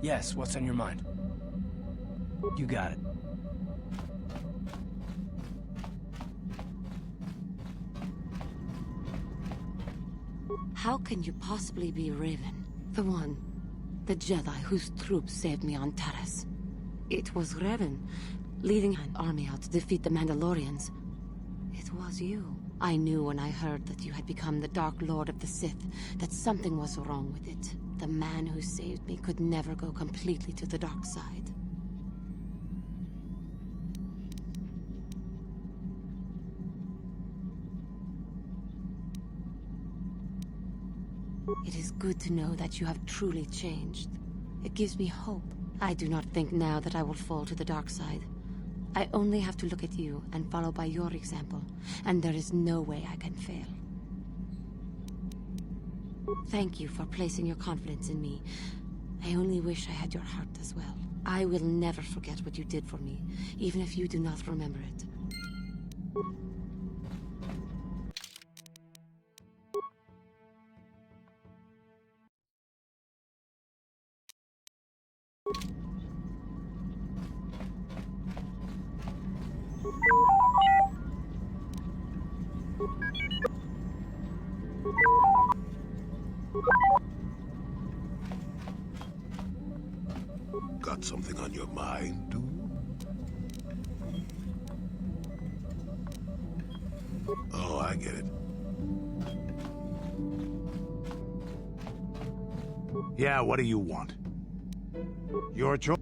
Yes, what's on your mind? You got it. How can you possibly be Raven? The Jedi whose troops saved me on Taris. It was Raven, leading an army out to defeat the Mandalorians. It was you. I knew when I heard that you had become the Dark Lord of the Sith, that something was wrong with it. The man who saved me could never go completely to the dark side. It is good to know that you have truly changed. It gives me hope. I do not think now that I will fall to the dark side. I only have to look at you and follow by your example, and there is no way I can fail. Thank you for placing your confidence in me. I only wish I had your heart as well. I will never forget what you did for me, even if you do not remember it. Got something on your mind, dude? Oh, I get it. Yeah, what do you want? Your choice.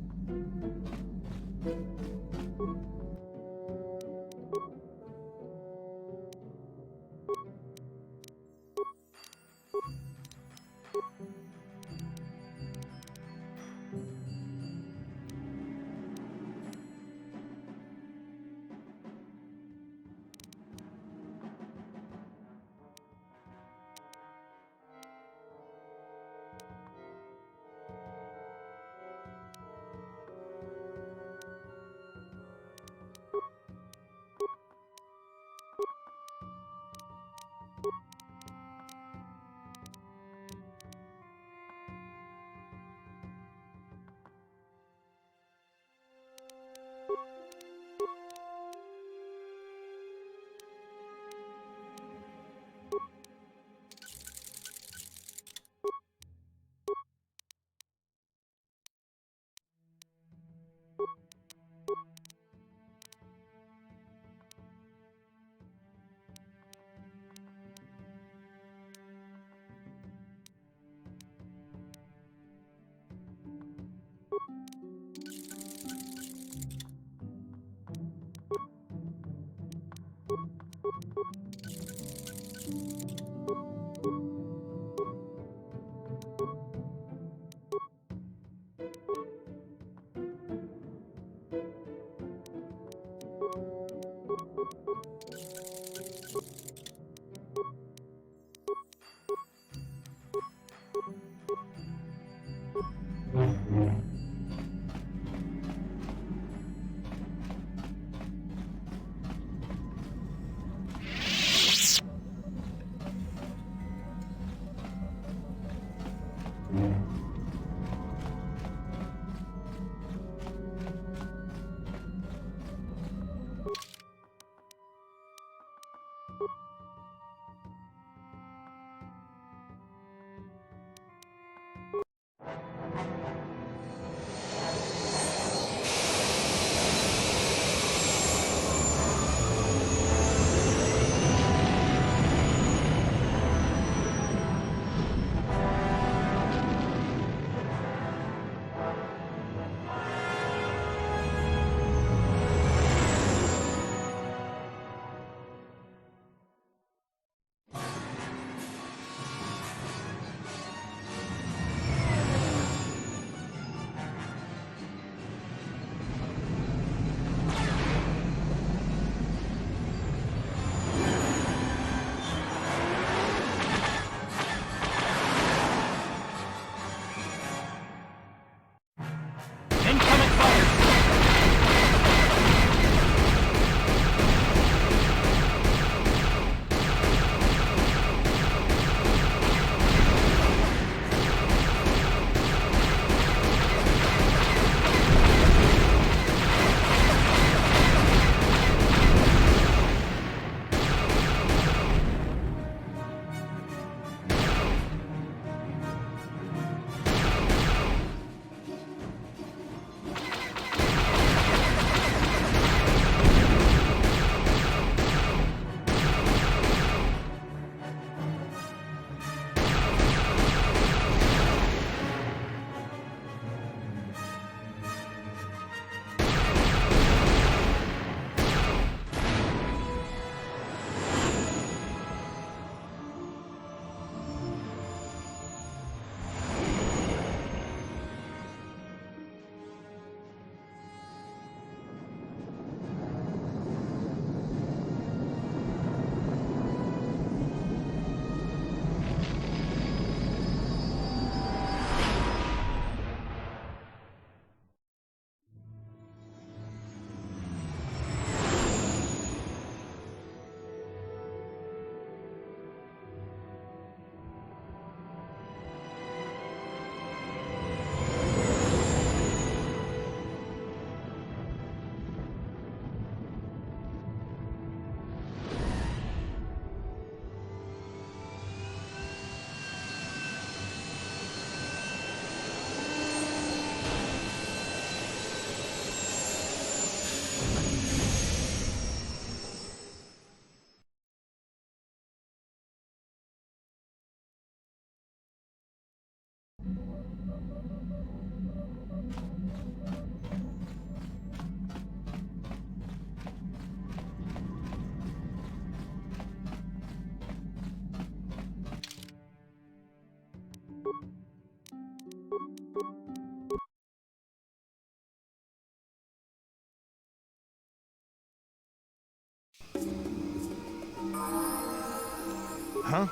Huh?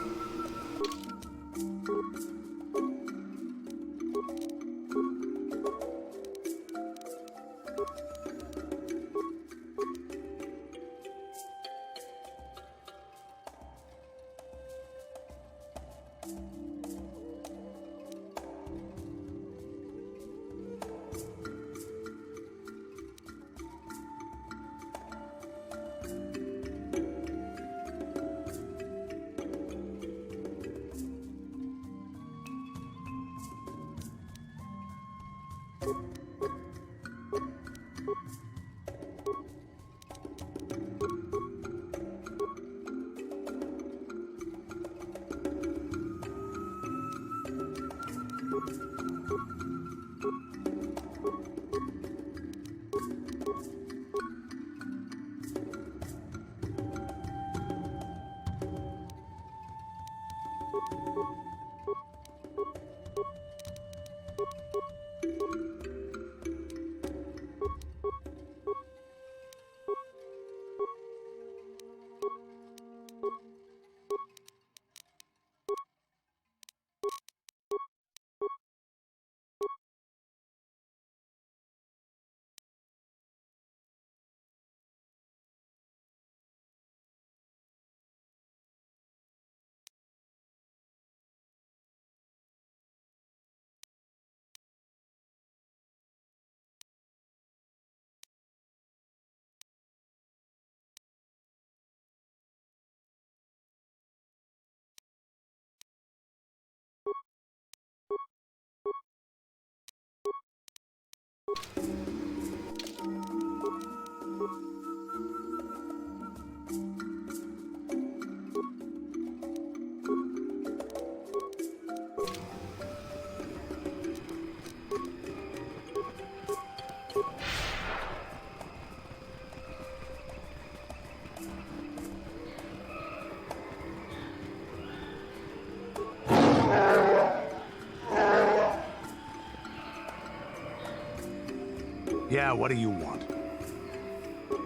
Yeah, what do you want?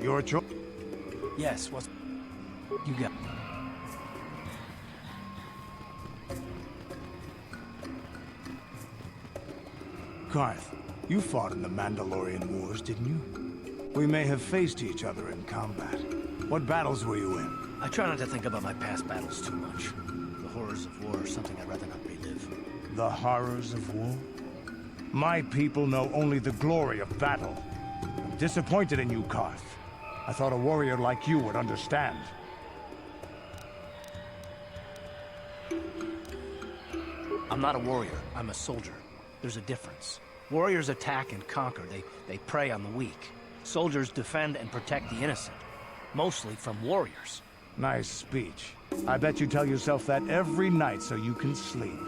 Your choice? Yes, what's... You got... Carth, you fought in the Mandalorian Wars, didn't you? We may have faced each other in combat. What battles were you in? I try not to think about my past battles too much. The horrors of war are something I'd rather not relive. The horrors of war? My people know only the glory of battle. I'm disappointed in you, Carth. I thought a warrior like you would understand. I'm not a warrior, I'm a soldier. There's a difference. Warriors attack and conquer, they prey on the weak. Soldiers defend and protect the innocent. Mostly from warriors. Nice speech. I bet you tell yourself that every night so you can sleep.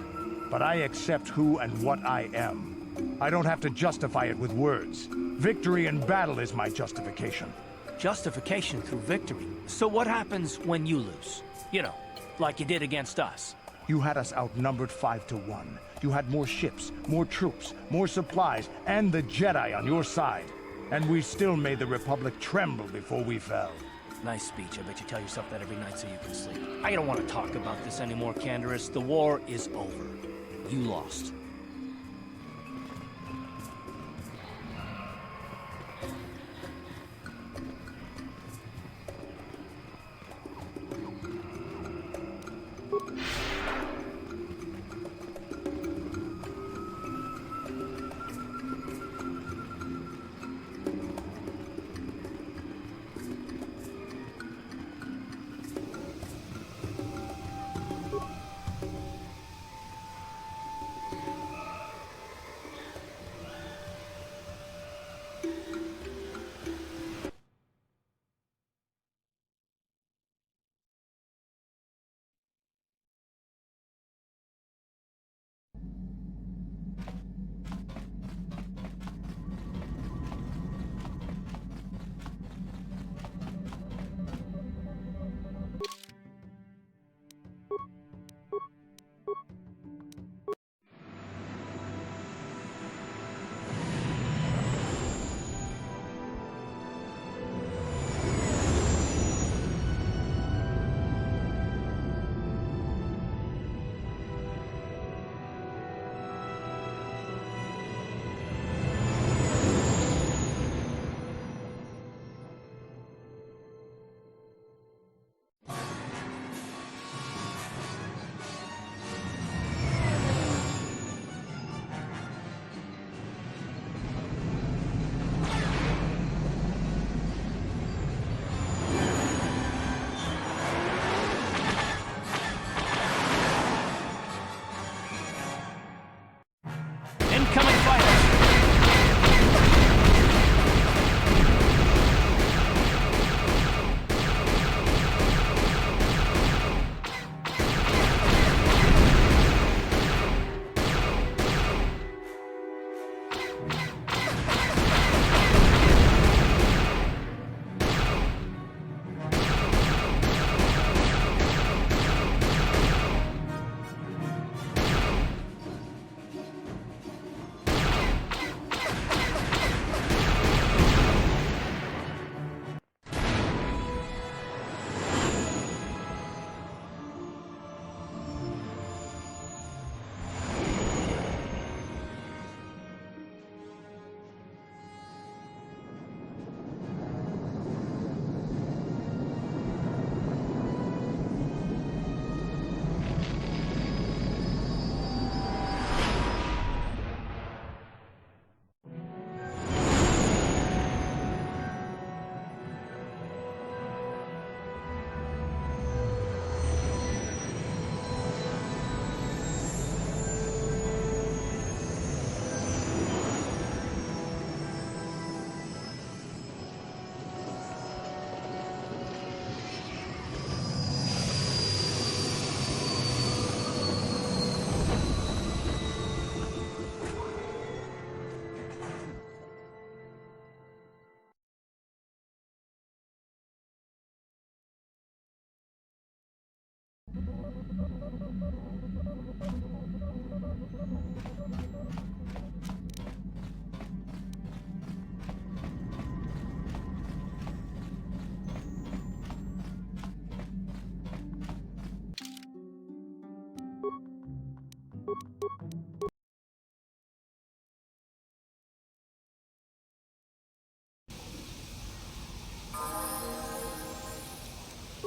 But I accept who and what I am. I don't have to justify it with words. Victory in battle is my justification. Justification through victory. So what happens when you lose? You know, like you did against us. You had us outnumbered 5-1. You had more ships, more troops, more supplies, and the Jedi on your side. And we still made the Republic tremble before we fell. Nice speech. I bet you tell yourself that every night so you can sleep. I don't want to talk about this anymore, Canderous. The war is over. You lost. Incoming fire!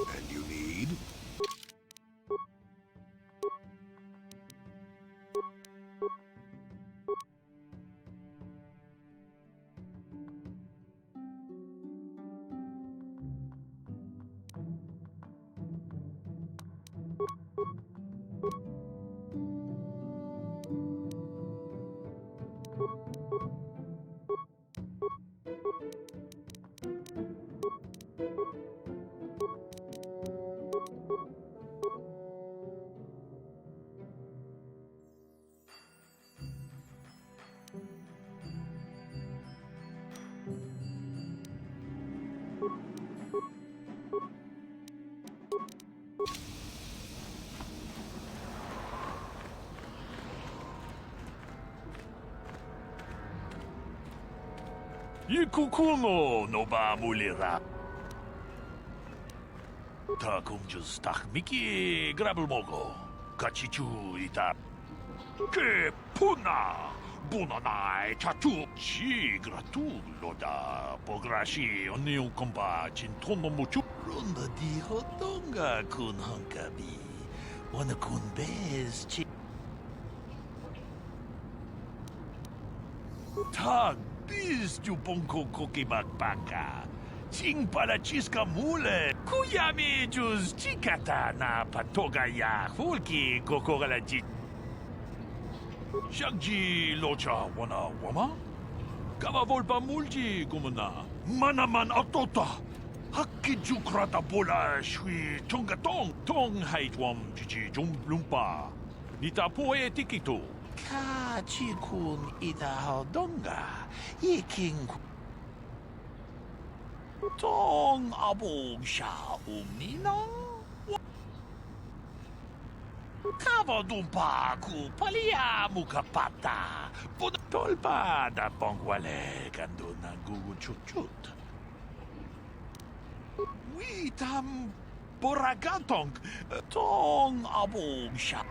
And you need? Ikukumo no ba mulira. Ta kumjus tak miki grabul mogo. Kachichu ita. Ke puna. Bunanai chatu. Chi gratu loda. Pograshi oniu komba chintono muchu. Ronda di hotonga kun hankabi. Wana kun bez chi. Tag. Bis du bonko koki bakbaka. Ching para chiska mule. Kuyami juz chikata na patoga ya hulki kokogala ji. Shagji locha wana wama? Kava volpa mulji kumuna. Manaman atota. Hakki jukrata bola shui tonga tong. Tong haitwam jiji jum lumpa. Nita poe tikito. Ka chikun ita hodonga. Iking Tong abog sha umnina Kava dumpa ku palia mukapata Tolpa da pongwale kando na gugu chuchut Witam boragantong Tong abog sha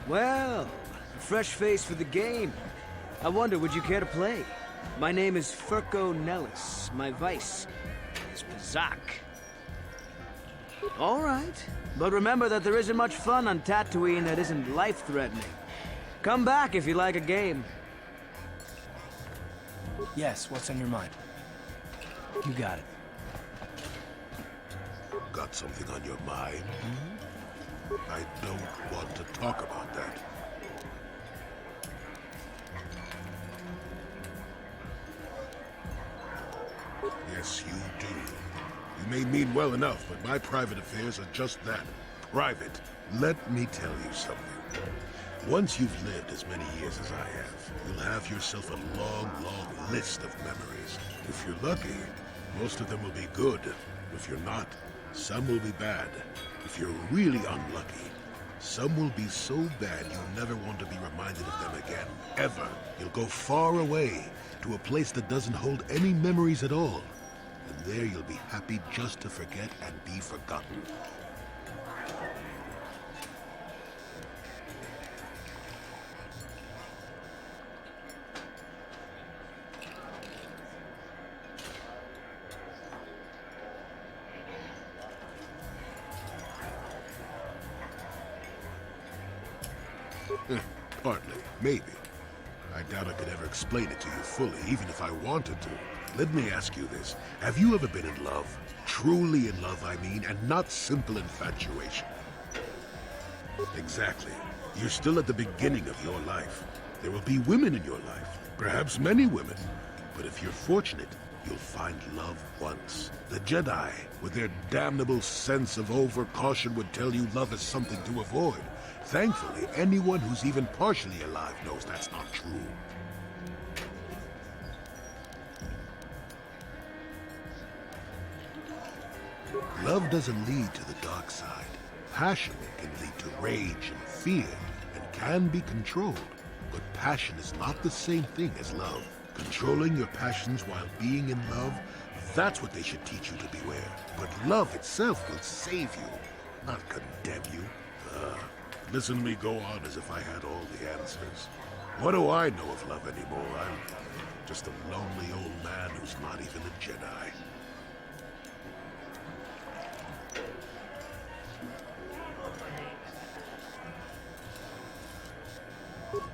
Well, a fresh face for the game. I wonder, would you care to play? My name is Furco Nellis. My vice is Pazak. All right, but remember that there isn't much fun on Tatooine that isn't life-threatening. Come back if you like a game. Yes, what's on your mind? You got it. Got something on your mind? I don't want to talk about that. Yes, you do. You may mean well enough, but my private affairs are just that. Private. Let me tell you something. Once you've lived as many years as I have, you'll have yourself a long, long list of memories. If you're lucky, most of them will be good. If you're not, some will be bad. If you're really unlucky, some will be so bad you'll never want to be reminded of them again. Ever. You'll go far away, to a place that doesn't hold any memories at all. And there you'll be happy just to forget and be forgotten. Partly, maybe. I doubt I could ever explain it to you fully, even if I wanted to. Let me ask you this. Have you ever been in love? Truly in love, I mean, and not simple infatuation. Exactly. You're still at the beginning of your life. There will be women in your life, perhaps many women. But if you're fortunate, you'll find love once. The Jedi, with their damnable sense of over-caution, would tell you love is something to avoid. Thankfully, anyone who's even partially alive knows that's not true. Love doesn't lead to the dark side. Passion can lead to rage and fear, and can be controlled. But passion is not the same thing as love. Controlling your passions while being in love, that's what they should teach you to beware. But love itself will save you, not condemn you. Listen to me go on as if I had all the answers. What do I know of love anymore? I'm just a lonely old man who's not even a Jedi.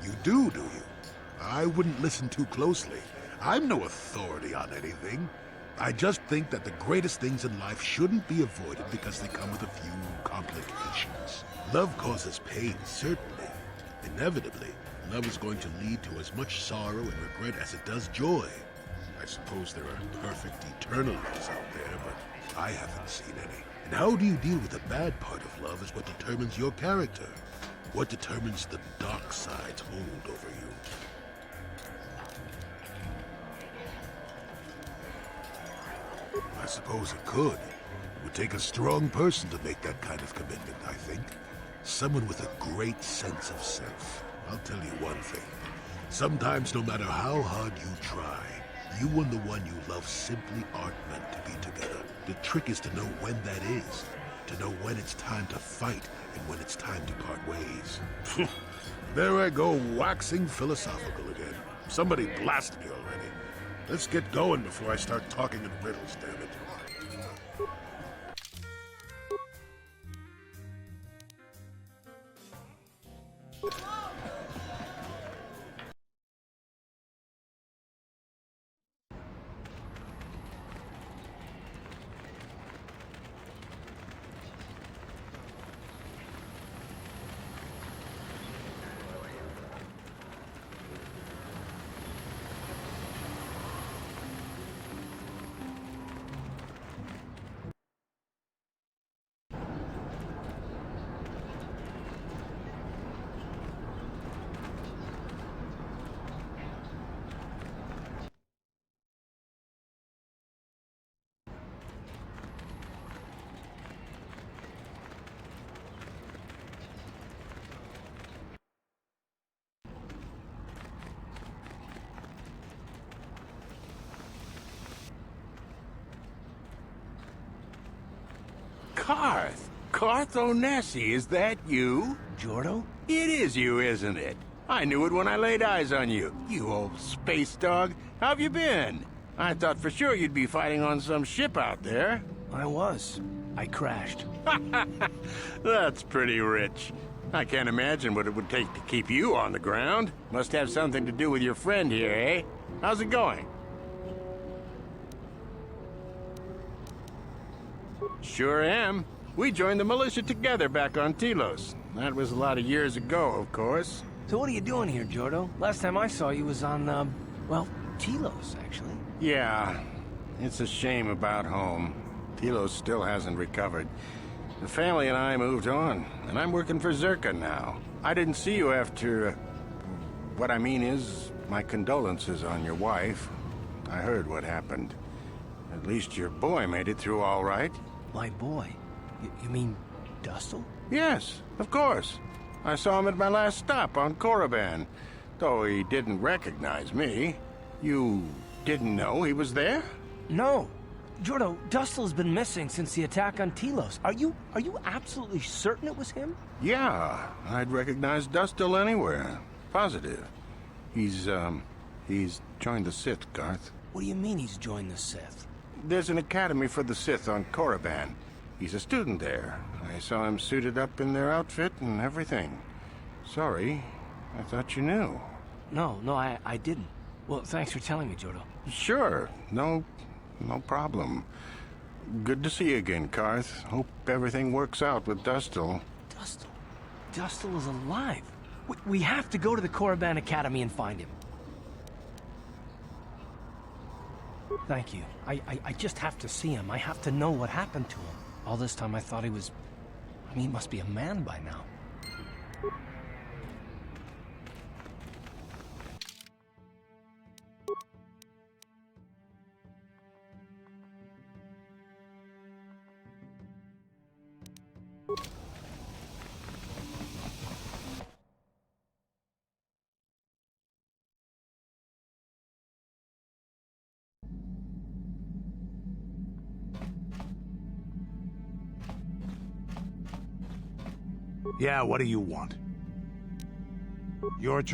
You do you? I wouldn't listen too closely. I'm no authority on anything. I just think that the greatest things in life shouldn't be avoided because they come with a few complications. Love causes pain, certainly. Inevitably, love is going to lead to as much sorrow and regret as it does joy. I suppose there are perfect eternal loves out there, but I haven't seen any. And how do you deal with the bad part of love is what determines your character. What determines the dark side's hold over you. I suppose it could. It would take a strong person to make that kind of commitment, I think. Someone with a great sense of self. I'll tell you one thing. Sometimes, no matter how hard you try, you and the one you love simply aren't meant to be together. The trick is to know when that is. To know when it's time to fight and when it's time to part ways. There I go, waxing philosophical again. Somebody blast me already. Let's get going before I start talking in riddles, damn it. Carth! Carth Onesi, is that you? Jordo? It is you, isn't it? I knew it when I laid eyes on you. You old space dog. How have you been? I thought for sure you'd be fighting on some ship out there. I was. I crashed. That's pretty rich. I can't imagine what it would take to keep you on the ground. Must have something to do with your friend here, eh? How's it going? Sure am. We joined the militia together back on Telos. That was a lot of years ago, of course. So what are you doing here, Jordo? Last time I saw you was on, well, Telos, actually. Yeah, it's a shame about home. Telos still hasn't recovered. The family and I moved on, and I'm working for Zerka now. I didn't see you after... what I mean is, my condolences on your wife. I heard what happened. At least your boy made it through all right. My boy? You mean Dustle? Yes, of course. I saw him at my last stop on Korriban, though he didn't recognize me. You didn't know he was there? No. Jordo, Dustle's been missing since the attack on Telos. Are you absolutely certain it was him? Yeah, I'd recognize Dustle anywhere. Positive. He's joined the Sith, Carth. What do you mean he's joined the Sith? There's an academy for the Sith on Korriban. He's a student there. I saw him suited up in their outfit and everything. Sorry, I thought you knew. No, I didn't. Well, thanks for telling me, Jordo. Sure, no problem. Good to see you again, Carth. Hope everything works out with Dustle. Dustle is alive. We have to go to the Korriban Academy and find him. Thank you. I just have to see him. I have to know what happened to him. All this time I thought he was... I mean, he must be a man by now. Yeah, what do you want? Your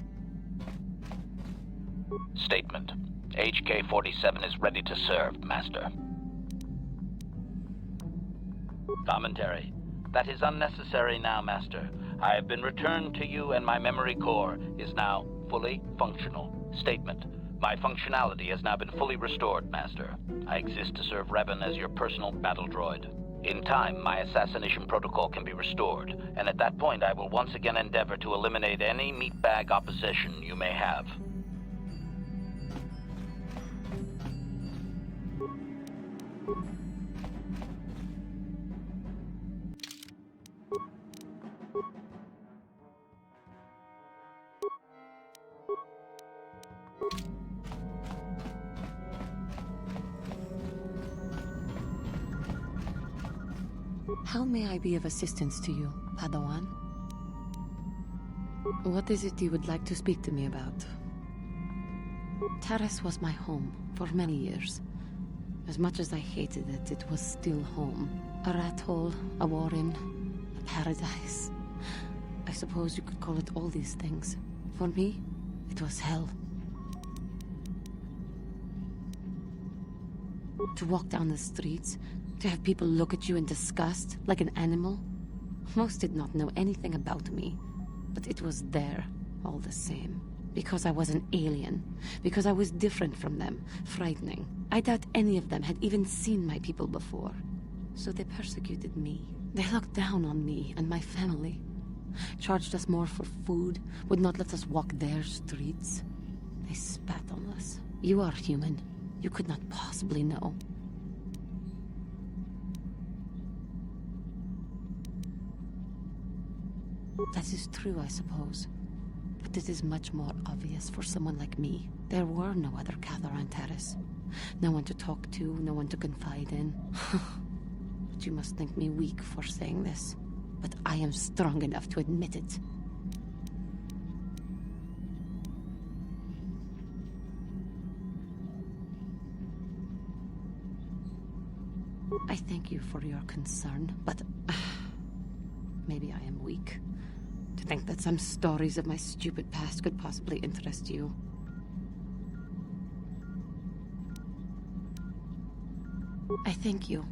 Statement. HK-47 is ready to serve, Master. Commentary. That is unnecessary now, Master. I have been returned to you and my memory core is now fully functional. Statement. My functionality has now been fully restored, Master. I exist to serve Revan as your personal battle droid. In time, my assassination protocol can be restored, and at that point I will once again endeavor to eliminate any meatbag opposition you may have. How may I be of assistance to you, Padawan? What is it you would like to speak to me about? Taris was my home for many years. As much as I hated it, it was still home. A rat hole, a warren, a paradise. I suppose you could call it all these things. For me, it was hell. To walk down the streets, to have people look at you in disgust, like an animal. Most did not know anything about me, but it was there, all the same. Because I was an alien, because I was different from them, frightening. I doubt any of them had even seen my people before. So they persecuted me. They looked down on me and my family. Charged us more for food, would not let us walk their streets. They spat on us. You are human. You could not possibly know. That is true, I suppose. But it is much more obvious for someone like me. There were no other KOTOR on Taris. No one to talk to, no one to confide in. But you must think me weak for saying this. But I am strong enough to admit it. I thank you for your concern, but maybe I am weak. To think that some stories of my stupid past could possibly interest you. I thank you.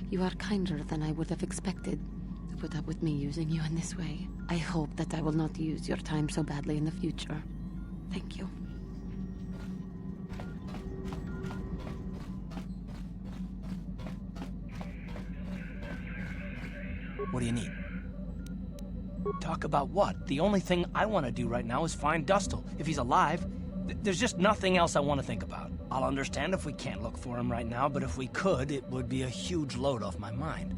You are kinder than I would have expected to put up with me using you in this way. I hope that I will not use your time so badly in the future. Thank you. What do you need? Talk about what? The only thing I want to do right now is find Dustil. If he's alive, there's just nothing else I want to think about. I'll understand if we can't look for him right now, but if we could, it would be a huge load off my mind.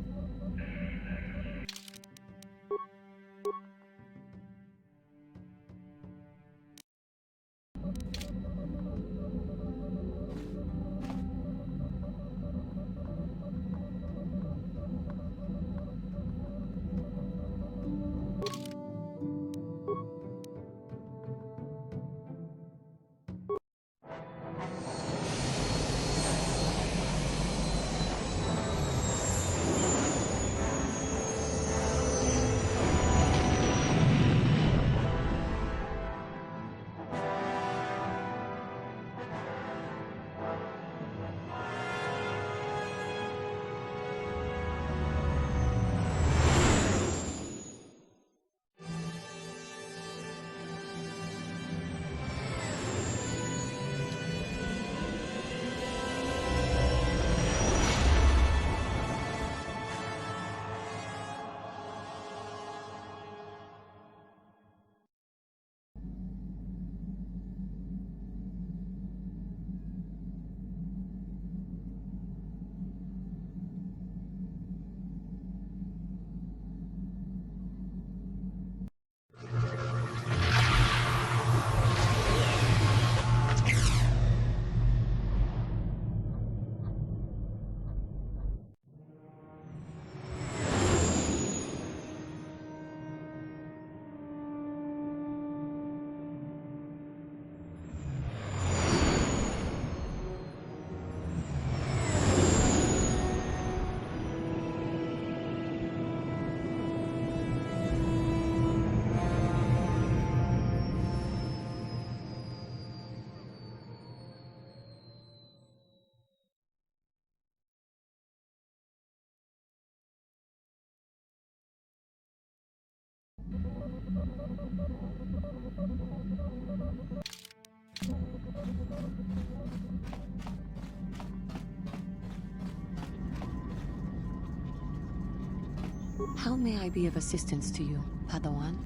How may I be of assistance to you, Padawan?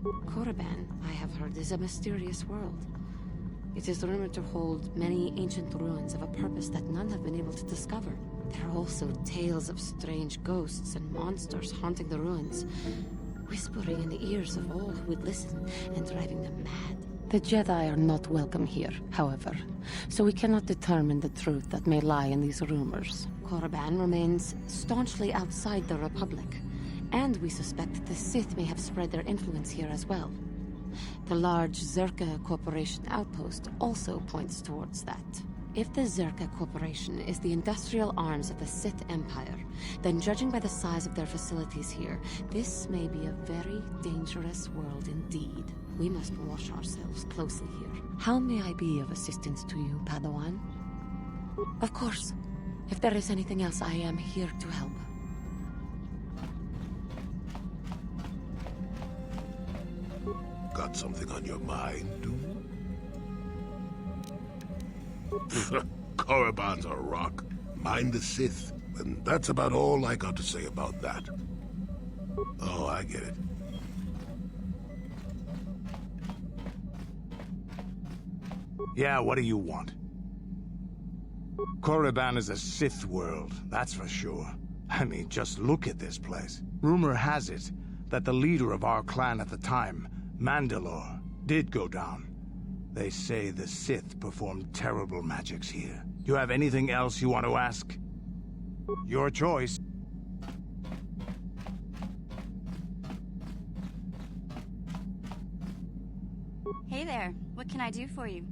Korriban, I have heard, is a mysterious world. It is rumored to hold many ancient ruins of a purpose that none have been able to discover. There are also tales of strange ghosts and monsters haunting the ruins, whispering in the ears of all who would listen and driving them mad. The Jedi are not welcome here, however, so we cannot determine the truth that may lie in these rumors. Korriban remains staunchly outside the Republic, and we suspect the Sith may have spread their influence here as well. The large Zerka Corporation outpost also points towards that. If the Zerka Corporation is the industrial arms of the Sith Empire, then judging by the size of their facilities here, this may be a very dangerous world indeed. We must watch ourselves closely here. How may I be of assistance to you, Padawan? Of course. If there is anything else, I am here to help. Got something on your mind, dude? Korriban's a rock. Mind the Sith. And that's about all I got to say about that. Oh, I get it. Yeah, what do you want? Korriban is a Sith world, that's for sure. I mean, just look at this place. Rumor has it that the leader of our clan at the time, Mandalore, did go down. They say the Sith performed terrible magics here. You have anything else you want to ask? Your choice. Hey there, what can I do for you?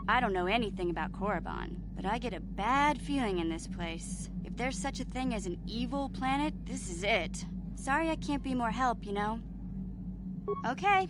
I don't know anything about Korriban, but I get a bad feeling in this place. If there's such a thing as an evil planet, this is it. Sorry I can't be more help, you know? Okay.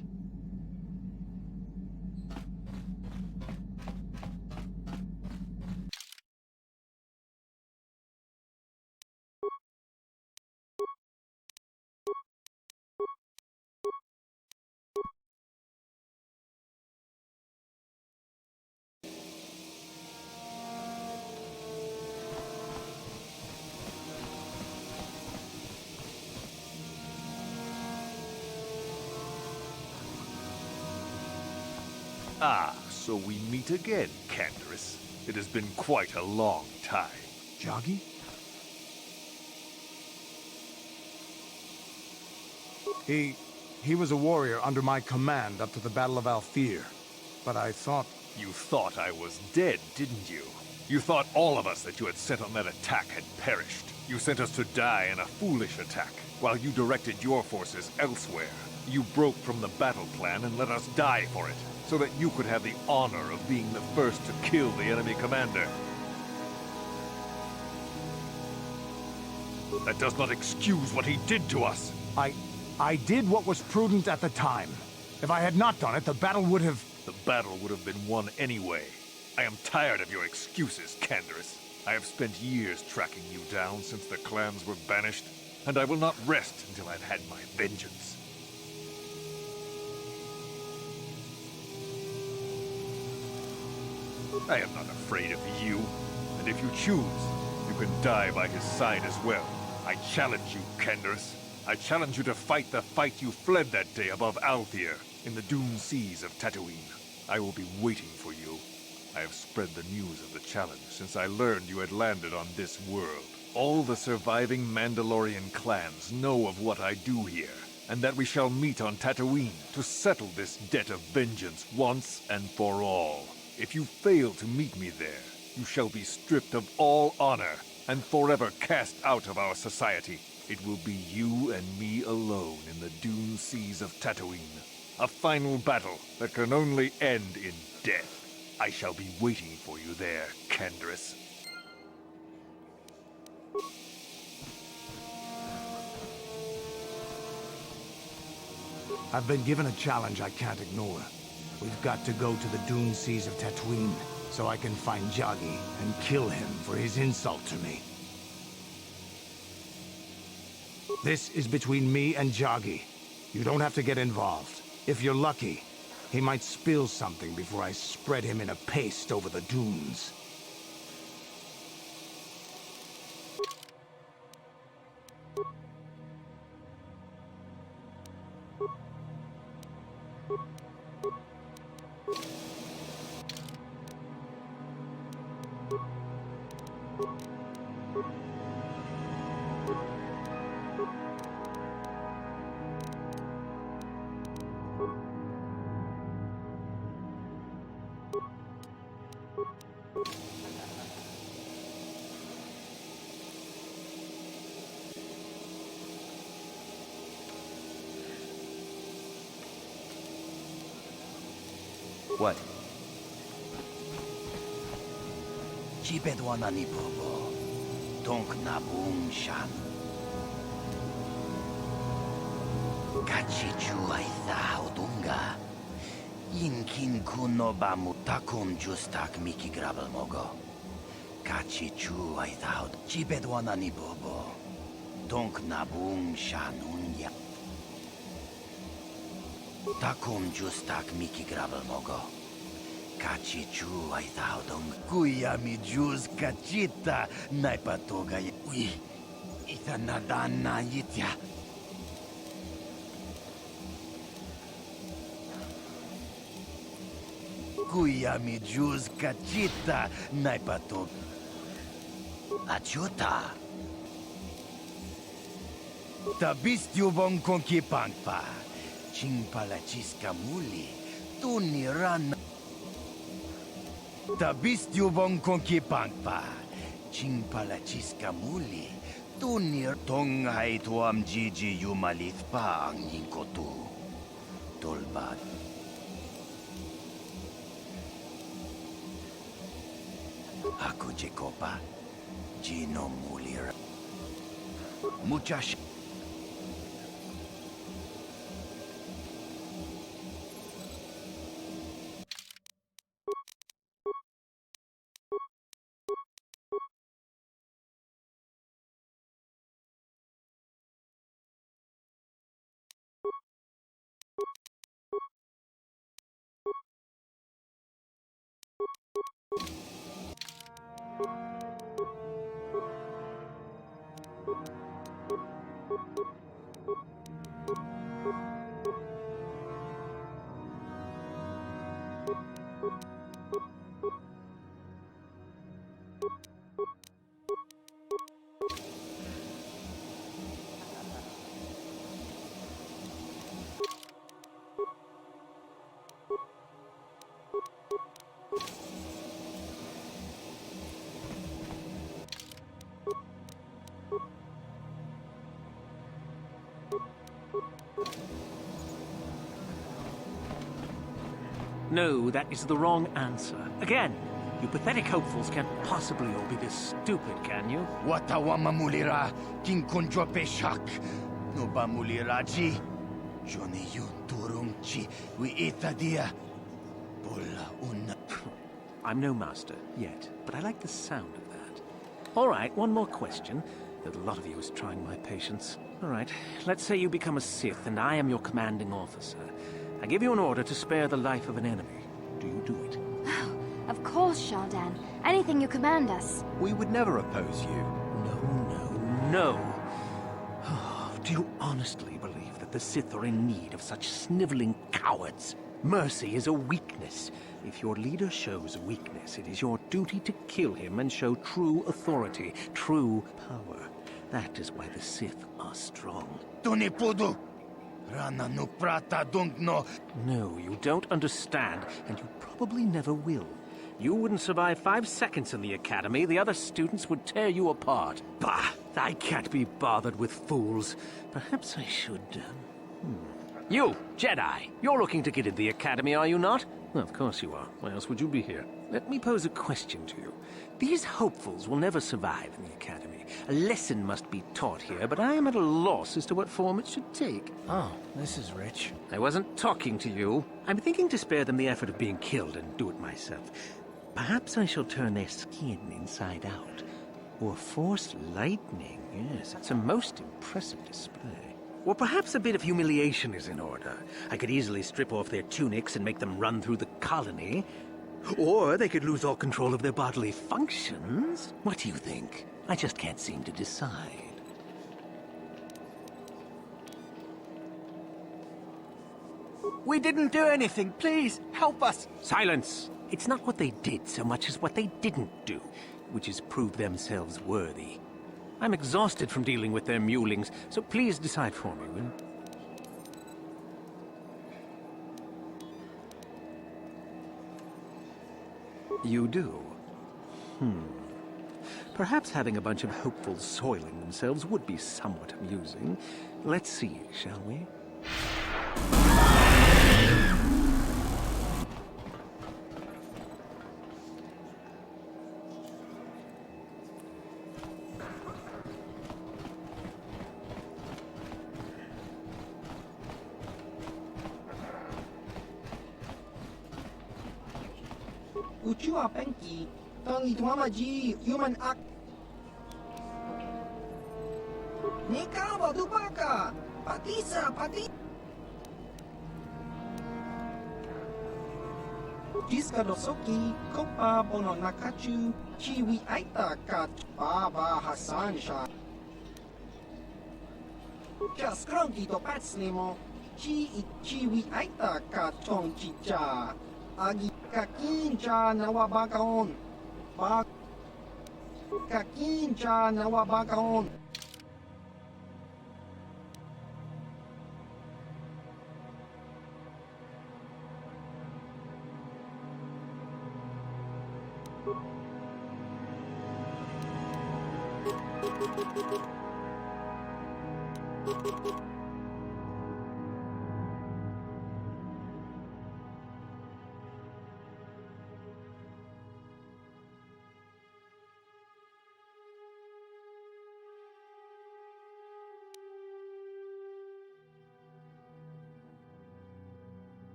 Ah, so we meet again, Canderous. It has been quite a long time. Joggy? He was a warrior under my command up to the Battle of Althir. But I thought... You thought I was dead, didn't you? You thought all of us that you had sent on that attack had perished. You sent us to die in a foolish attack, while you directed your forces elsewhere. You broke from the battle plan and let us die for it, so that you could have the honor of being the first to kill the enemy commander. That does not excuse what he did to us. I did what was prudent at the time. If I had not done it, the battle would have... The battle would have been won anyway. I am tired of your excuses, Canderous. I have spent years tracking you down since the clans were banished, and I will not rest until I've had my vengeance. I am not afraid of you, and if you choose, you can die by his side as well. I challenge you, Canderous. I challenge you to fight the fight you fled that day above Althir, in the dune seas of Tatooine. I will be waiting for you. I have spread the news of the challenge since I learned you had landed on this world. All the surviving Mandalorian clans know of what I do here, and that we shall meet on Tatooine to settle this debt of vengeance once and for all. If you fail to meet me there, you shall be stripped of all honor and forever cast out of our society. It will be you and me alone in the dune seas of Tatooine. A final battle that can only end in death. I shall be waiting for you there, Canderous. I've been given a challenge I can't ignore. We've got to go to the dune seas of Tatooine, so I can find Joggy and kill him for his insult to me. This is between me and Joggy. You don't have to get involved. If you're lucky, he might spill something before I spread him in a paste over the dunes. What? Chibedwana ni bobo. Donk na boom shan. Kachichu ay thao dunga. Inkin kuno bamu takum justak miki grabel mogo. Kachichu ay thao. Chibedwana ni bobo. Donk na boom shan unya. Takum justak miki grabel mogo. Kachichu ay thao dong. Kuya mi jus kachita. Naipatoga y... Uy. Ita nadana yitya. Kuya mi jus kachita. Naipatoga. Achuta. Tabistyo bong konkipangpa. Chingpalachiska muli. Tuniran. Tabistyo bong konkipangpa. Chingpalachiska muli. Tunir tonghay tuam jiji yumalit pa ang yingkotu. Tolbad. Ako Jacopa. Gino mulira. Muchas. No, that is the wrong answer. Again, you pathetic hopefuls can't possibly all be this stupid, can you? Watawama mulira, kinkonjo peshak. No ba muliraji? Johnny yun turungchi, we itadia. Bola una. I'm no master, yet, but I like the sound of that. All right, one more question. A lot of you is trying my patience. All right, let's say you become a Sith, and I am your commanding officer. I give you an order to spare the life of an enemy. Do you do it? Of course, Shardan. Anything you command us. We would never oppose you. No. Do you honestly believe that the Sith are in need of such sniveling cowards? Mercy is a weakness. If your leader shows weakness, it is your duty to kill him and show true authority, true power. That is why the Sith are strong. Tunipudu! Rana no prata don't know. No, you don't understand, and you probably never will. You wouldn't survive 5 seconds in the academy. The other students would tear you apart. Bah! I can't be bothered with fools. Perhaps I should... You, Jedi! You're looking to get into the academy, are you not? Well, of course you are. Why else would you be here? Let me pose a question to you. These hopefuls will never survive in the academy. A lesson must be taught here, but I am at a loss as to what form it should take. Oh, this is rich. I wasn't talking to you. I'm thinking to spare them the effort of being killed and do it myself. Perhaps I shall turn their skin inside out. Or force lightning. Yes, it's a most impressive display. Or perhaps a bit of humiliation is in order. I could easily strip off their tunics and make them run through the colony. Or they could lose all control of their bodily functions. What do you think? I just can't seem to decide. We didn't do anything. Please, help us. Silence! It's not what they did so much as what they didn't do, which is prove themselves worthy. I'm exhausted from dealing with their mulings, so please decide for me, will you? You do? Perhaps having a bunch of hopefuls soiling themselves would be somewhat amusing. Let's see, shall we? Uchua Penki, Tongi Tuamaji, Human Act. Nika Badubaka, Patisa, Pati. Jiska Dosoki, Kopa Bono Nakachu, Chiwi Aita Kat, Baba Hassan Shah. Just Kronki to Patslimo, Chiwi Aita Kat Tong Chicha, Agi Kakincha Nawabakaon, Kakincha Nawabakaon.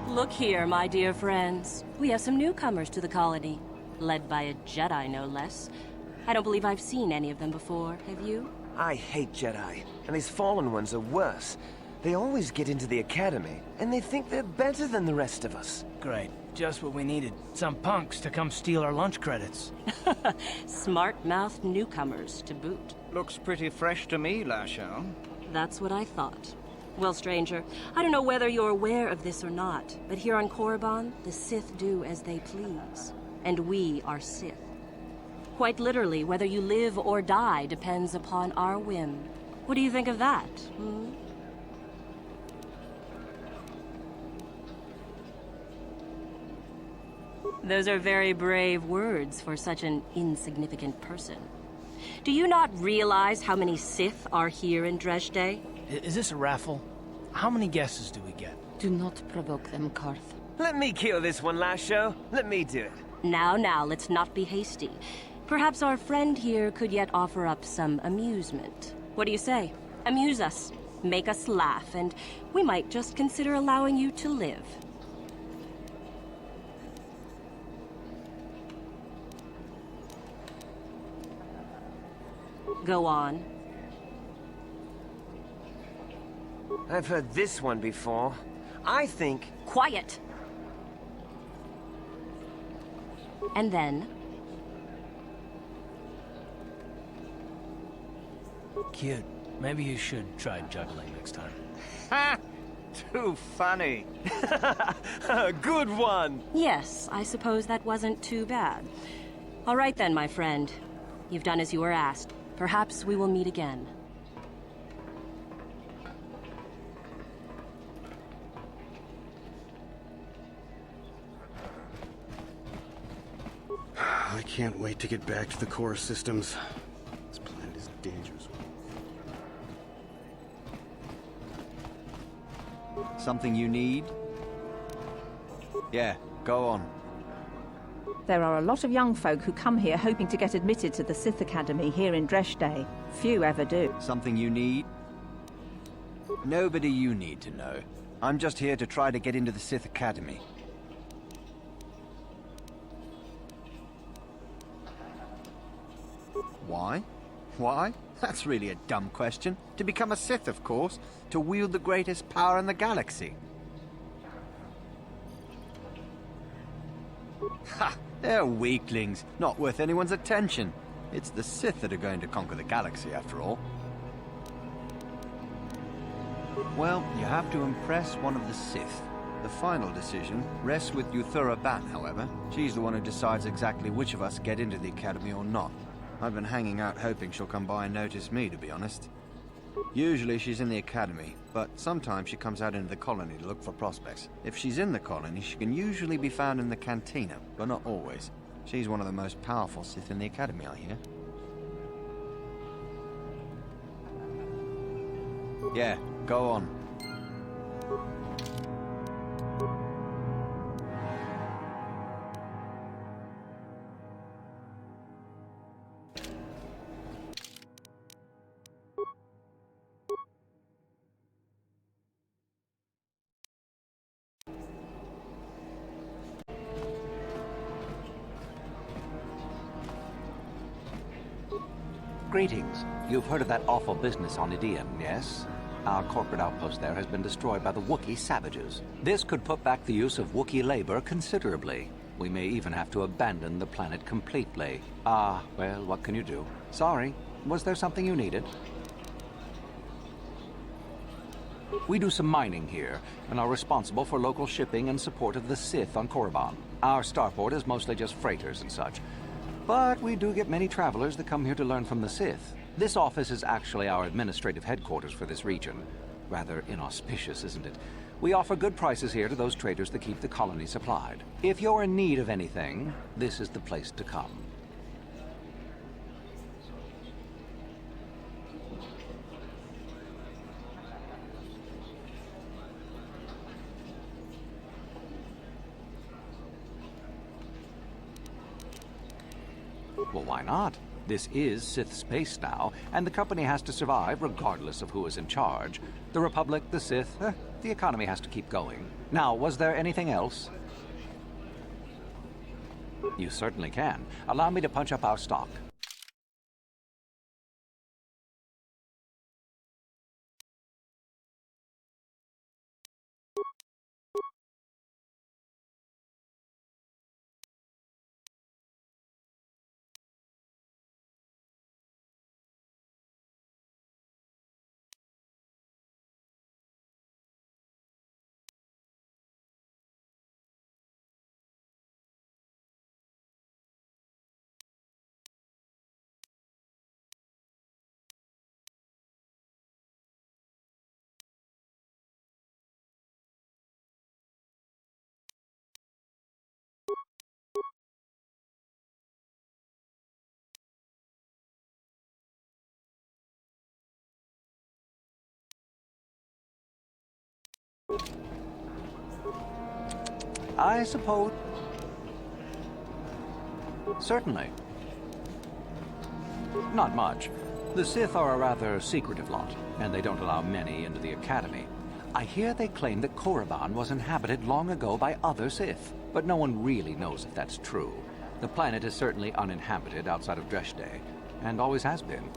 Look here, my dear friends. We have some newcomers to the colony, led by a Jedi, no less. I don't believe I've seen any of them before, have you? I hate Jedi, and these fallen ones are worse. They always get into the academy, and they think they're better than the rest of us. Great. Just what we needed. Some punks to come steal our lunch credits. Smart-mouthed newcomers, to boot. Looks pretty fresh to me, Lashao. That's what I thought. Well, stranger, I don't know whether you're aware of this or not, but here on Korriban, the Sith do as they please. And we are Sith. Quite literally, whether you live or die depends upon our whim. What do you think of that, hmm? Those are very brave words for such an insignificant person. Do you not realize how many Sith are here in Dresde? Is this a raffle? How many guesses do we get? Do not provoke them, Carth. Let me kill this one, Lasho. Let me do it. Now, let's not be hasty. Perhaps our friend here could yet offer up some amusement. What do you say? Amuse us, make us laugh, and we might just consider allowing you to live. Go on. I've heard this one before. I think... Quiet! And then... Cute. Maybe you should try juggling next time. Ha! Too funny. Good one! Yes, I suppose that wasn't too bad. All right then, my friend. You've done as you were asked. Perhaps we will meet again. I can't wait to get back to the core systems. This planet is dangerous. Something you need? Yeah, go on. There are a lot of young folk who come here hoping to get admitted to the Sith Academy here in Dresde. Few ever do. Something you need? Nobody you need to know. I'm just here to try to get into the Sith Academy. Why? Why? That's really a dumb question. To become a Sith, of course. To wield the greatest power in the galaxy. Ha! They're weaklings, not worth anyone's attention. It's the Sith that are going to conquer the galaxy, after all. Well, you have to impress one of the Sith. The final decision rests with Yuthura Ban, however. She's the one who decides exactly which of us get into the Academy or not. I've been hanging out hoping she'll come by and notice me, to be honest. Usually she's in the Academy, but sometimes she comes out into the colony to look for prospects. If she's in the colony, she can usually be found in the cantina, but not always. She's one of the most powerful Sith in the Academy, I hear. Yeah, go on. Greetings. You've heard of that awful business on Idian, yes? Our corporate outpost there has been destroyed by the Wookiee savages. This could put back the use of Wookiee labor considerably. We may even have to abandon the planet completely. Well, what can you do? Sorry. Was there something you needed? We do some mining here, and are responsible for local shipping and support of the Sith on Korriban. Our starport is mostly just freighters and such. But we do get many travelers that come here to learn from the Sith. This office is actually our administrative headquarters for this region. Rather inauspicious, isn't it? We offer good prices here to those traders that keep the colony supplied. If you're in need of anything, this is the place to come. Well, why not? This is Sith space now, and the company has to survive regardless of who is in charge. The Republic, the Sith, the economy has to keep going. Now, was there anything else? You certainly can. Allow me to punch up our stock. I suppose... Certainly. Not much. The Sith are a rather secretive lot, and they don't allow many into the Academy. I hear they claim that Korriban was inhabited long ago by other Sith, but no one really knows if that's true. The planet is certainly uninhabited outside of Dresde, and always has been.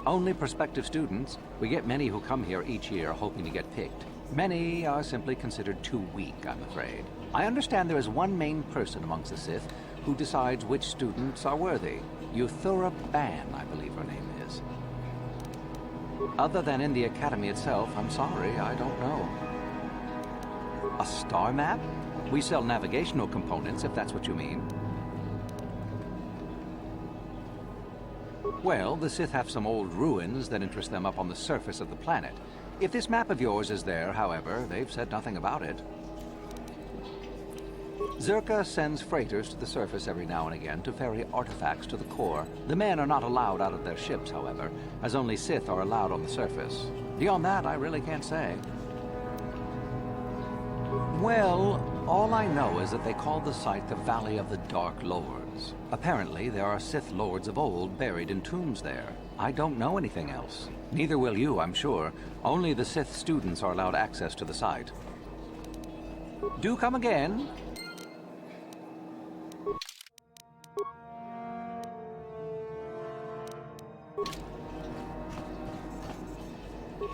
Only prospective students. We get many who come here each year hoping to get picked. Many are simply considered too weak, I'm afraid. I understand there is one main person amongst the Sith who decides which students are worthy. Korriban, I believe her name is. Other than in the Academy itself, I'm sorry, I don't know. A star map? We sell navigational components, if that's what you mean. Well, the Sith have some old ruins that interest them up on the surface of the planet. If this map of yours is there, however, they've said nothing about it. Zerka sends freighters to the surface every now and again to ferry artifacts to the core. The men are not allowed out of their ships, however, as only Sith are allowed on the surface. Beyond that, I really can't say. Well, all I know is that they call the site the Valley of the Dark Lords. Apparently, there are Sith lords of old buried in tombs there. I don't know anything else. Neither will you, I'm sure. Only the Sith students are allowed access to the site. Do come again.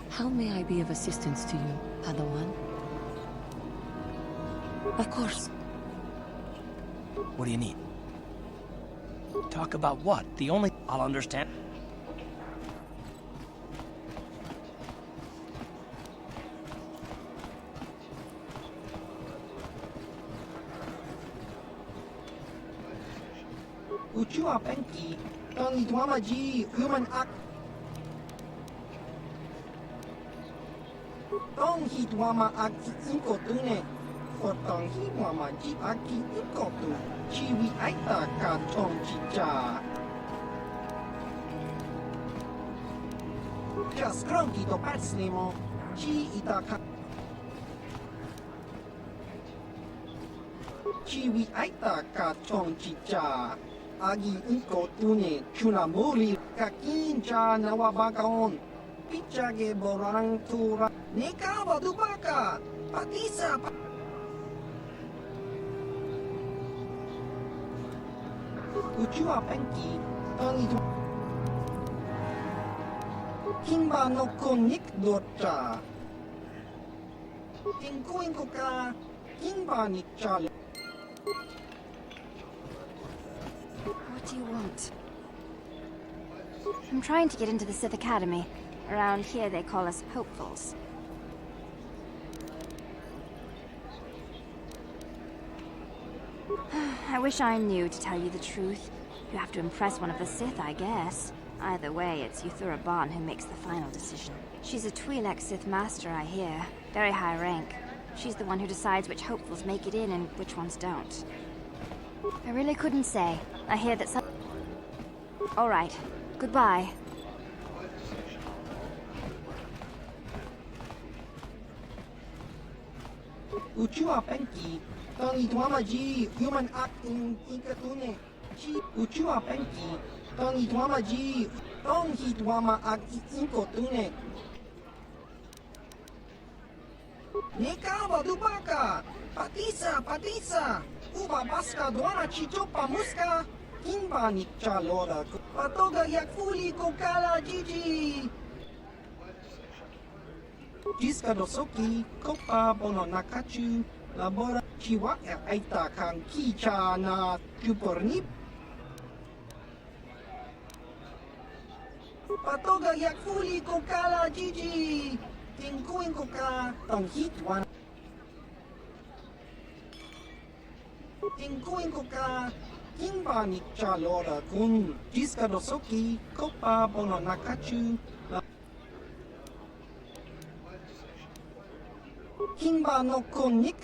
How may I be of assistance to you, Padawan? Of course. What do you need? Talk about what? The only... I'll understand. Uchua Penki, Tony Dwamaji, Human Act. Tong Hidwama Aki Inkotune, for Tong Hidwama Ji Aki Inkotu, Chiwi Aita Ka Tong Chicha. Just Cronky to Patsnemo, Chi Itaka. Chiwi Aita Ka Tong Chicha. Agi Inkotune, Chunamuri, Kakincha Nawabakaon, Pichage Borang Tura, Nikawa Dubaka, Patisa. Uchua penki, tangi Kimba no konik dota. Tinkuin ko ka, kimba ni chalo. What do you want? I'm trying to get into the Sith Academy. Around here they call us hopefuls. I wish I knew, to tell you the truth. You have to impress one of the Sith, I guess. Either way, it's Ban who makes the final decision. She's a Twi'lek Sith Master, I hear. Very high rank. She's the one who decides which hopefuls make it in and which ones don't. I really couldn't say. I hear that some... Alright. Goodbye. Uchua penki, tangi tuamaji, human acting inkatune. Uchua penki, tangi tuamaji, tangi tuama acting inkotune. Neka dubaka, patisa, uba baska duana chichopa muska, kimba ni chalora, patoga yakfuli kokala jiji. Jiska dosoki, kopa bono nakachu, labora chiwa aita kang kicha na chupornip. Patoga yakfuli kokala jiji, tinkuin koka tanghitwan. Tinkuin koka, kimba ni chalora kun, jiska dosoki, kopa bono nakachu, Kimba no konik.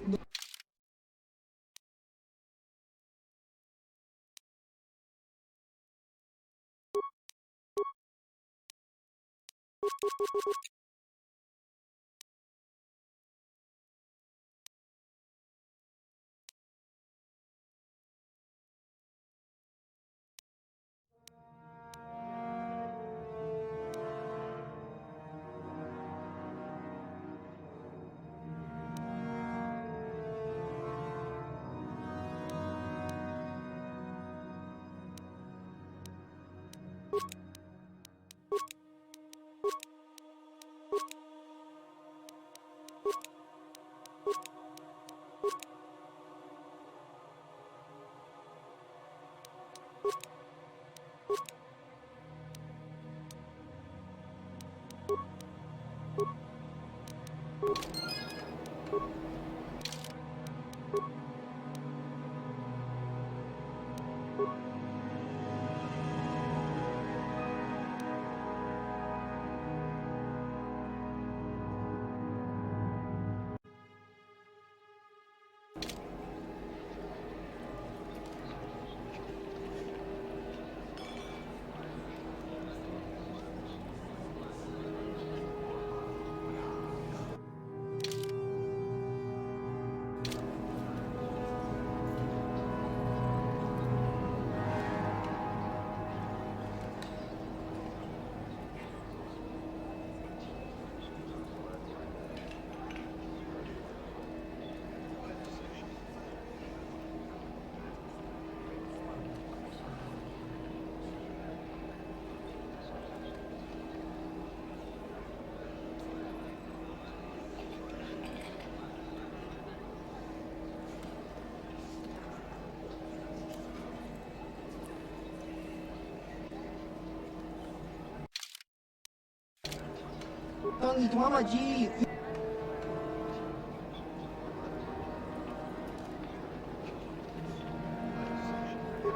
Tangi tuamaji.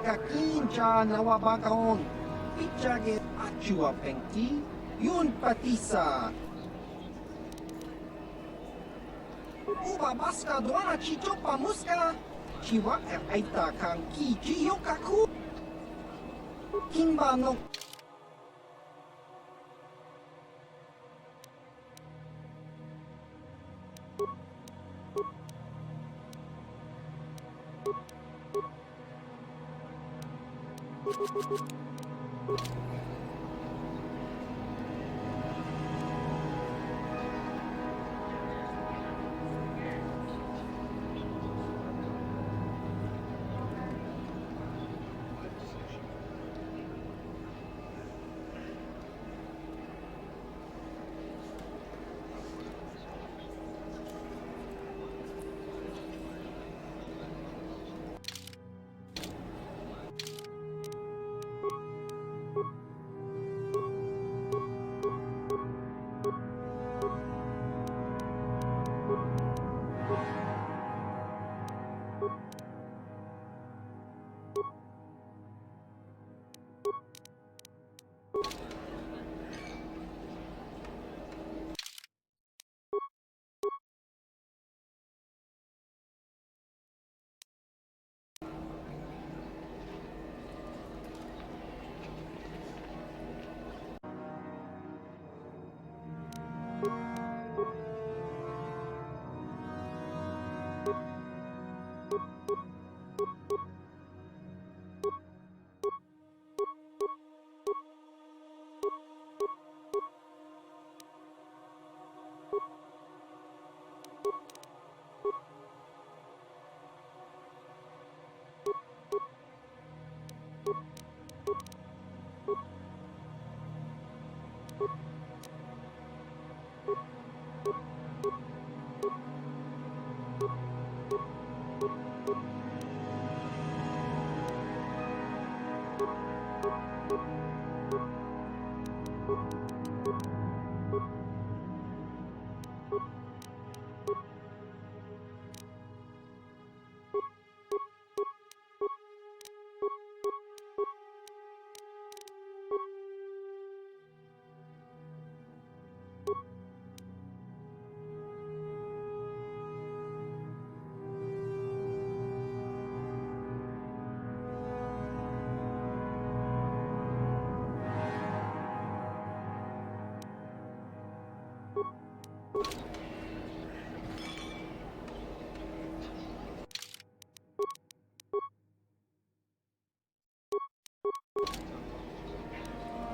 Kakincha nawabakaon. Pichage achua pengti. Yun patisa. Uba baska doana chichopa muska. Chiwa aita kang ki chiyokaku. Kimba no.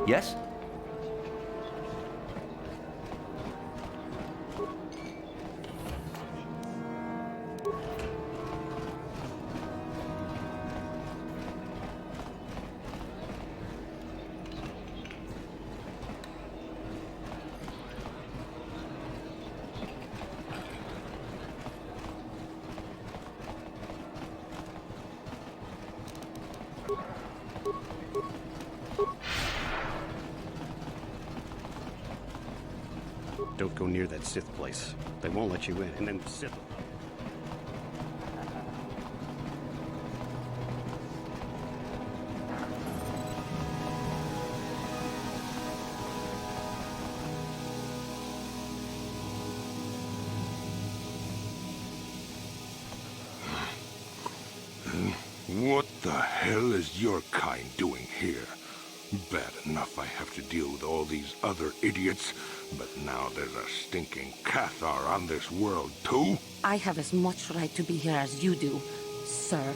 Yes? Don't go near that Sith place. They won't let you in, and then Sith... What the hell is your kind doing here? Bad enough I have to deal with all these other idiots, but now there's a stinking KOTOR on this world, too? I have as much right to be here as you do, sir.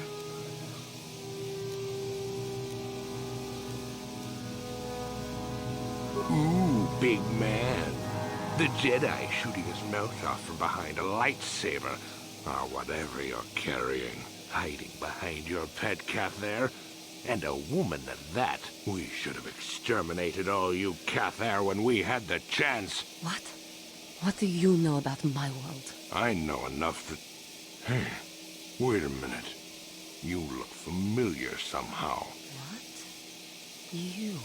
Ooh, big man. The Jedi shooting his mouth off from behind a lightsaber, or whatever you're carrying, hiding behind your pet cat there. And a woman at that. We should have exterminated all you KOTOR when we had the chance. What? What do you know about my world? I know enough that... Hey, wait a minute. You look familiar somehow. What? You...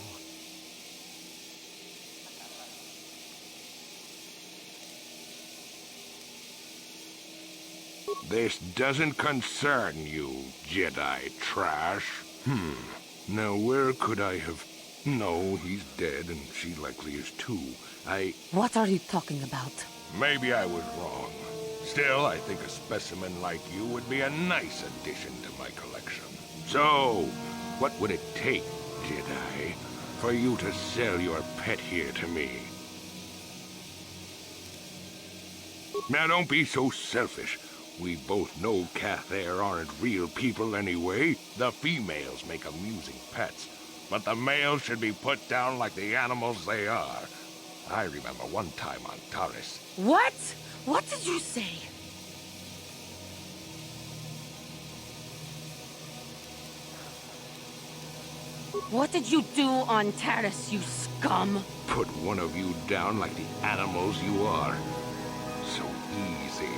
This doesn't concern you, Jedi trash. Now where could I have... No, he's dead, and she likely is too. What are you talking about? Maybe I was wrong. Still, I think a specimen like you would be a nice addition to my collection. So, what would it take, Jedi, for you to sell your pet here to me? Now don't be so selfish. We both know KOTOR aren't real people anyway. The females make amusing pets, but the males should be put down like the animals they are. I remember one time on Taris. What? What did you say? What did you do on Taris, you scum? Put one of you down like the animals you are. So easy.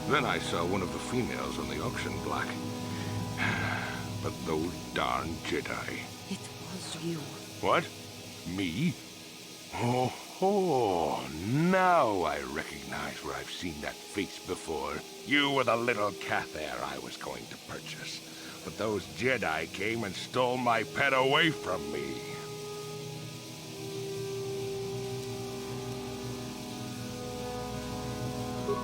Then I saw one of the females on the auction block. But those darn Jedi. It was you. What? Me? Oh, now I recognize where I've seen that face before. You were the little KOTOR I was going to purchase. But those Jedi came and stole my pet away from me.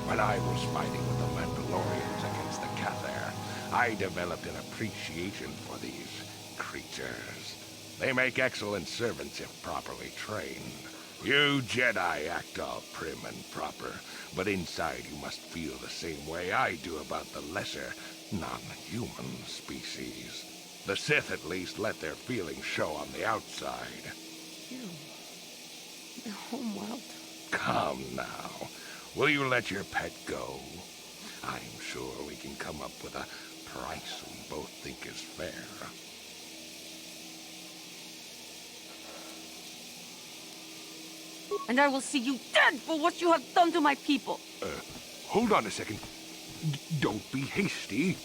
When I was fighting with the Mandalorians against the KOTOR, I developed an appreciation for these creatures. They make excellent servants if properly trained. You Jedi act all prim and proper, but inside you must feel the same way I do about the lesser, non-human species. The Sith at least let their feelings show on the outside. You... the homeworld. Come now. Will you let your pet go? I'm sure we can come up with a price we both think is fair. And I will see you dead for what you have done to my people. Hold on a second. Don't be hasty.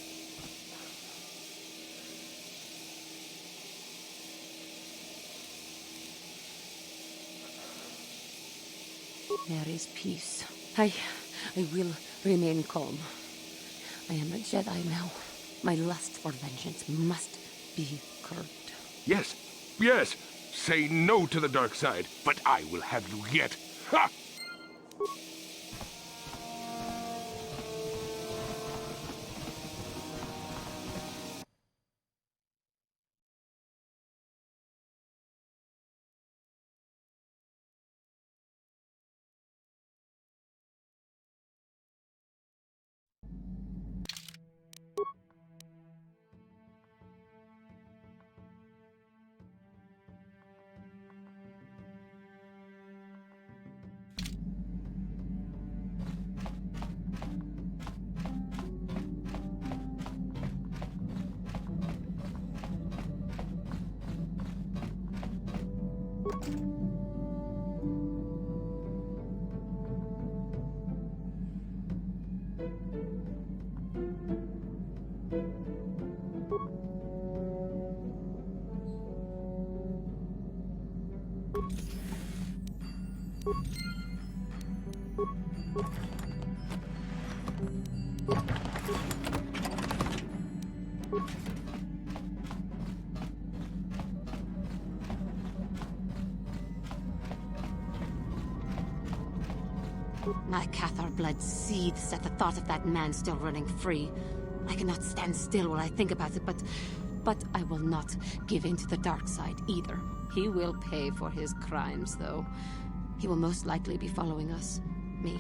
There is peace. I will remain calm. I am a Jedi now. My lust for vengeance must be curbed. Yes, yes. Say no to the dark side, but I will have you yet. Ha! My Cathar blood seethes at the thought of that man still running free. I cannot stand still while I think about it, but I will not give in to the dark side either. He will pay for his crimes, though. He will most likely be following us. Me.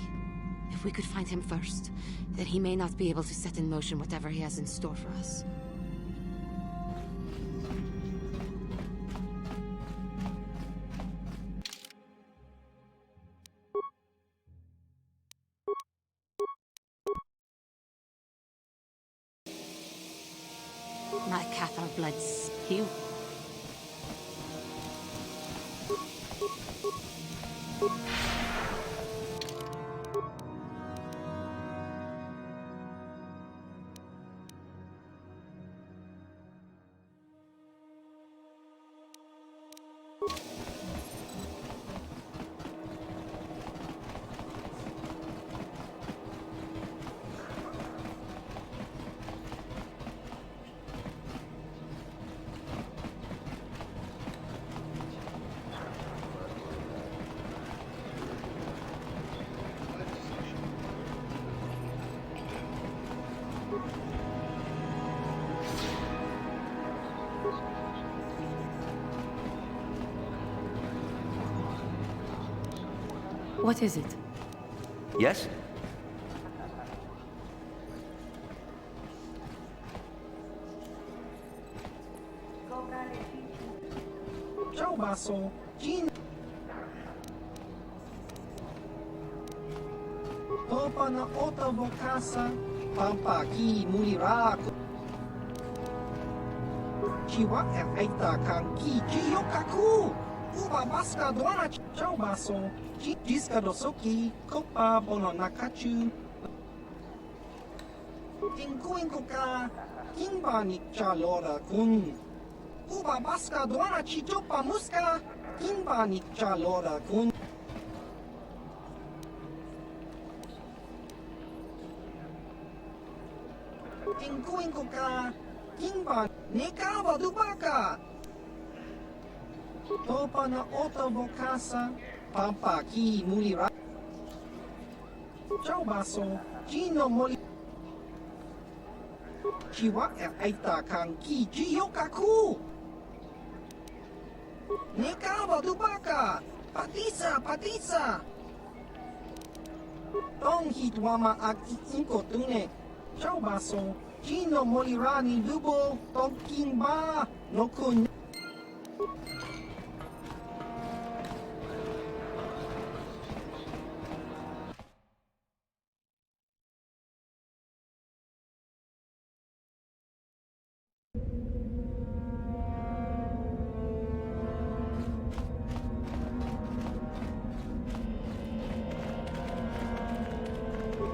If we could find him first, then he may not be able to set in motion whatever he has in store for us. My Cathar blood spew. What is it? Yes? Ciao, Basso. Gin. Topa na ottavo casa. Pampa ki mulira. Chiwa e aita kan ki chiyokaku. Uba baska doana. Ciao, Basso. Jiska dosoki. Kopa bono nakachu. Inko ka. Kimba ni chalora kun. Uba baska doana chichopa muska. Kimba ni chalora kun. Inko ka. Kimba nekava dubaka. Topa na ottavo casa. Pampa ki mulira. Ciao, Basso. Gino moli. Chiwa e aita kan ki chiyokaku. Nekava dubaka. Padisa! Tong hitwama ag inko tune. Chao baso. Gino molirani lubo. Tong kimba. No kun.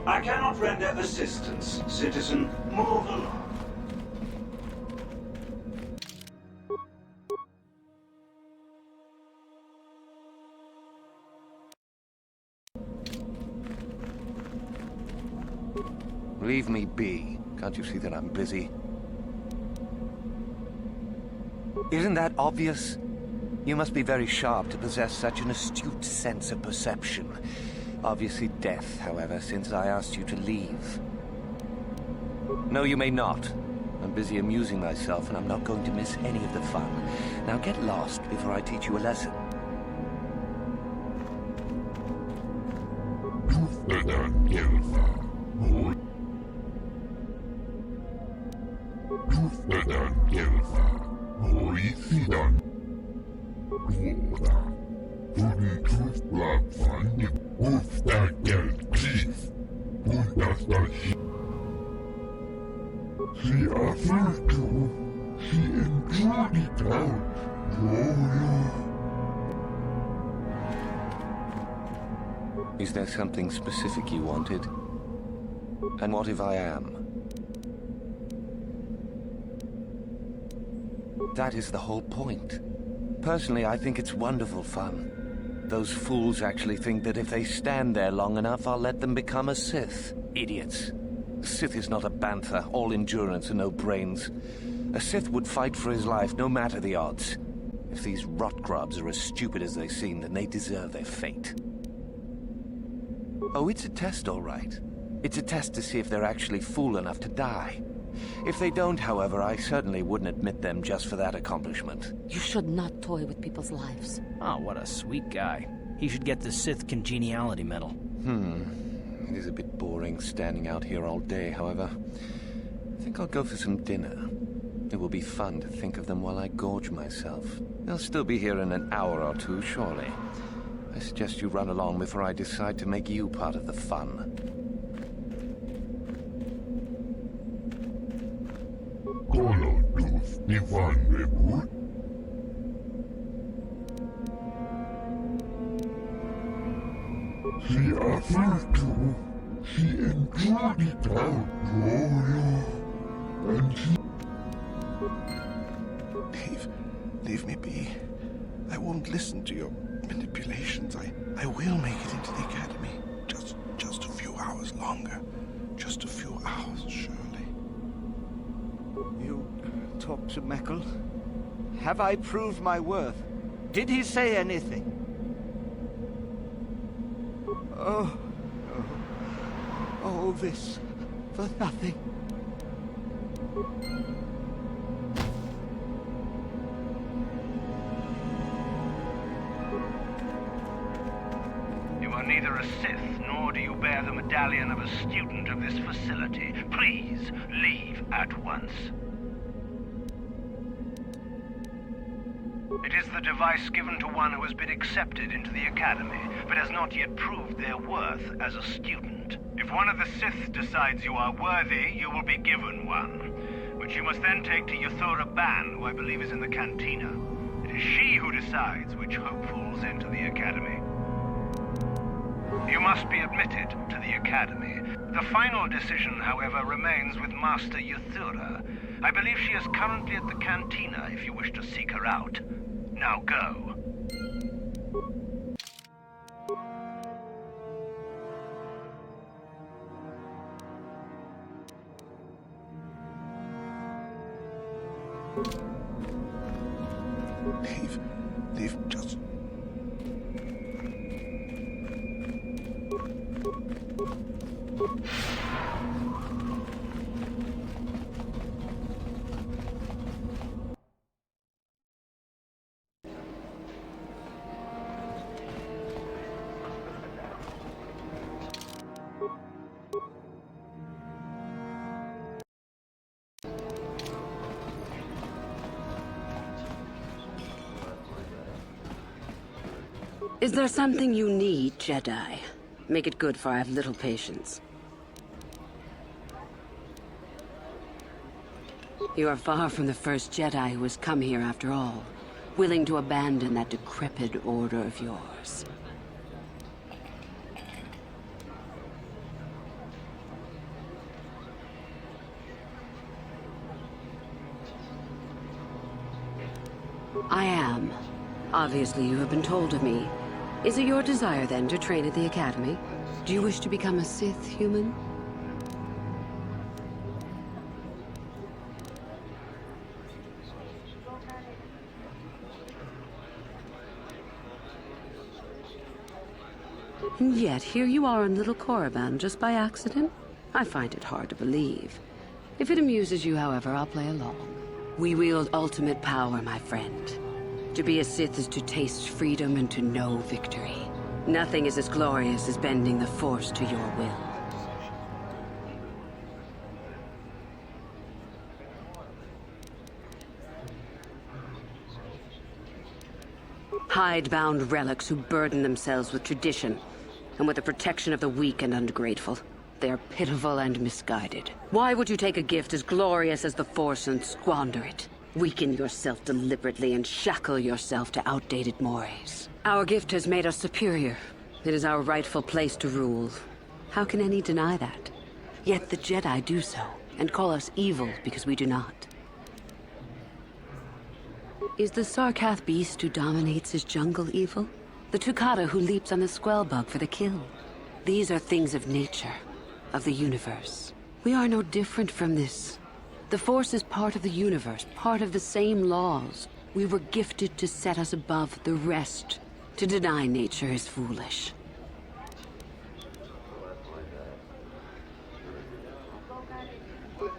I cannot render assistance, citizen. Move along. Leave me be. Can't you see that I'm busy? Isn't that obvious? You must be very sharp to possess such an astute sense of perception. Obviously death, however, since I asked you to leave. No, you may not. I'm busy amusing myself, and I'm not going to miss any of the fun. Now get lost before I teach you a lesson. Is there something specific you wanted? And what if I am? That is the whole point. Personally, I think it's wonderful fun. Those fools actually think that if they stand there long enough, I'll let them become a Sith. Idiots. A Sith is not a bantha, all endurance and no brains. A Sith would fight for his life, no matter the odds. If these rot grubs are as stupid as they seem, then they deserve their fate. Oh, it's a test, all right. It's a test to see if they're actually fool enough to die. If they don't, however, I certainly wouldn't admit them just for that accomplishment. You should not toy with people's lives. Oh, what a sweet guy. He should get the Sith Congeniality Medal. It is a bit boring standing out here all day, however. I think I'll go for some dinner. It will be fun to think of them while I gorge myself. They'll still be here in an hour or two, surely. I suggest you run along before I decide to make you part of the fun. Leave me be. I won't listen to your manipulations. I will make it into the academy. Just a few hours longer. Just a few hours, surely. You talked to Meckel? Have I proved my worth? Did he say anything? All this for nothing. You are neither a Sith, nor do you bear the medallion of a student of this facility. Please, leave at once. It is the device given to one who has been accepted into the Academy, but has not yet proved their worth as a student. If one of the Sith decides you are worthy, you will be given one, which you must then take to Yuthura Ban, who I believe is in the cantina. It is she who decides which hopefuls enter the Academy. You must be admitted to the Academy. The final decision, however, remains with Master Yuthura. I believe she is currently at the cantina if you wish to seek her out. Now go. Leave, just... Is there something you need, Jedi? Make it good, for I have little patience. You are far from the first Jedi who has come here after all, willing to abandon that decrepit order of yours. I am. Obviously, you have been told of me. Is it your desire, then, to train at the Academy? Do you wish to become a Sith human? And yet, here you are on little Korriban just by accident? I find it hard to believe. If it amuses you, however, I'll play along. We wield ultimate power, my friend. To be a Sith is to taste freedom and to know victory. Nothing is as glorious as bending the Force to your will. Hide-bound relics who burden themselves with tradition and with the protection of the weak and ungrateful. They are pitiful and misguided. Why would you take a gift as glorious as the Force and squander it? Weaken yourself deliberately and shackle yourself to outdated mores. Our gift has made us superior. It is our rightful place to rule. How can any deny that? Yet the Jedi do so, and call us evil because we do not. Is the Sarkath beast who dominates his jungle evil? The Tukata who leaps on the Squellbug for the kill? These are things of nature, of the universe. We are no different from this. The Force is part of the universe, part of the same laws. We were gifted to set us above the rest. To deny nature is foolish.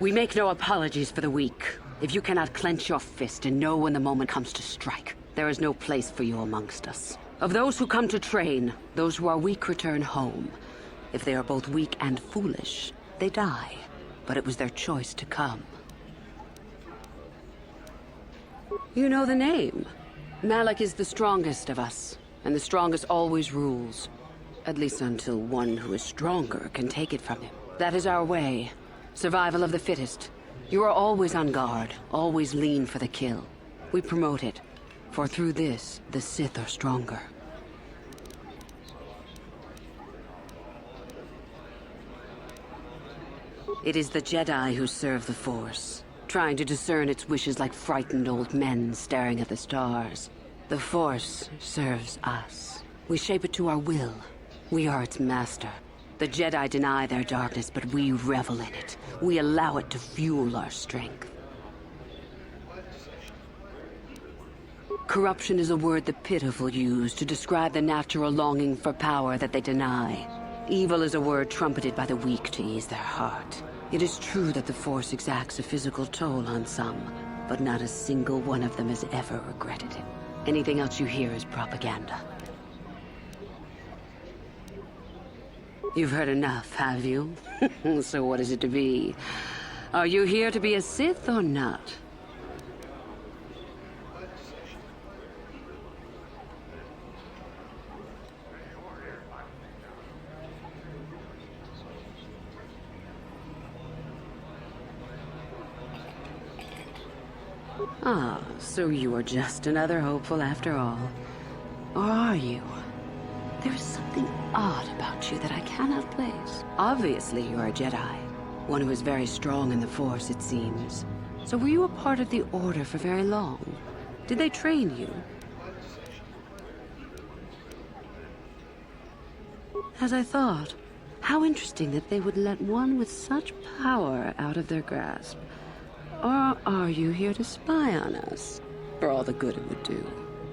We make no apologies for the weak. If you cannot clench your fist and know when the moment comes to strike, there is no place for you amongst us. Of those who come to train, those who are weak return home. If they are both weak and foolish, they die. But it was their choice to come. You know the name. Malak is the strongest of us, and the strongest always rules. At least until one who is stronger can take it from him. That is our way. Survival of the fittest. You are always on guard, always lean for the kill. We promote it, for through this, the Sith are stronger. It is the Jedi who serve the Force, trying to discern its wishes like frightened old men staring at the stars. The Force serves us. We shape it to our will. We are its master. The Jedi deny their darkness, but we revel in it. We allow it to fuel our strength. Corruption is a word the pitiful use to describe the natural longing for power that they deny. Evil is a word trumpeted by the weak to ease their heart. It is true that the Force exacts a physical toll on some, but not a single one of them has ever regretted it. Anything else you hear is propaganda. You've heard enough, have you? So what is it to be? Are you here to be a Sith or not? Ah, so you are just another hopeful after all. Or are you? There is something odd about you that I cannot place. Obviously, you are a Jedi. One who is very strong in the Force, it seems. So were you a part of the Order for very long? Did they train you? As I thought. How interesting that they would let one with such power out of their grasp. Or are you here to spy on us? For all the good it would do.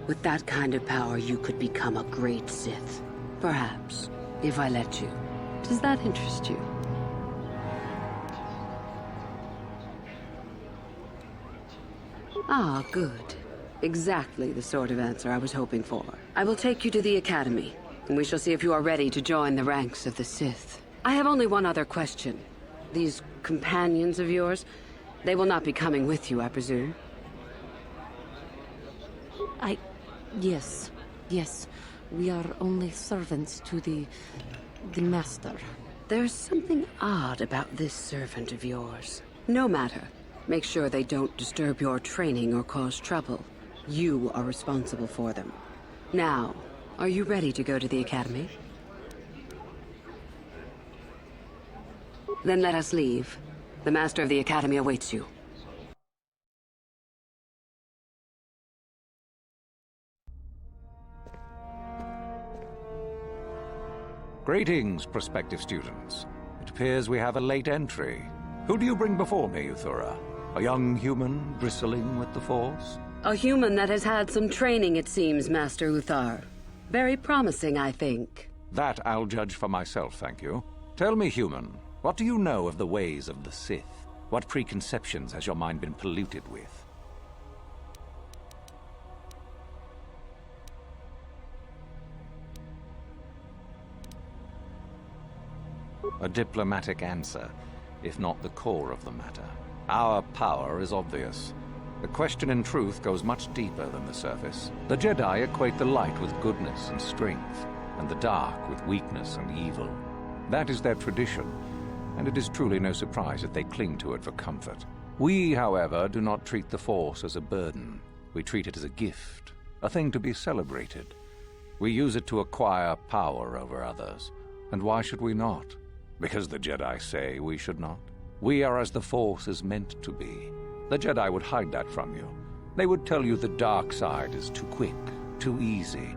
With that kind of power, you could become a great Sith. Perhaps, if I let you. Does that interest you? Ah, good. Exactly the sort of answer I was hoping for. I will take you to the Academy, and we shall see if you are ready to join the ranks of the Sith. I have only one other question. These companions of yours, they will not be coming with you, I presume? Yes. We are only servants to the Master. There's something odd about this servant of yours. No matter. Make sure they don't disturb your training or cause trouble. You are responsible for them. Now, are you ready to go to the Academy? Then let us leave. The Master of the Academy awaits you. Greetings, prospective students. It appears we have a late entry. Who do you bring before me, Uthura? A young human bristling with the Force? A human that has had some training, it seems, Master Uthar. Very promising, I think. That I'll judge for myself, thank you. Tell me, human, what do you know of the ways of the Sith? What preconceptions has your mind been polluted with? A diplomatic answer, if not the core of the matter. Our power is obvious. The question in truth goes much deeper than the surface. The Jedi equate the light with goodness and strength, and the dark with weakness and evil. That is their tradition, and it is truly no surprise that they cling to it for comfort. We, however, do not treat the Force as a burden. We treat it as a gift, a thing to be celebrated. We use it to acquire power over others. And why should we not? Because the Jedi say we should not. We are as the Force is meant to be. The Jedi would hide that from you. They would tell you the dark side is too quick, too easy,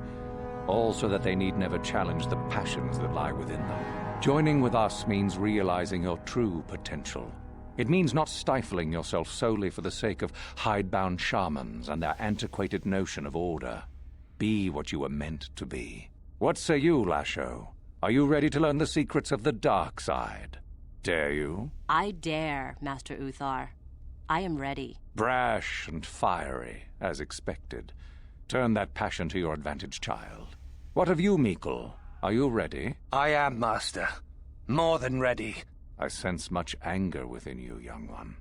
all so that they need never challenge the passions that lie within them. Joining with us means realizing your true potential. It means not stifling yourself solely for the sake of hidebound shamans and their antiquated notion of order. Be what you were meant to be. What say you, Lasho? Are you ready to learn the secrets of the dark side? Dare you? I dare, Master Uthar. I am ready. Brash and fiery, as expected. Turn that passion to your advantage, child. What of you, Meekle? Are you ready? I am, Master. More than ready. I sense much anger within you, young one.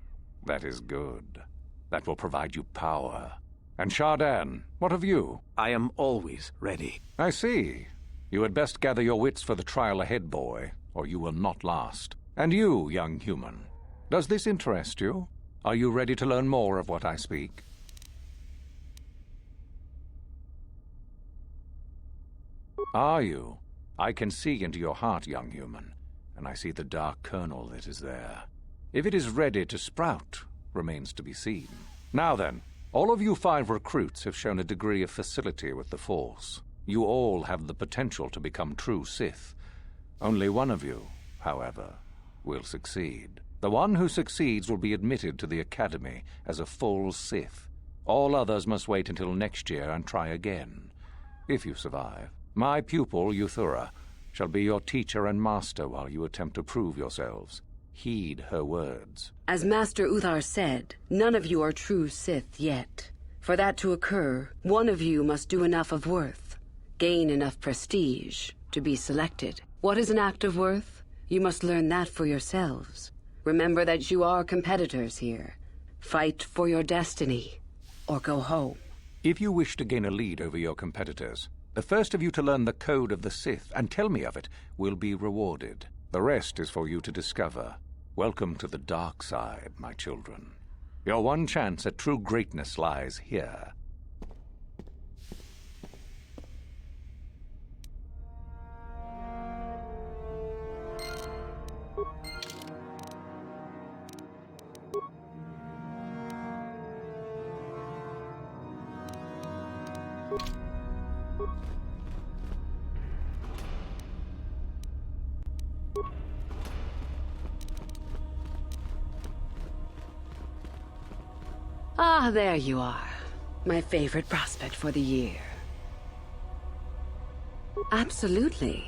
That is good. That will provide you power. And Shardan, what of you? I am always ready. I see. You had best gather your wits for the trial ahead, boy, or you will not last. And you, young human, does this interest you? Are you ready to learn more of what I speak? Are you? I can see into your heart, young human, and I see the dark kernel that is there. If it is ready to sprout, remains to be seen. Now then, all of you 5 recruits have shown a degree of facility with the Force. You all have the potential to become true Sith. Only one of you, however, will succeed. The one who succeeds will be admitted to the Academy as a full Sith. All others must wait until next year and try again, if you survive. My pupil, Uthura, shall be your teacher and master while you attempt to prove yourselves. Heed her words. As Master Uthar said, none of you are true Sith yet. For that to occur, one of you must do enough of worth, gain enough prestige, to be selected. What is an act of worth? You must learn that for yourselves. Remember that you are competitors here. Fight for your destiny, or go home. If you wish to gain a lead over your competitors, the first of you to learn the code of the Sith and tell me of it will be rewarded. The rest is for you to discover. Welcome to the dark side, my children. Your one chance at true greatness lies here. Ah, there you are. My favorite prospect for the year. Absolutely.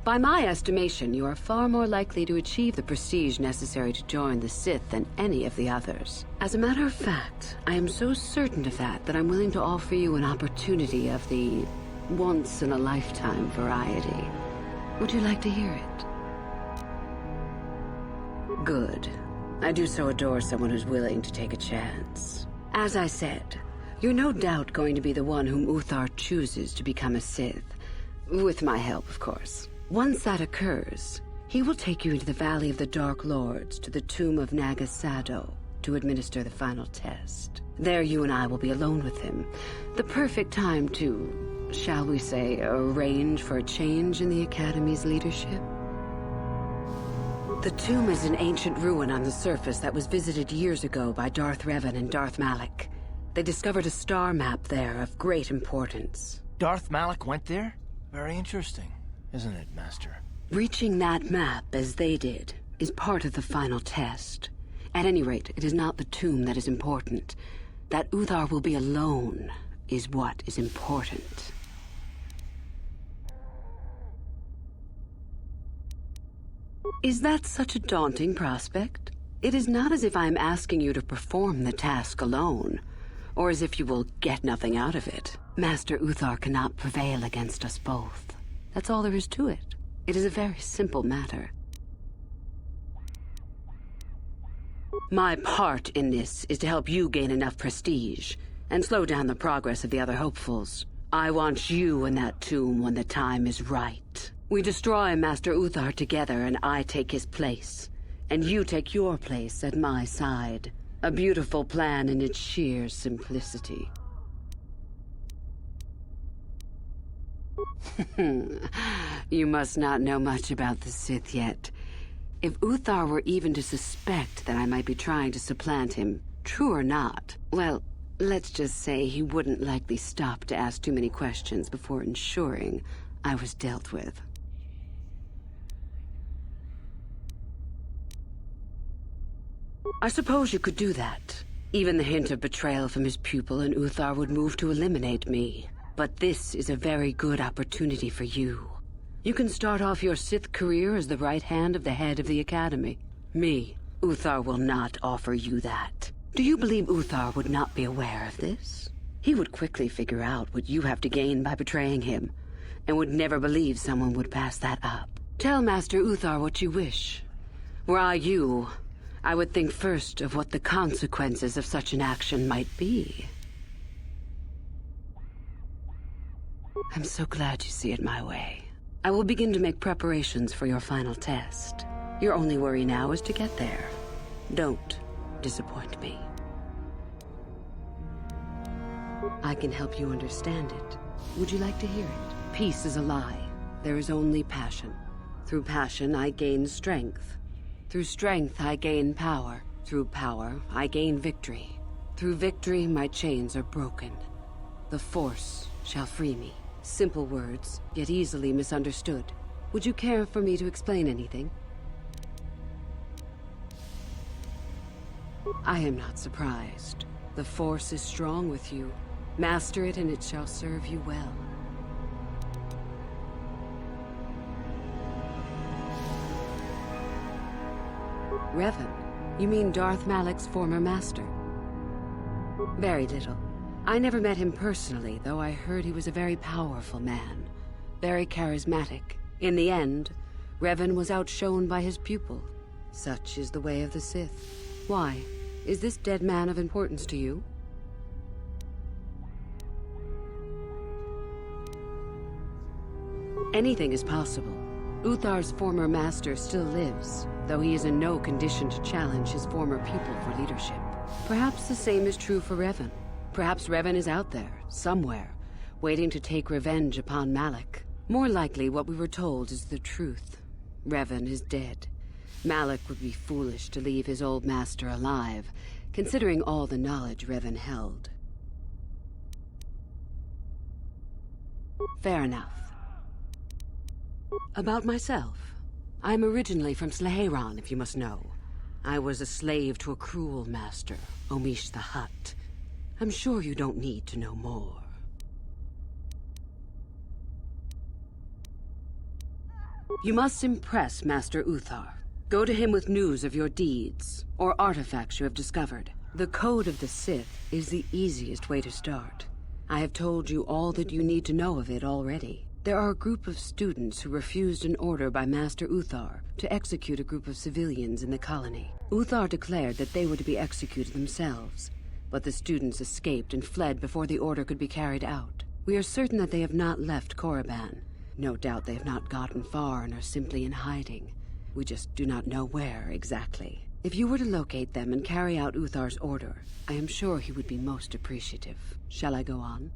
By my estimation, you are far more likely to achieve the prestige necessary to join the Sith than any of the others. As a matter of fact, I am so certain of that I'm willing to offer you an opportunity of the once-in-a-lifetime variety. Would you like to hear it? Good. I do so adore someone who's willing to take a chance. As I said, you're no doubt going to be the one whom Uthar chooses to become a Sith. With my help, of course. Once that occurs, he will take you into the Valley of the Dark Lords to the tomb of Nagasado to administer the final test. There you and I will be alone with him. The perfect time to, shall we say, arrange for a change in the Academy's leadership. The tomb is an ancient ruin on the surface that was visited years ago by Darth Revan and Darth Malak. They discovered a star map there of great importance. Darth Malak went there? Very interesting, isn't it, Master? Reaching that map, as they did, is part of the final test. At any rate, it is not the tomb that is important. That Uthar will be alone is what is important. Is that such a daunting prospect? It is not as if I am asking you to perform the task alone, or as if you will get nothing out of it. Master Uthar cannot prevail against us both. That's all there is to it. It is a very simple matter. My part in this is to help you gain enough prestige and slow down the progress of the other hopefuls. I want you in that tomb when the time is right. We destroy Master Uthar together and I take his place. And you take your place at my side. A beautiful plan in its sheer simplicity. You must not know much about the Sith yet. If Uthar were even to suspect that I might be trying to supplant him, true or not, well, let's just say he wouldn't likely stop to ask too many questions before ensuring I was dealt with. I suppose you could do that. Even the hint of betrayal from his pupil and Uthar would move to eliminate me. But this is a very good opportunity for you. You can start off your Sith career as the right hand of the head of the Academy. Me, Uthar will not offer you that. Do you believe Uthar would not be aware of this? He would quickly figure out what you have to gain by betraying him, and would never believe someone would pass that up. Tell Master Uthar what you wish. Were I you, I would think first of what the consequences of such an action might be. I'm so glad you see it my way. I will begin to make preparations for your final test. Your only worry now is to get there. Don't disappoint me. I can help you understand it. Would you like to hear it? Peace is a lie. There is only passion. Through passion, I gain strength. Through strength, I gain power. Through power, I gain victory. Through victory, my chains are broken. The Force shall free me. Simple words, yet easily misunderstood. Would you care for me to explain anything? I am not surprised. The Force is strong with you. Master it and it shall serve you well. Revan, you mean Darth Malak's former master? Very little. I never met him personally, though I heard he was a very powerful man. Very charismatic. In the end, Revan was outshone by his pupil. Such is the way of the Sith. Why? Is this dead man of importance to you? Anything is possible. Uthar's former master still lives, though he is in no condition to challenge his former pupil for leadership. Perhaps the same is true for Revan. Perhaps Revan is out there, somewhere, waiting to take revenge upon Malak. More likely, what we were told is the truth. Revan is dead. Malak would be foolish to leave his old master alive, considering all the knowledge Revan held. Fair enough. About myself. I'm originally from Slaheron, if you must know. I was a slave to a cruel master, Omish the Hutt. I'm sure you don't need to know more. You must impress Master Uthar. Go to him with news of your deeds, or artifacts you have discovered. The Code of the Sith is the easiest way to start. I have told you all that you need to know of it already. There are a group of students who refused an order by Master Uthar to execute a group of civilians in the colony. Uthar declared that they were to be executed themselves, but the students escaped and fled before the order could be carried out. We are certain that they have not left Korriban, No doubt they have not gotten far and are simply in hiding. We just do not know where exactly. If you were to locate them and carry out Uthar's order, I am sure he would be most appreciative. Shall I go on?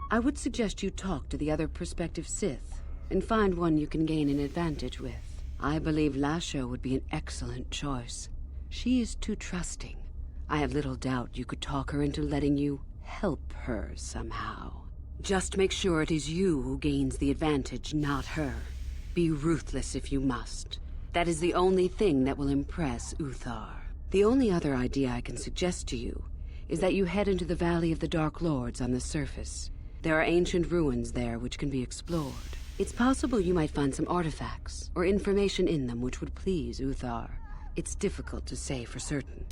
I would suggest you talk to the other prospective Sith, and find one you can gain an advantage with. I believe Lasho would be an excellent choice. She is too trusting. I have little doubt you could talk her into letting you help her somehow. Just make sure it is you who gains the advantage, not her. Be ruthless if you must. That is the only thing that will impress Uthar. The only other idea I can suggest to you is that you head into the Valley of the Dark Lords on the surface. There are ancient ruins there which can be explored. It's possible you might find some artifacts or information in them which would please Uthar. It's difficult to say for certain.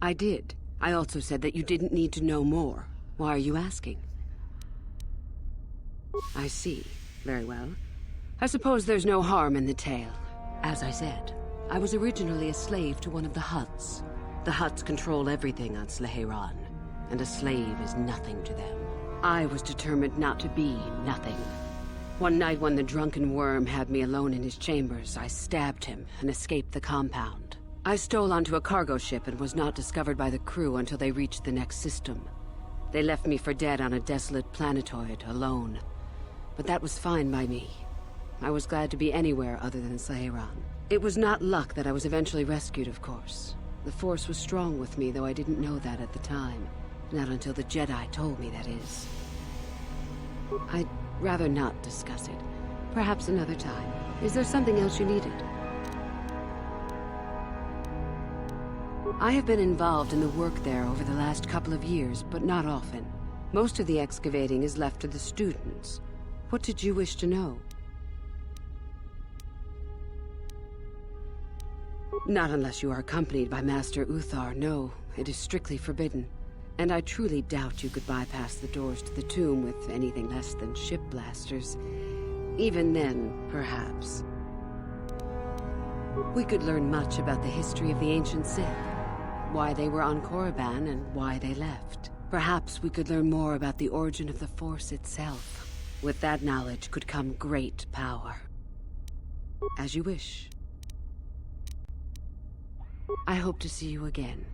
I did. I also said that you didn't need to know more. Why are you asking? I see. Very well. I suppose there's no harm in the tale. As I said, I was originally a slave to one of the Hutts. The Hutts control everything on Sleheran, and a slave is nothing to them. I was determined not to be nothing. One night when the drunken worm had me alone in his chambers, I stabbed him and escaped the compound. I stole onto a cargo ship and was not discovered by the crew until they reached the next system. They left me for dead on a desolate planetoid, alone. But that was fine by me. I was glad to be anywhere other than Sleheran. It was not luck that I was eventually rescued, of course. The Force was strong with me, though I didn't know that at the time. Not until the Jedi told me, that is. I'd rather not discuss it. Perhaps another time. Is there something else you needed? I have been involved in the work there over the last couple of years, but not often. Most of the excavating is left to the students. What did you wish to know? Not unless you are accompanied by Master Uthar, no. It is strictly forbidden. And I truly doubt you could bypass the doors to the tomb with anything less than ship blasters. Even then, perhaps. We could learn much about the history of the ancient Sith. Why they were on Korriban and why they left. Perhaps we could learn more about the origin of the Force itself. With that knowledge could come great power. As you wish. I hope to see you again.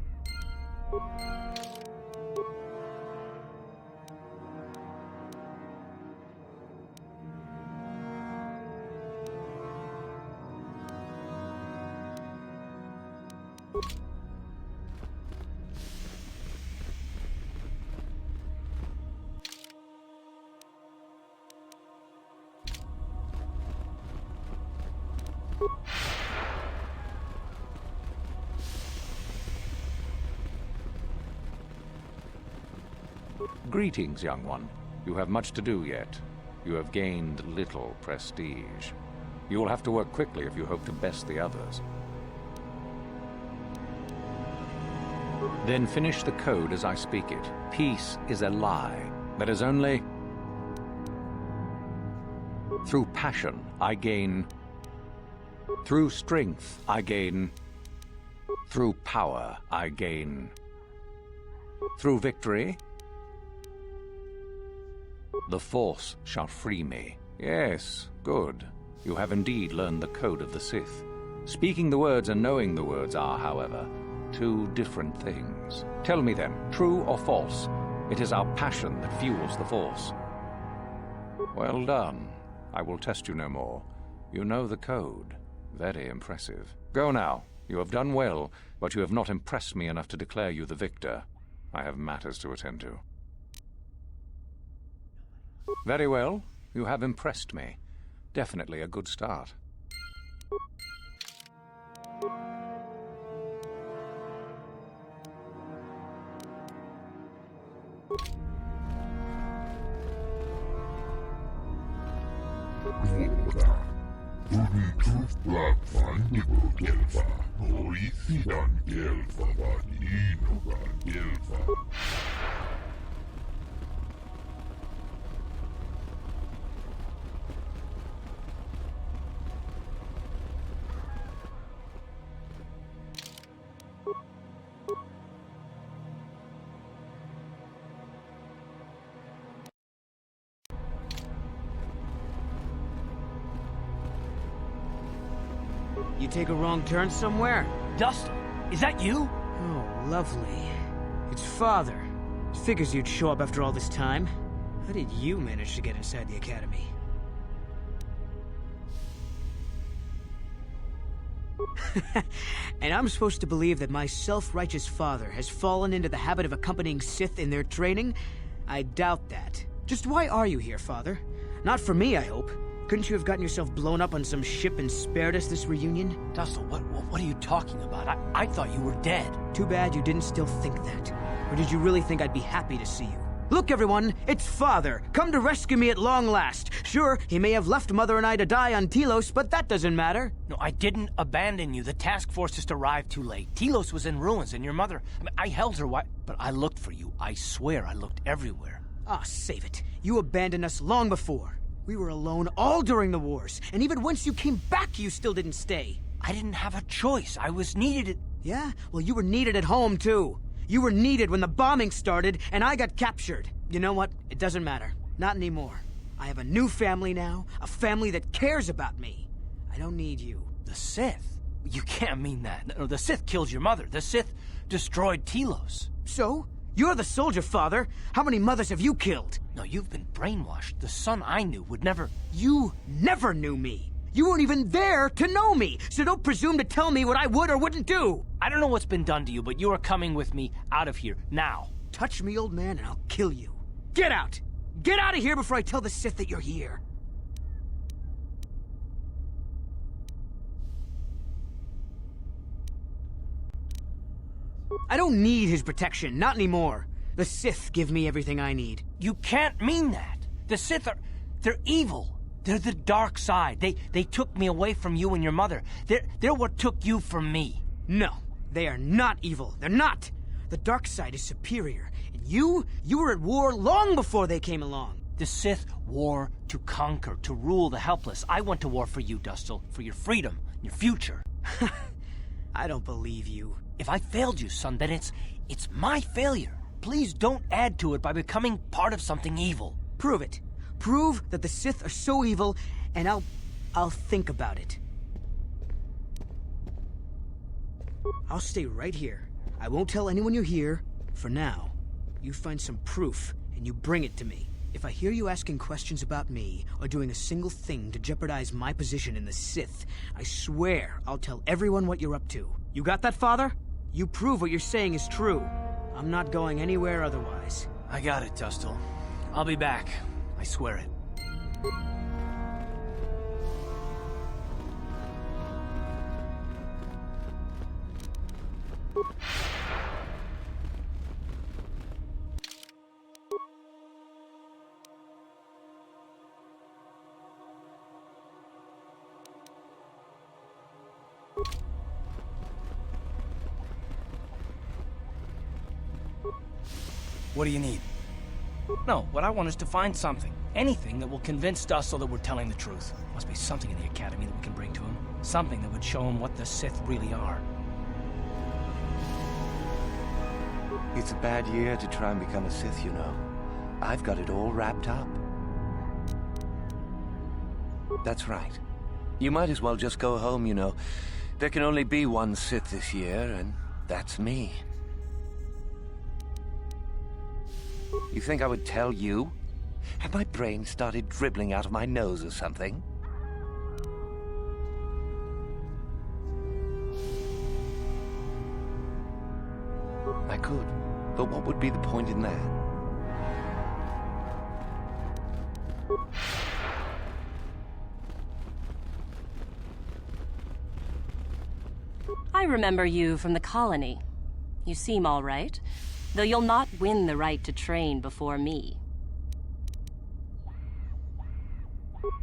Greetings, young one. You have much to do yet. You have gained little prestige. You will have to work quickly if you hope to best the others. Then finish the code as I speak it. Peace is a lie. That is only... Through passion, I gain... Through strength, I gain... Through power, I gain... Through victory... The Force shall free me. Yes, good. You have indeed learned the code of the Sith. Speaking the words and knowing the words are, however, two different things. Tell me then, true or false? It is our passion that fuels the Force. Well done. I will test you no more. You know the code. Very impressive. Go now. You have done well, but you have not impressed me enough to declare you the victor. I have matters to attend to. Very well. You have impressed me. Definitely a good start. You take a wrong turn somewhere? Dustin, is that you? Oh, lovely. It's Father. Figures you'd show up after all this time. How did you manage to get inside the Academy? And I'm supposed to believe that my self-righteous father has fallen into the habit of accompanying Sith in their training? I doubt that. Just why are you here, Father? Not for me, I hope. Couldn't you have gotten yourself blown up on some ship and spared us this reunion? Dustin, what are you talking about? I thought you were dead. Too bad you didn't still think that. Or did you really think I'd be happy to see you? Look, everyone, it's Father, come to rescue me at long last. Sure, he may have left Mother and I to die on Telos, but that doesn't matter. No, I didn't abandon you. The task force just arrived too late. Telos was in ruins, and your mother... I held her but I looked for you. I swear I looked everywhere. Ah, save it. You abandoned us long before. We were alone all during the wars, and even once you came back, you still didn't stay. I didn't have a choice. I was needed Yeah? Well, you were needed at home, too. You were needed when the bombing started, and I got captured. You know what? It doesn't matter. Not anymore. I have a new family now, a family that cares about me. I don't need you. The Sith? You can't mean that. No, the Sith killed your mother. The Sith destroyed Telos. So? You're the soldier, Father. How many mothers have you killed? No, you've been brainwashed. The son I knew would never... You never knew me. You weren't even there to know me, so don't presume to tell me what I would or wouldn't do. I don't know what's been done to you, but you are coming with me out of here, now. Touch me, old man, and I'll kill you. Get out! Get out of here before I tell the Sith that you're here. I don't need his protection, not anymore. The Sith give me everything I need. You can't mean that. The Sith are... they're evil. They're the dark side. They took me away from you and your mother. They're what took you from me. No, they are not evil. They're not. The dark side is superior. And you were at war long before they came along. The Sith war to conquer, to rule the helpless. I went to war for you, Dustil, for your freedom, your future. I don't believe you. If I failed you, son, then it's my failure. Please don't add to it by becoming part of something evil. Prove it. Prove that the Sith are so evil, and I'll think about it. I'll stay right here. I won't tell anyone you're here, for now. You find some proof, and you bring it to me. If I hear you asking questions about me, or doing a single thing to jeopardize my position in the Sith, I swear I'll tell everyone what you're up to. You got that, Father? You prove what you're saying is true. I'm not going anywhere otherwise. I got it, Dustil. I'll be back. I swear it. What do you need? No, what I want is to find something. Anything that will convince Dustil that we're telling the truth. Must be something in the Academy that we can bring to him. Something that would show him what the Sith really are. It's a bad year to try and become a Sith, you know. I've got it all wrapped up. That's right. You might as well just go home, you know. There can only be one Sith this year, and that's me. You think I would tell you? Had my brain started dribbling out of my nose or something? I could, but what would be the point in that? I remember you from the colony. You seem all right, though you'll not win the right to train before me.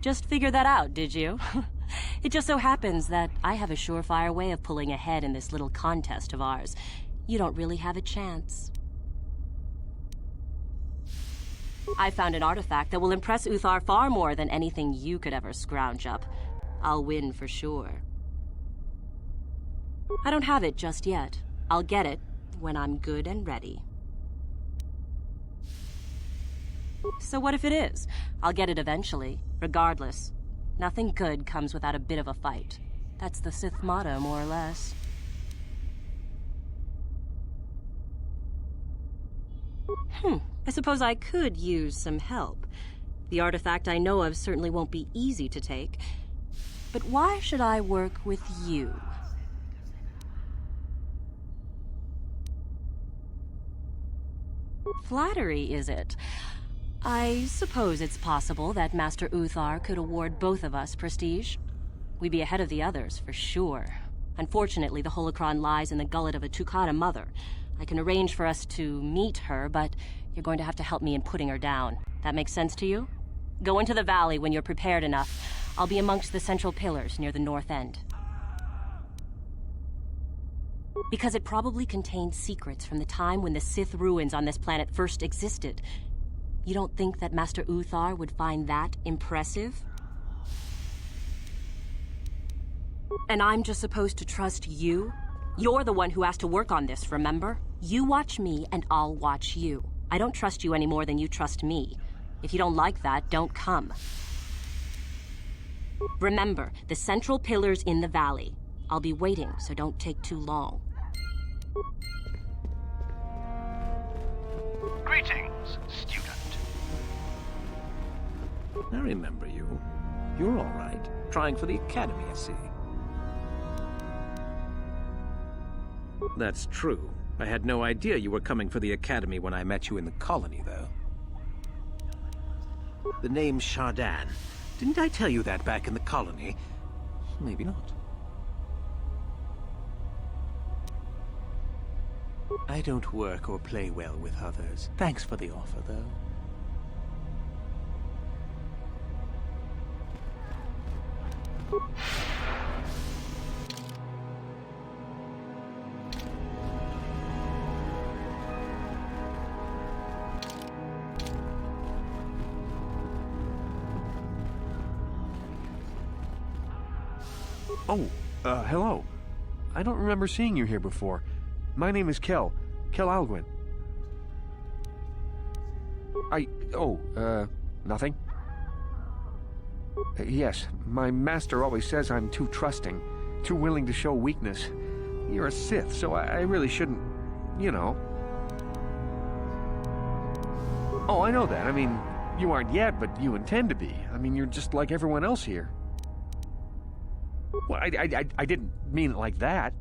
Just figured that out, did you? It just so happens that I have a surefire way of pulling ahead in this little contest of ours. You don't really have a chance. I found an artifact that will impress Uthar far more than anything you could ever scrounge up. I'll win for sure. I don't have it just yet. I'll get it when I'm good and ready. So what if it is? I'll get it eventually, regardless. Nothing good comes without a bit of a fight. That's the Sith motto, more or less. I suppose I could use some help. The artifact I know of certainly won't be easy to take. But why should I work with you? Flattery, is it? I suppose it's possible that Master Uthar could award both of us prestige. We'd be ahead of the others, for sure. Unfortunately, the holocron lies in the gullet of a Tukata mother. I can arrange for us to meet her, but you're going to have to help me in putting her down. That makes sense to you? Go into the valley when you're prepared enough. I'll be amongst the central pillars near the north end. Because it probably contains secrets from the time when the Sith ruins on this planet first existed. You don't think that Master Uthar would find that impressive? And I'm just supposed to trust you? You're the one who has to work on this, remember? You watch me, and I'll watch you. I don't trust you any more than you trust me. If you don't like that, don't come. Remember, the central pillar's in the valley. I'll be waiting, so don't take too long. Greetings, student. I remember you. You're all right. Trying for the academy, I see. That's true. I had no idea you were coming for the academy when I met you in the colony, though. The name's Shardan. Didn't I tell you that back in the colony? Maybe not. I don't work or play well with others. Thanks for the offer, though. Oh, hello. I don't remember seeing you here before. My name is Kel Alguin. Nothing? Yes, my master always says I'm too trusting, too willing to show weakness. You're a Sith, so I really shouldn't, you know. Oh, I know that. I mean, you aren't yet, but you intend to be. I mean, you're just like everyone else here. Well, I didn't mean it like that.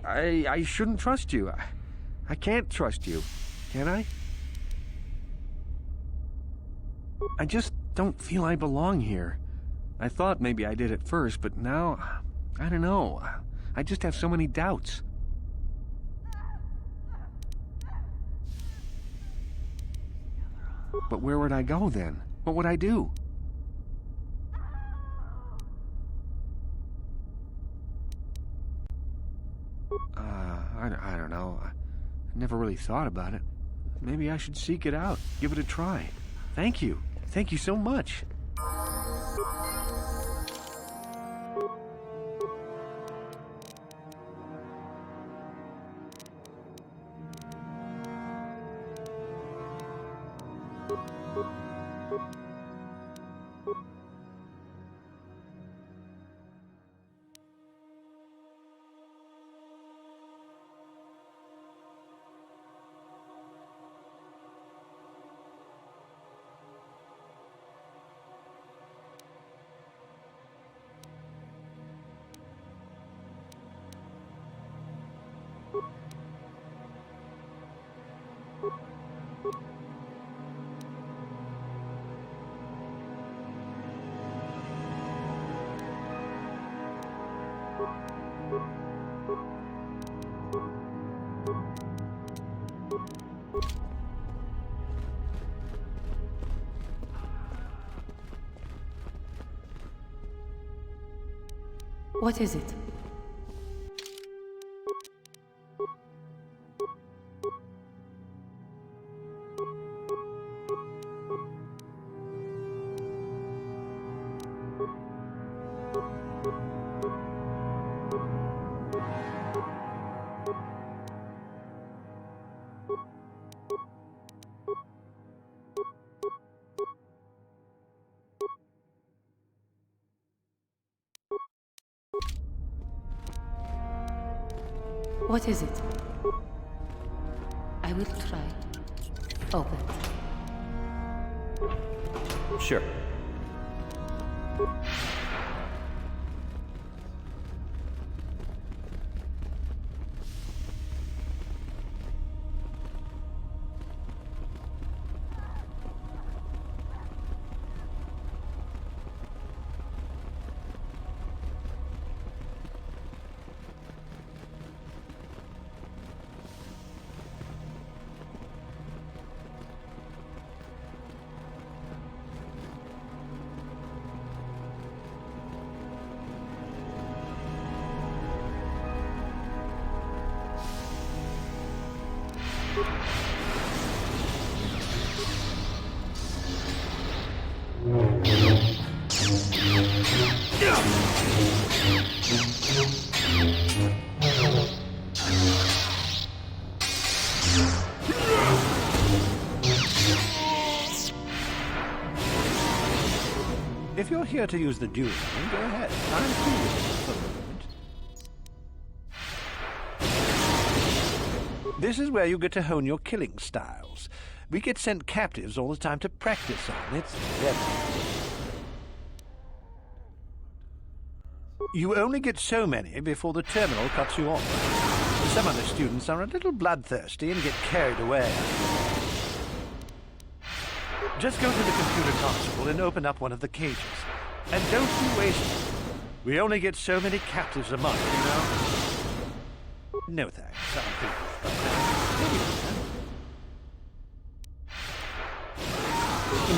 I shouldn't trust you. I can't trust you. Can I? I just don't feel I belong here. I thought maybe I did at first, but now, I don't know. I just have so many doubts. But where would I go then? What would I do? I don't know. I never really thought about it. Maybe I should seek it out, give it a try. Thank you. Thank you so much. What is it? What is it? I will try. Open. Sure. If you're here to use the duel, go ahead. I'm free with it for the moment. This is where you get to hone your killing styles. We get sent captives all the time to practice on. It's very... You only get so many before the terminal cuts you off. Some other students are a little bloodthirsty and get carried away. Just go to the computer console and open up one of the cages. And don't be wasted. We only get so many captives a month, you know? No thanks. I'll think of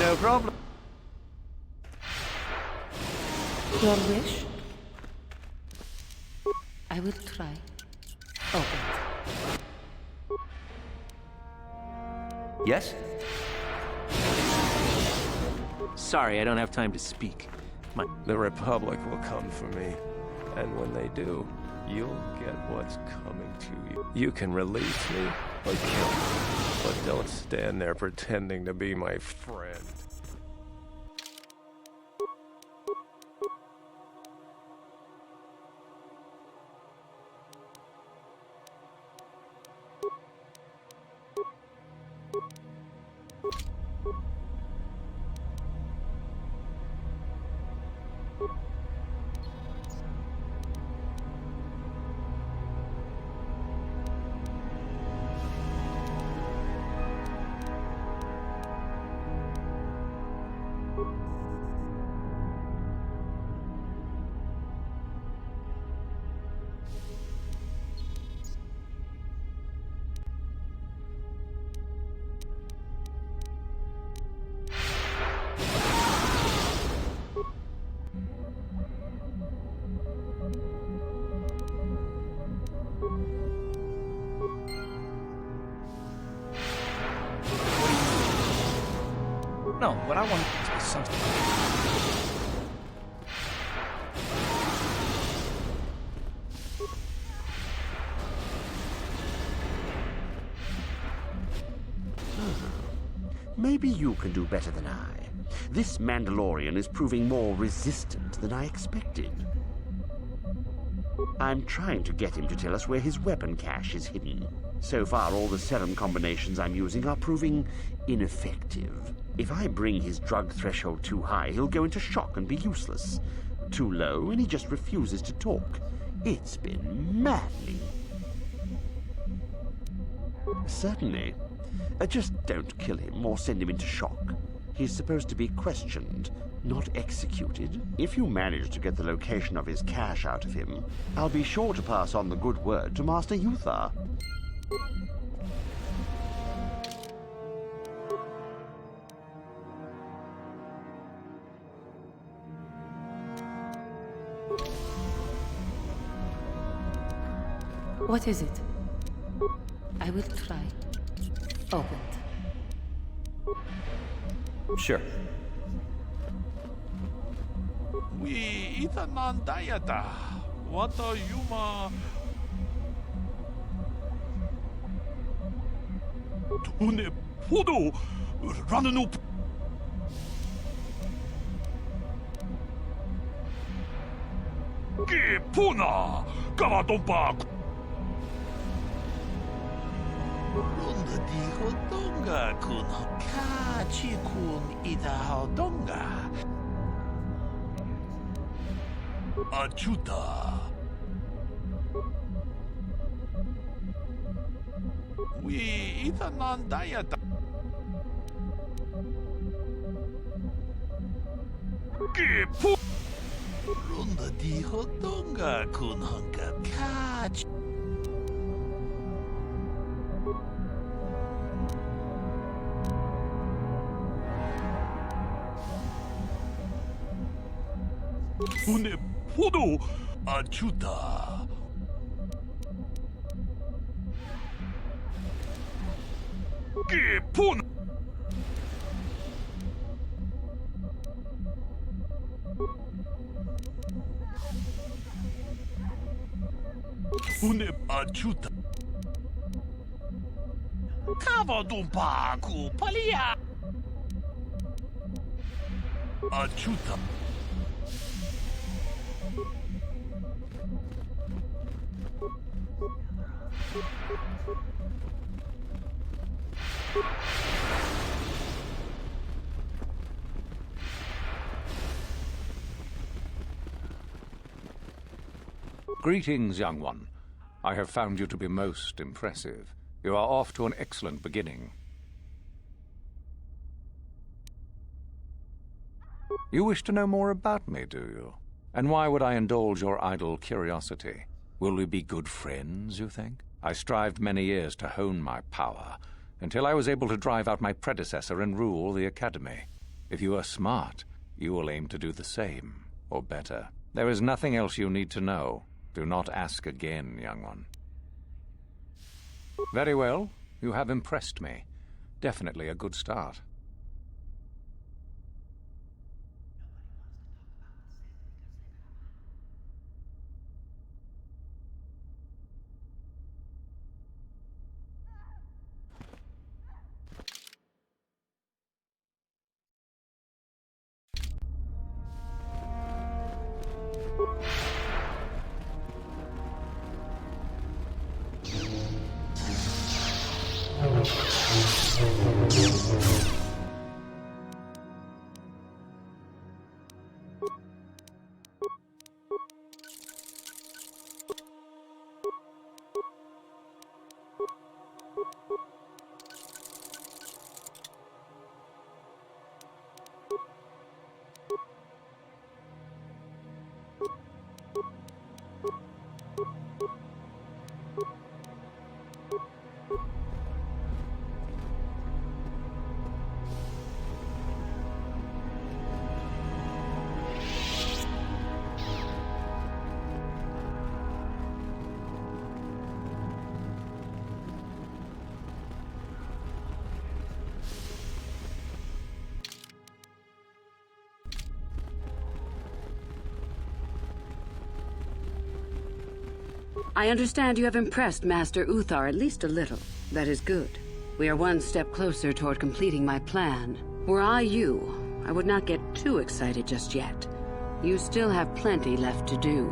that. No problem. Your wish? I will try. Open. Yes? Sorry, I don't have time to speak. The Republic will come for me. And when they do, you'll get what's coming to you. You can release me or kill me, but don't stand there pretending to be my friend. No, what I want is something. Maybe you can do better than I. This Mandalorian is proving more resistant than I expected. I'm trying to get him to tell us where his weapon cache is hidden. So far, all the serum combinations I'm using are proving ineffective. If I bring his drug threshold too high, he'll go into shock and be useless. Too low, and he just refuses to talk. It's been maddening. Certainly. Just don't kill him or send him into shock. He's supposed to be questioned, not executed. If you manage to get the location of his cache out of him, I'll be sure to pass on the good word to Master Yuthar. What is it? I will try. Open. Sure. We itanandayata. Wata yuma. Tune podo. Rananu. Ge puna. Gawadompa. Runda diho donga kun kachi kun ita donga. Achuta. We ita nan dayata. Kipu. Runda diho donga kun hanka kachi. Une podo achuta. Kipun. Une achuta. Kavadumpa ku palia. Achuta. Greetings, young one. I have found you to be most impressive. You are off to an excellent beginning. You wish to know more about me, do you? And why would I indulge your idle curiosity? Will we be good friends, you think? I strived many years to hone my power, until I was able to drive out my predecessor and rule the Academy. If you are smart, you will aim to do the same, or better. There is nothing else you need to know. Do not ask again, young one. Very well. You have impressed me. Definitely a good start. I understand you have impressed Master Uthar at least a little. That is good. We are one step closer toward completing my plan. Were I you, I would not get too excited just yet. You still have plenty left to do.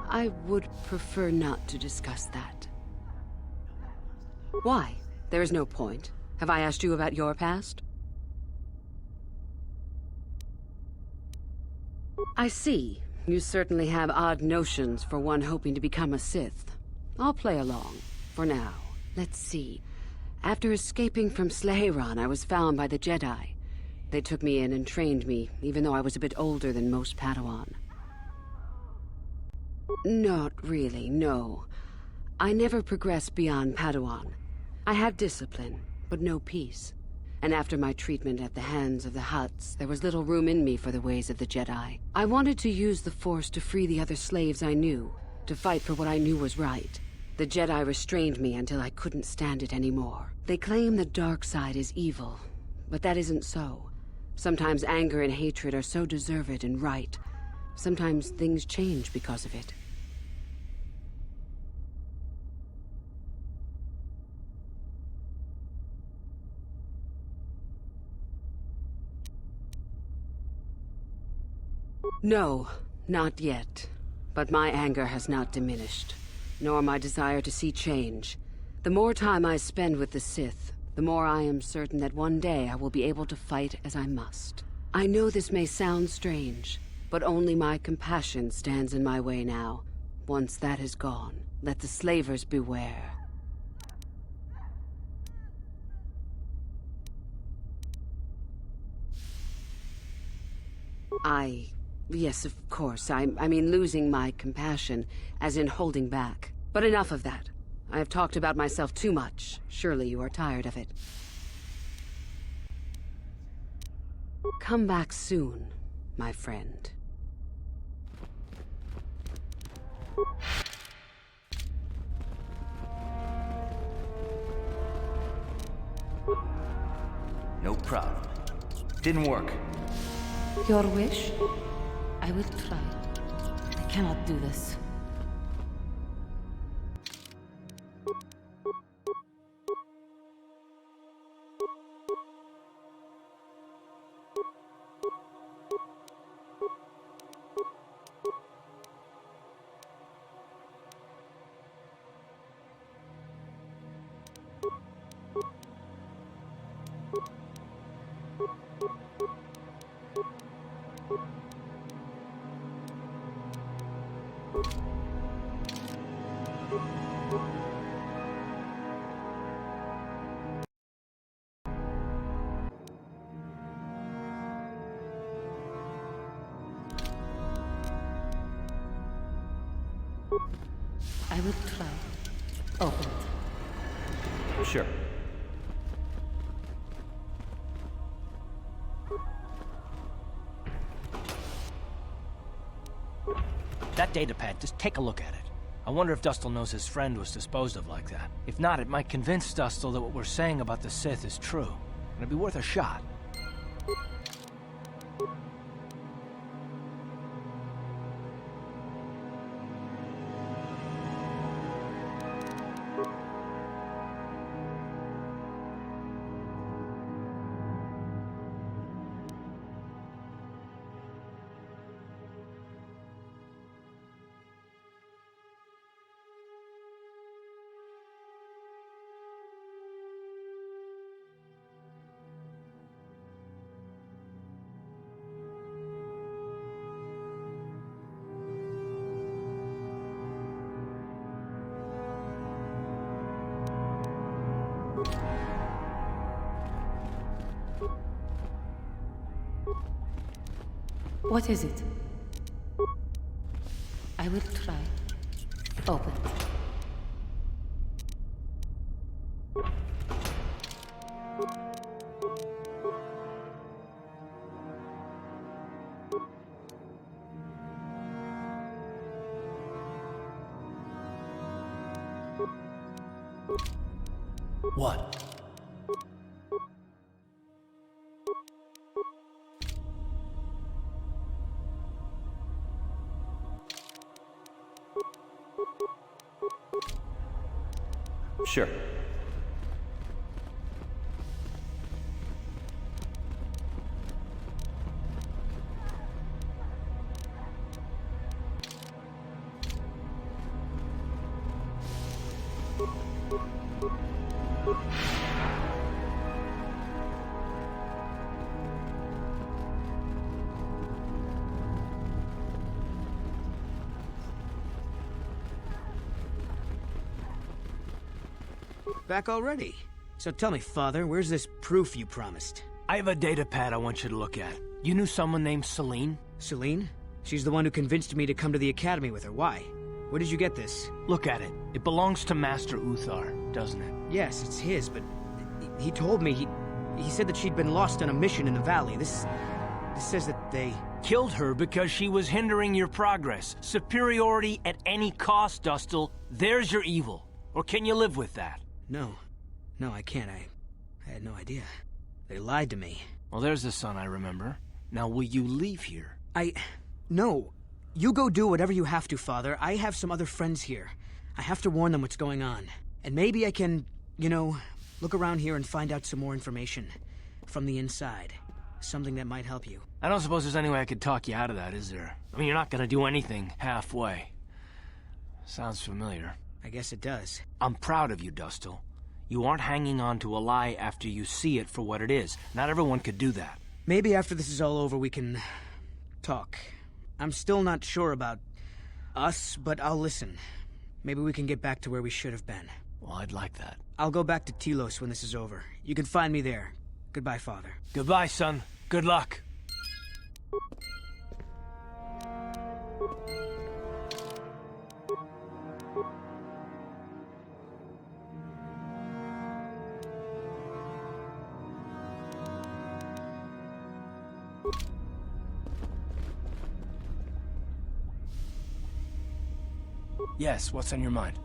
I would prefer not to discuss that. Why? There is no point. Have I asked you about your past? I see. You certainly have odd notions for one hoping to become a Sith. I'll play along, for now. Let's see. After escaping from Slaheron, I was found by the Jedi. They took me in and trained me, even though I was a bit older than most Padawan. Not really, no. I never progressed beyond Padawan. I have discipline, but no peace. And after my treatment at the hands of the Hutts, there was little room in me for the ways of the Jedi. I wanted to use the Force to free the other slaves I knew, to fight for what I knew was right. The Jedi restrained me until I couldn't stand it anymore. They claim the dark side is evil, but that isn't so. Sometimes anger and hatred are so deserved and right. Sometimes things change because of it. No, not yet. But my anger has not diminished. nor my desire to see change. The more time I spend with the Sith, the more I am certain that one day I will be able to fight as I must. I know this may sound strange, but only my compassion stands in my way now. Once that is gone, let the slavers beware. Yes, of course. I mean losing my compassion, as in holding back. But enough of that. I have talked about myself too much. Surely you are tired of it. Come back soon, my friend. No problem. Didn't work. Your wish? I will try. I cannot do this. I will try. Open it. Sure. That datapad, just take a look at it. I wonder if Dustil knows his friend was disposed of like that. If not, it might convince Dustil that what we're saying about the Sith is true. It'd be worth a shot. What is it? I will try. Open it. What? Sure. Back already? So tell me, Father, where's this proof you promised? I have a datapad I want you to look at. You knew someone named Celine? Celine? She's the one who convinced me to come to the academy with her. Why? Where did you get this? Look at it. It belongs to Master Uthar, doesn't it? Yes, it's his, but he told me he said that she'd been lost on a mission in the valley. This says that they killed her because she was hindering your progress. Superiority at any cost, Dustil. There's your evil. Or can you live with that? No, I can't. I had no idea. They lied to me. Well, there's the son I remember. Now, will you leave here? No. You go do whatever you have to, Father. I have some other friends here. I have to warn them what's going on. And maybe I can, look around here and find out some more information. From the inside. Something that might help you. I don't suppose there's any way I could talk you out of that, is there? I mean, you're not gonna do anything halfway. Sounds familiar. I guess it does. I'm proud of you, Dustil. You aren't hanging on to a lie after you see it for what it is. Not everyone could do that. Maybe after this is all over we can talk. I'm still not sure about us, but I'll listen. Maybe we can get back to where we should have been. Well, I'd like that. I'll go back to Telos when this is over. You can find me there. Goodbye, Father. Goodbye, son. Good luck. Yes, what's on your mind?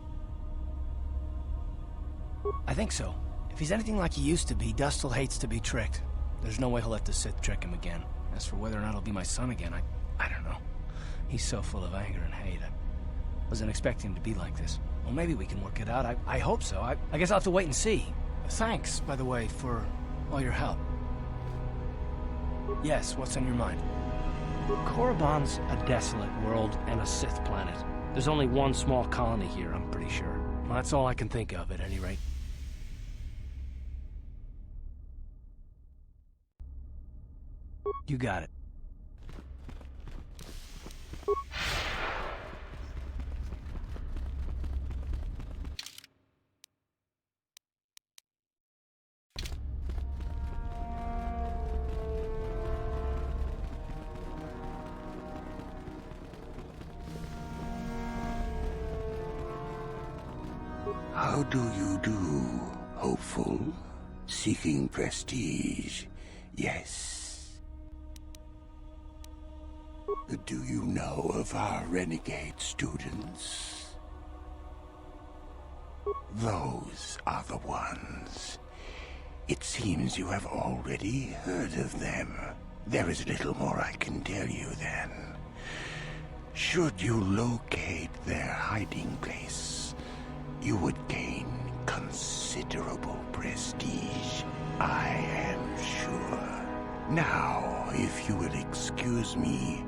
I think so. If he's anything like he used to be, Dustil hates to be tricked. There's no way he'll let the Sith trick him again. As for whether or not he'll be my son again, I don't know. He's so full of anger and hate. I wasn't expecting him to be like this. Well, maybe we can work it out. I hope so. I guess I'll have to wait and see. Thanks, by the way, for all your help. Yes, what's on your mind? Korriban's a desolate world and a Sith planet. There's only one small colony here, I'm pretty sure. Well, that's all I can think of, at any rate. You got it. How do you do, hopeful? Seeking prestige, yes. Do you know of our renegade students? Those are the ones. It seems you have already heard of them. There is little more I can tell you then. Should you locate their hiding place, you would gain considerable prestige, I am sure. Now, if you will excuse me...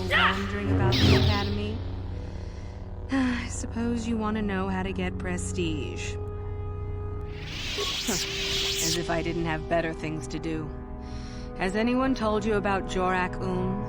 Wandering about the academy. I suppose you want to know how to get prestige. As if I didn't have better things to do. Has anyone told you about Jorak-Un?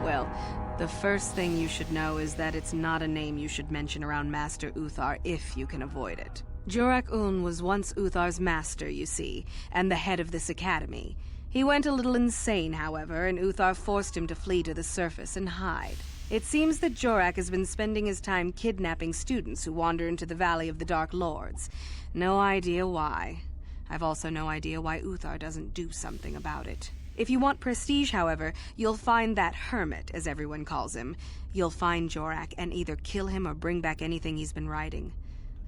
Well, the first thing you should know is that it's not a name you should mention around Master Uthar if you can avoid it. Jorak-Un was once Uthar's master, you see, and the head of this academy. He went a little insane, however, and Uthar forced him to flee to the surface and hide. It seems that Jorak has been spending his time kidnapping students who wander into the Valley of the Dark Lords. No idea why. I've also no idea why Uthar doesn't do something about it. If you want prestige, however, you'll find that hermit, as everyone calls him. You'll find Jorak and either kill him or bring back anything he's been writing.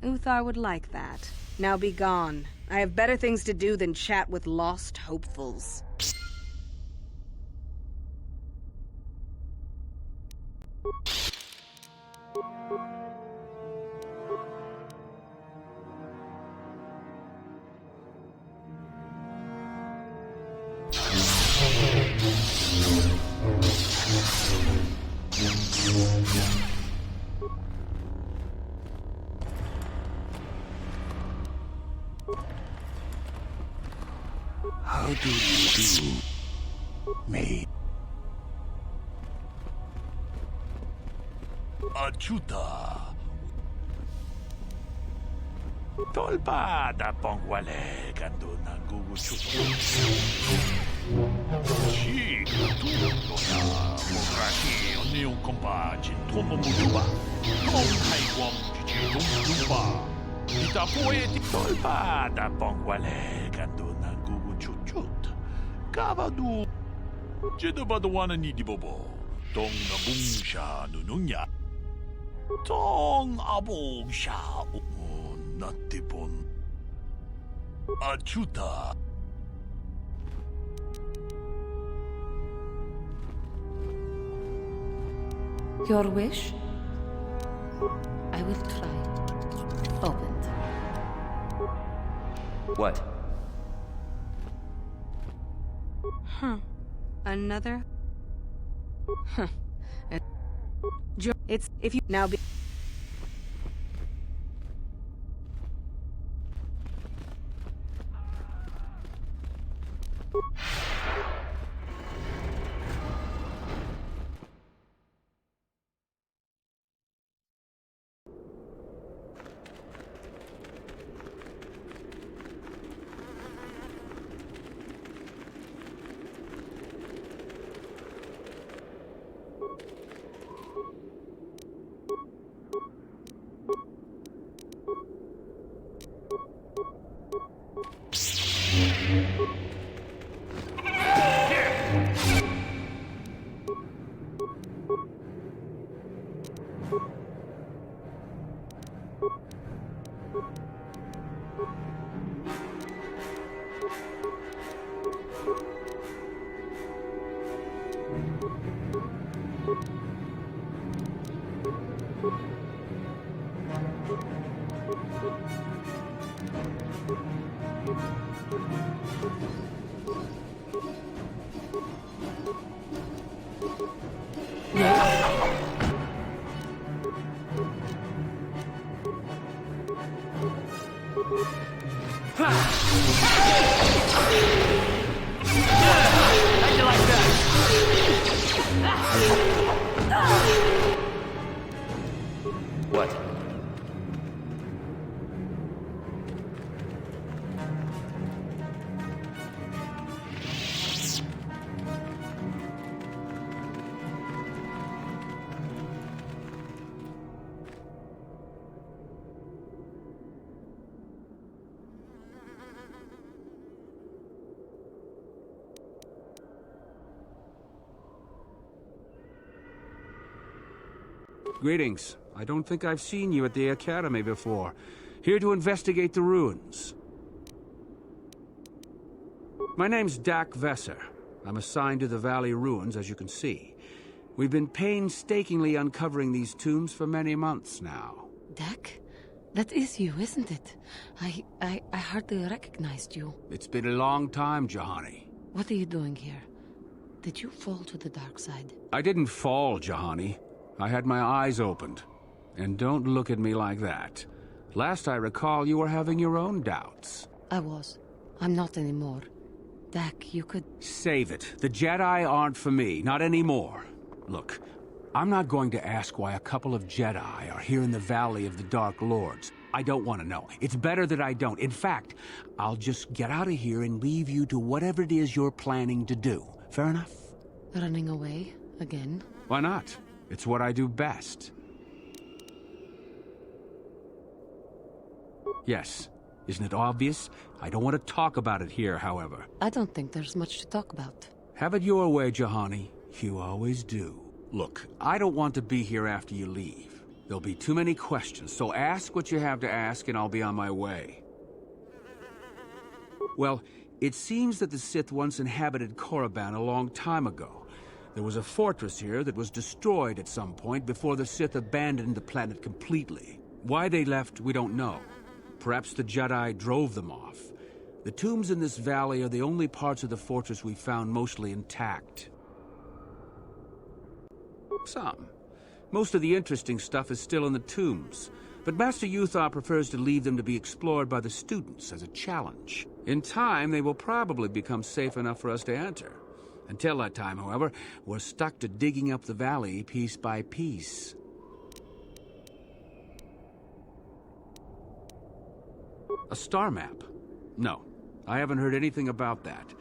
Uthar would like that. Now be gone. I have better things to do than chat with lost hopefuls. How do you do, maid? Achuta. Tolpada pongwale kando nanguguchupa. Si, tutto na mokraki oni un compagin tomo mutuba. Non haiwam chichi lumba. Ita poeti tolpada pongwale kando nanguguchuchut. Kavadu. Jedabadawana ni dibobo. Tong nabungsha nununya. Tong abungsha natipon. Achuta. Your wish? I will try. Oh, What? Huh. Another? Huh. It's if you now be. What? Greetings. I don't think I've seen you at the Academy before. Here to investigate the ruins. My name's Dak Vesser. I'm assigned to the Valley Ruins, as you can see. We've been painstakingly uncovering these tombs for many months now. Dak? That is you, isn't it? I hardly recognized you. It's been a long time, Jahani. What are you doing here? Did you fall to the dark side? I didn't fall, Jahani. I had my eyes opened. And don't look at me like that. Last I recall, you were having your own doubts. I was. I'm not anymore. Dak, you could... Save it. The Jedi aren't for me, not anymore. Look, I'm not going to ask why a couple of Jedi are here in the Valley of the Dark Lords. I don't want to know. It's better that I don't. In fact, I'll just get out of here and leave you to whatever it is you're planning to do. Fair enough? Running away? Again? Why not? It's what I do best. Yes. Isn't it obvious? I don't want to talk about it here, however. I don't think there's much to talk about. Have it your way, Jahani. You always do. Look, I don't want to be here after you leave. There'll be too many questions, so ask what you have to ask and I'll be on my way. Well, it seems that the Sith once inhabited Korriban a long time ago. There was a fortress here that was destroyed at some point before the Sith abandoned the planet completely. Why they left, we don't know. Perhaps the Jedi drove them off. The tombs in this valley are the only parts of the fortress we found mostly intact. Some. Most of the interesting stuff is still in the tombs, but Master Yuthar prefers to leave them to be explored by the students as a challenge. In time, they will probably become safe enough for us to enter. Until that time, however, we're stuck to digging up the valley piece by piece. A star map? No, I haven't heard anything about that.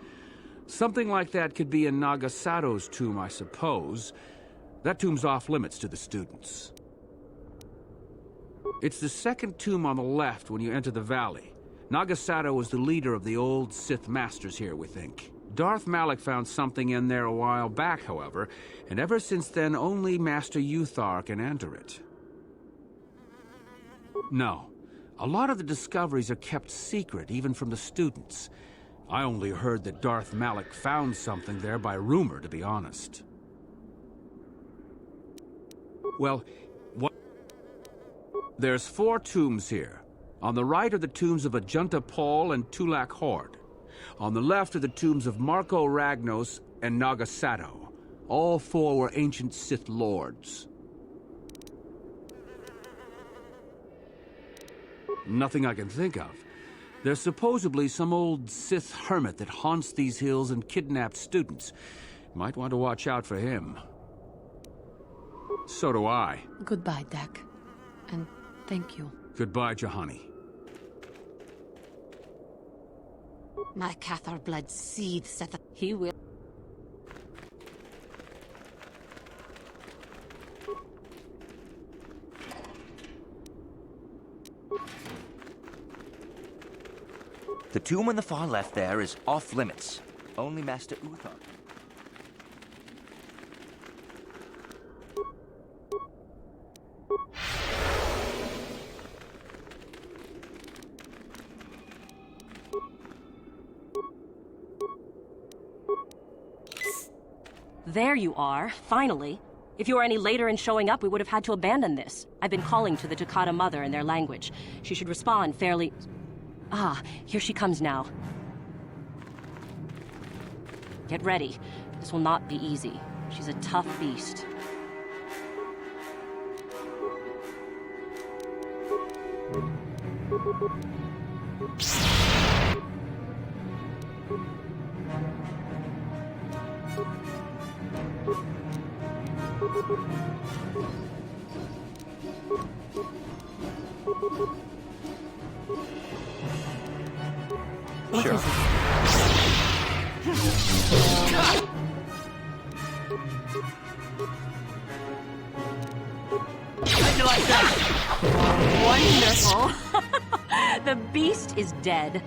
Something like that could be in Nagasato's tomb, I suppose. That tomb's off-limits to the students. It's the second tomb on the left when you enter the valley. Nagasato was the leader of the old Sith Masters here, we think. Darth Malak found something in there a while back, however, and ever since then only Master Yuthar can enter it. No. A lot of the discoveries are kept secret, even from the students. I only heard that Darth Malak found something there by rumor, to be honest. Well, what... There's 4 tombs here. On the right are the tombs of Ajunta Paul and Tulak Hord. On the left are the tombs of Marco Ragnos and Nagasato. All four were ancient Sith lords. Nothing I can think of. There's supposedly some old Sith hermit that haunts these hills and kidnapped students. Might want to watch out for him. So do I. Goodbye, Dak. And thank you. Goodbye, Juhani. My Cathar blood seethes at the... He will... The tomb on the far left there is off limits. Only Master Uthar. There you are, finally. If you were any later in showing up, we would have had to abandon this. I've been calling to the Takata mother in their language. She should respond fairly... Ah, here she comes now. Get ready. This will not be easy. She's a tough beast. Sure. How'd you like that? Wonderful. The beast is dead.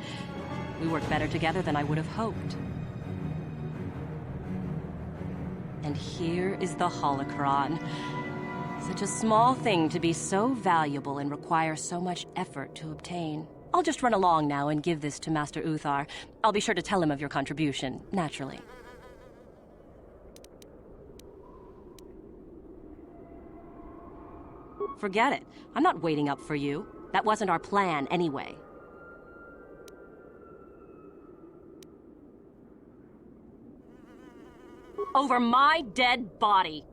We work better together than I would have hoped. And here is the holocron. Such a small thing to be so valuable and require so much effort to obtain. I'll just run along now and give this to Master Uthar. I'll be sure to tell him of your contribution, naturally. Forget it. I'm not waiting up for you. That wasn't our plan anyway. Over my dead body.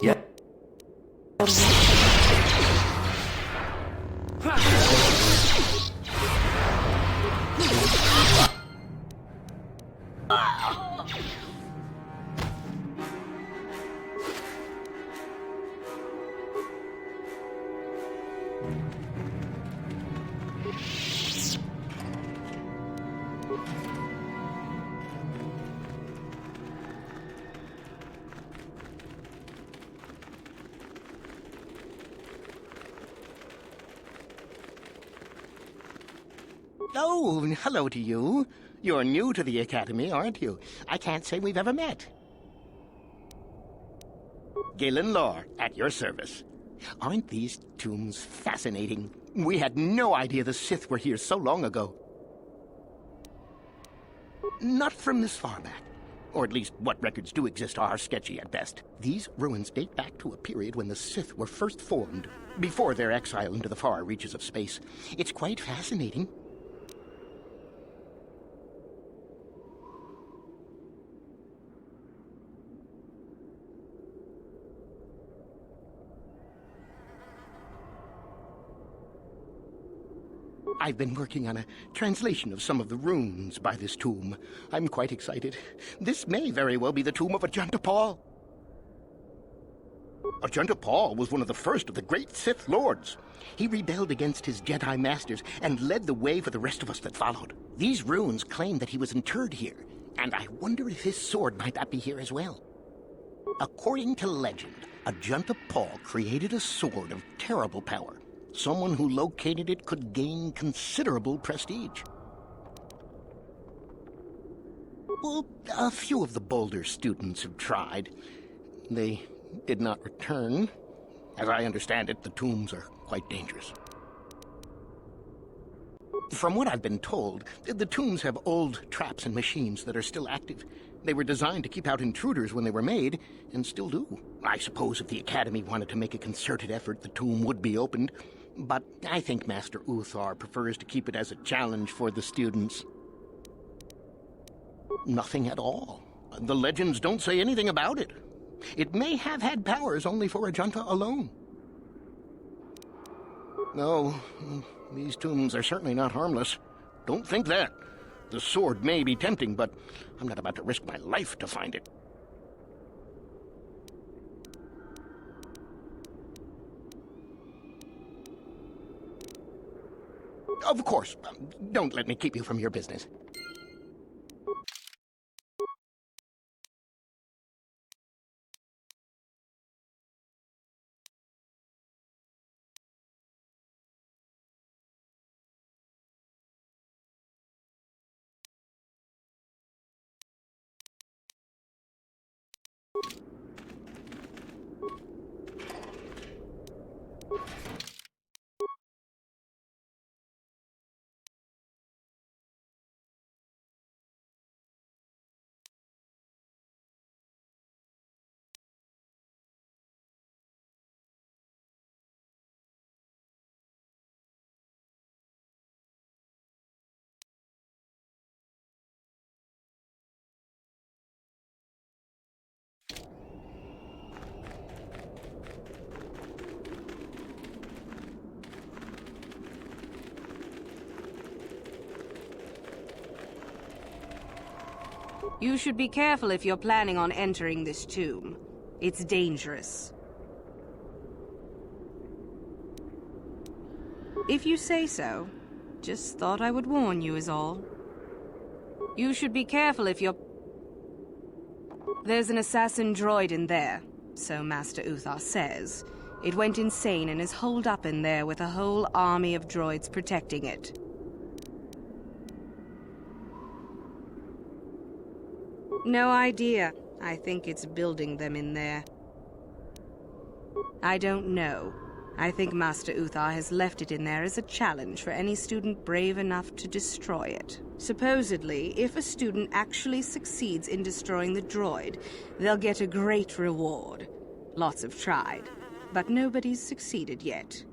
Yep. Oh, hello to you. You're new to the Academy, aren't you? I can't say we've ever met. Galen Lore, at your service. Aren't these tombs fascinating? We had no idea the Sith were here so long ago. Not from this far back. Or at least what records do exist are sketchy at best. These ruins date back to a period when the Sith were first formed, before their exile into the far reaches of space. It's quite fascinating. I've been working on a translation of some of the runes by this tomb. I'm quite excited. This may very well be the tomb of Ajunta Paul. Ajunta Paul was one of the first of the great Sith lords. He rebelled against his Jedi masters and led the way for the rest of us that followed. These runes claim that he was interred here, and I wonder if his sword might not be here as well. According to legend, Ajunta Paul created a sword of terrible power. Someone who located it could gain considerable prestige. Well, a few of the Boulder students have tried. They did not return. As I understand it, the tombs are quite dangerous. From what I've been told, the tombs have old traps and machines that are still active. They were designed to keep out intruders when they were made, and still do. I suppose if the Academy wanted to make a concerted effort, the tomb would be opened. But I think Master Uthar prefers to keep it as a challenge for the students. Nothing at all. The legends don't say anything about it. It may have had powers only for a junta alone. No, these tombs are certainly not harmless. Don't think that. The sword may be tempting, but I'm not about to risk my life to find it. Of course. Don't let me keep you from your business. You should be careful if you're planning on entering this tomb. It's dangerous. If you say so. Just thought I would warn you is all. You should be careful if you're... There's an assassin droid in there, so Master Uthar says. It went insane and is holed up in there with a whole army of droids protecting it. No idea. I think it's building them in there. I don't know. I think Master Uthar has left it in there as a challenge for any student brave enough to destroy it. Supposedly, if a student actually succeeds in destroying the droid, they'll get a great reward. Lots have tried, but nobody's succeeded yet.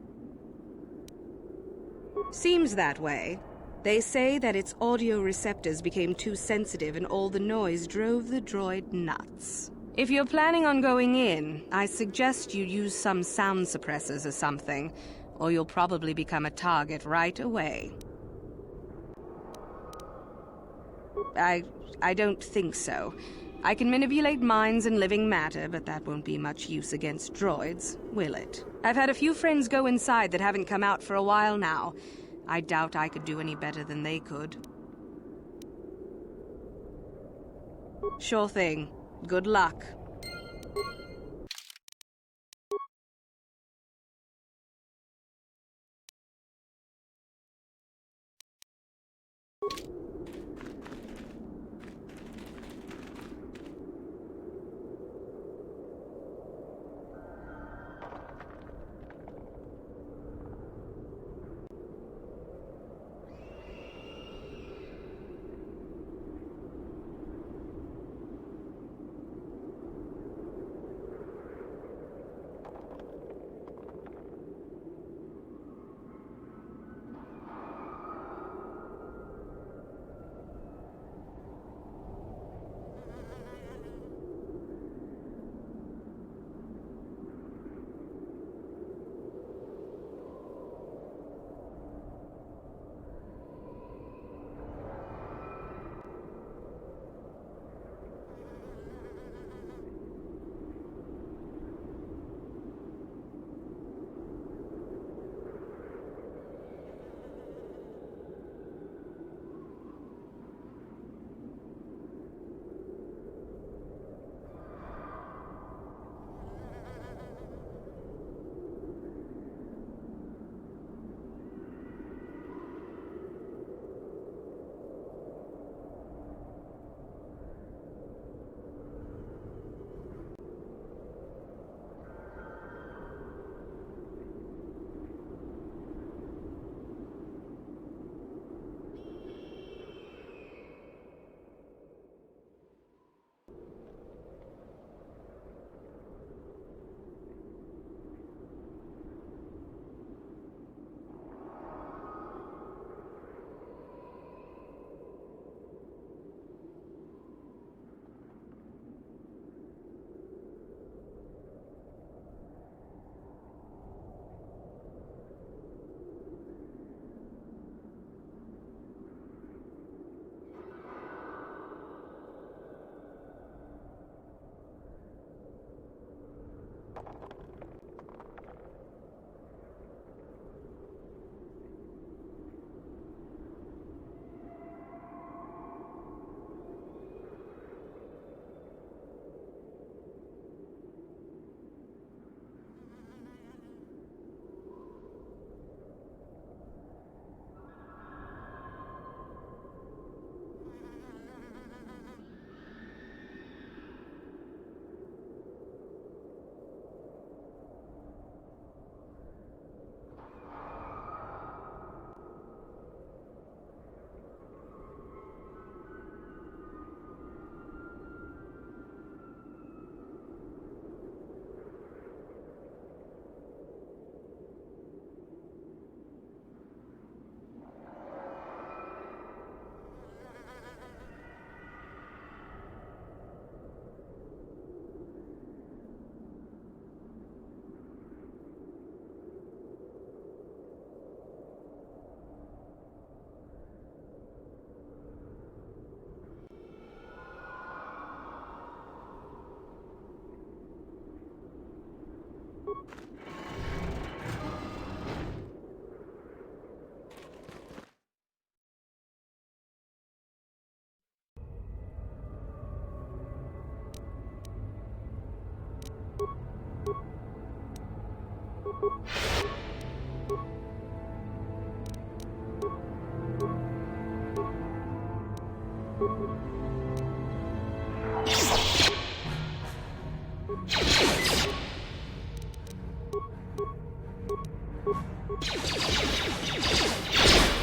Seems that way. They say that its audio receptors became too sensitive and all the noise drove the droid nuts. If you're planning on going in, I suggest you use some sound suppressors or something, or you'll probably become a target right away. I don't think so. I can manipulate minds and living matter, but that won't be much use against droids, will it? I've had a few friends go inside that haven't come out for a while now. I doubt I could do any better than they could. Sure thing. Good luck.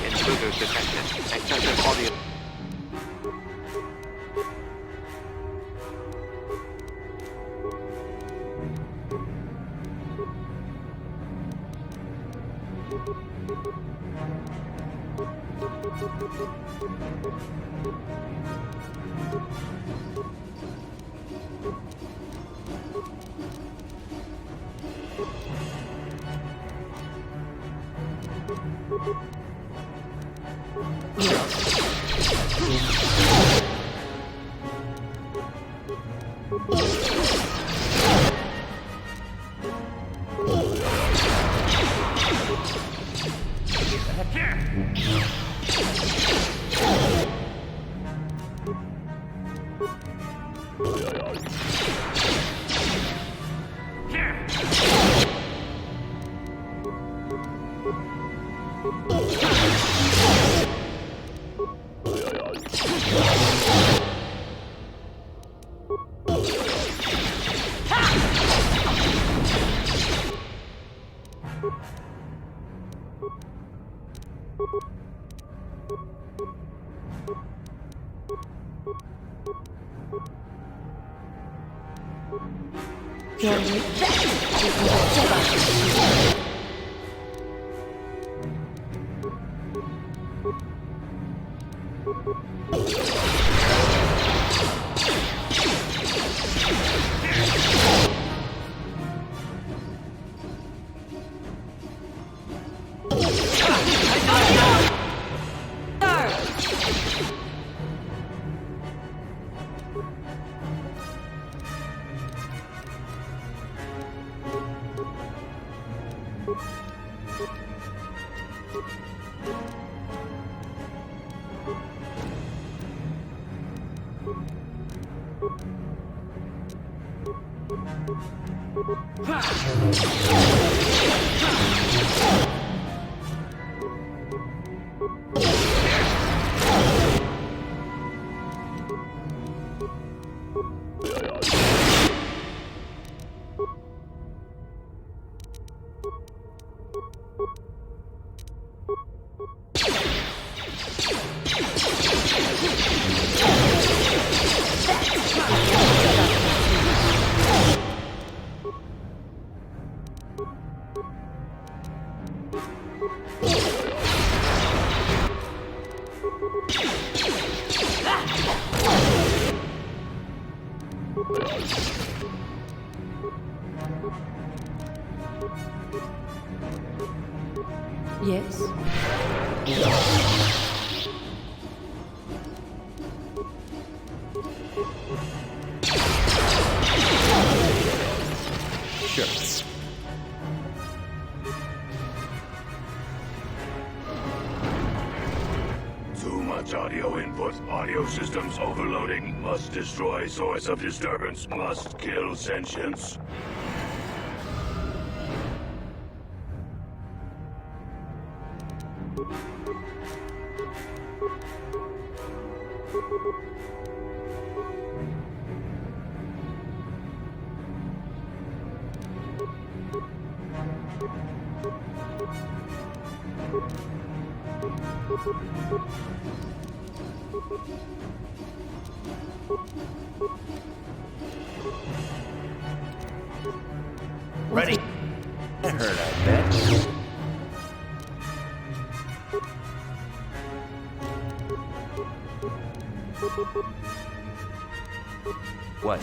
Intruders detected. Excessive audio. Yes? Sure. Too much audio input. Audio systems overloading. Must destroy source of disturbance. Must kill sentience. Ready. That hurt, I bet. What?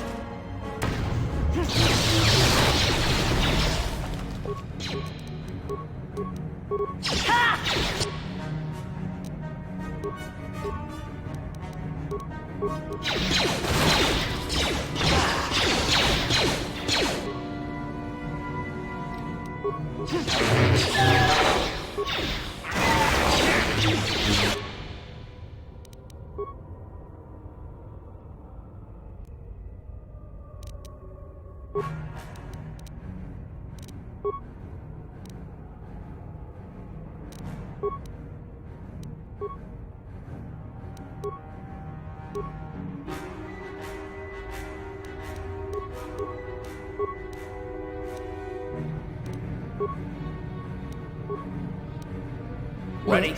Ready?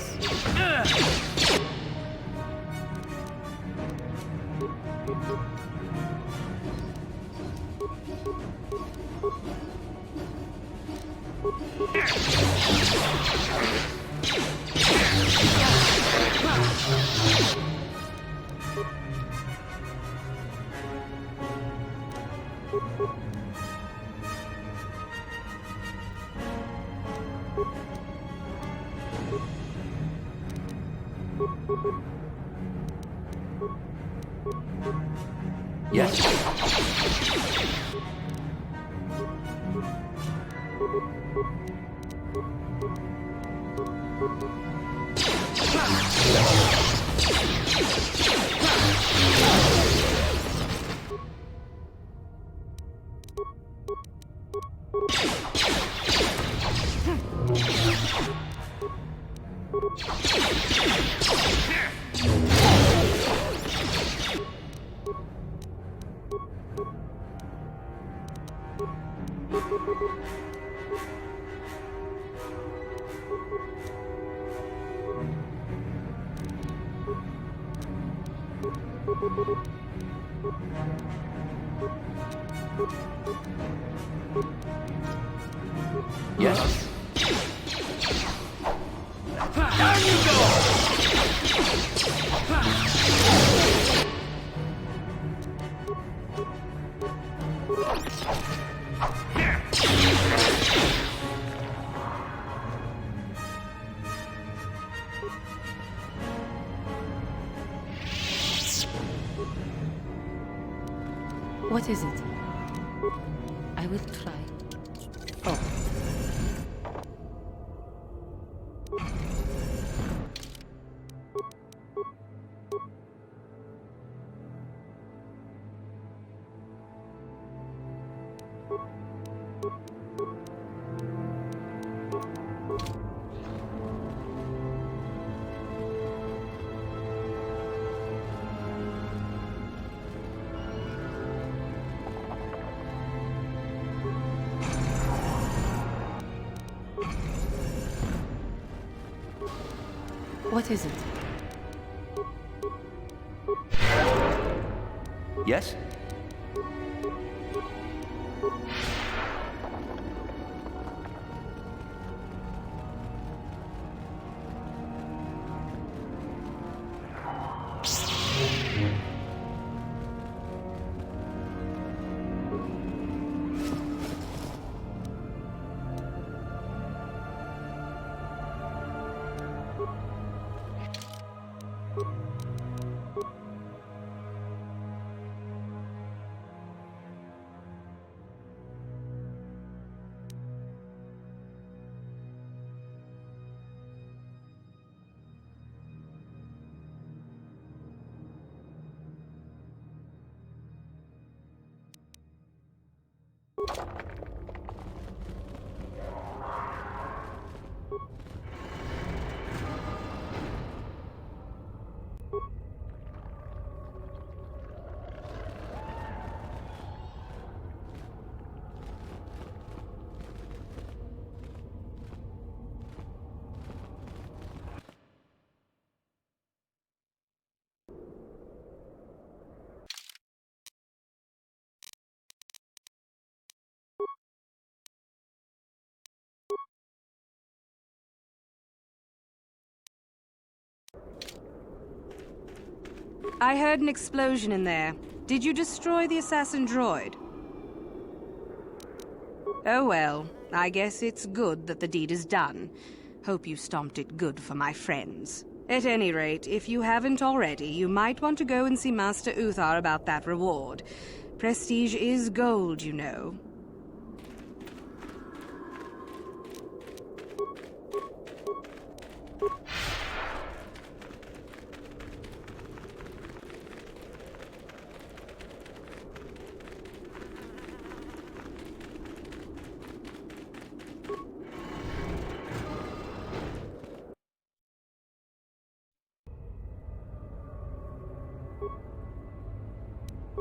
Yes. Yes. Down you go! What is it? I will try. Oh. What is it? Yes? I heard an explosion in there. Did you destroy the assassin droid? Oh well, I guess it's good that the deed is done. Hope you stomped it good for my friends. At any rate, if you haven't already, you might want to go and see Master Uthar about that reward. Prestige is gold, you know.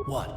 What?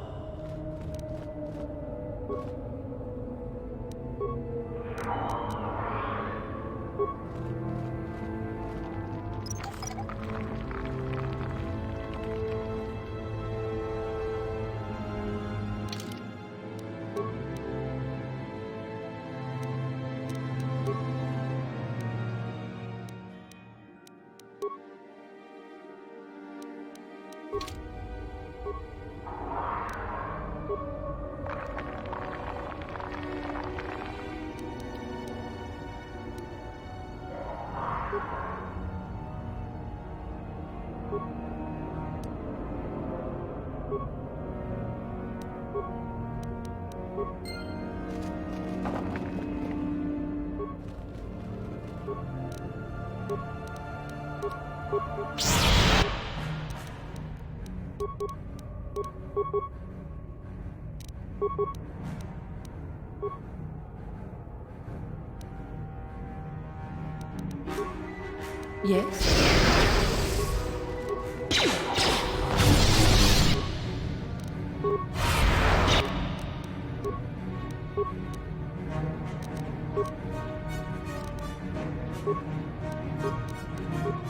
Yes?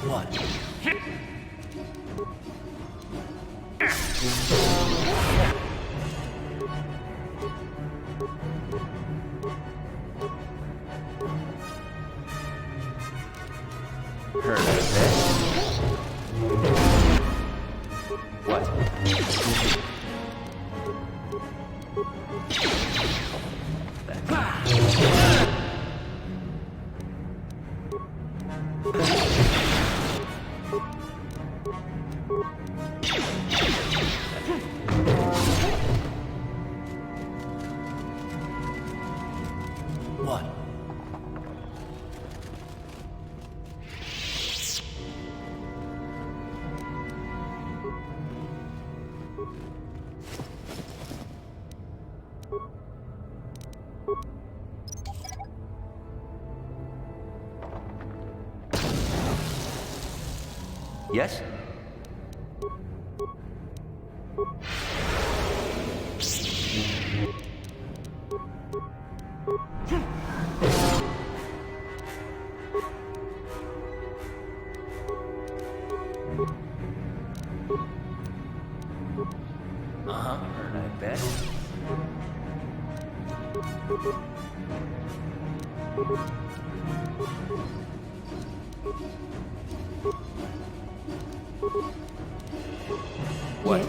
What? Heard of this? What? What? Yes? Uh-huh. Heard, I bet. What?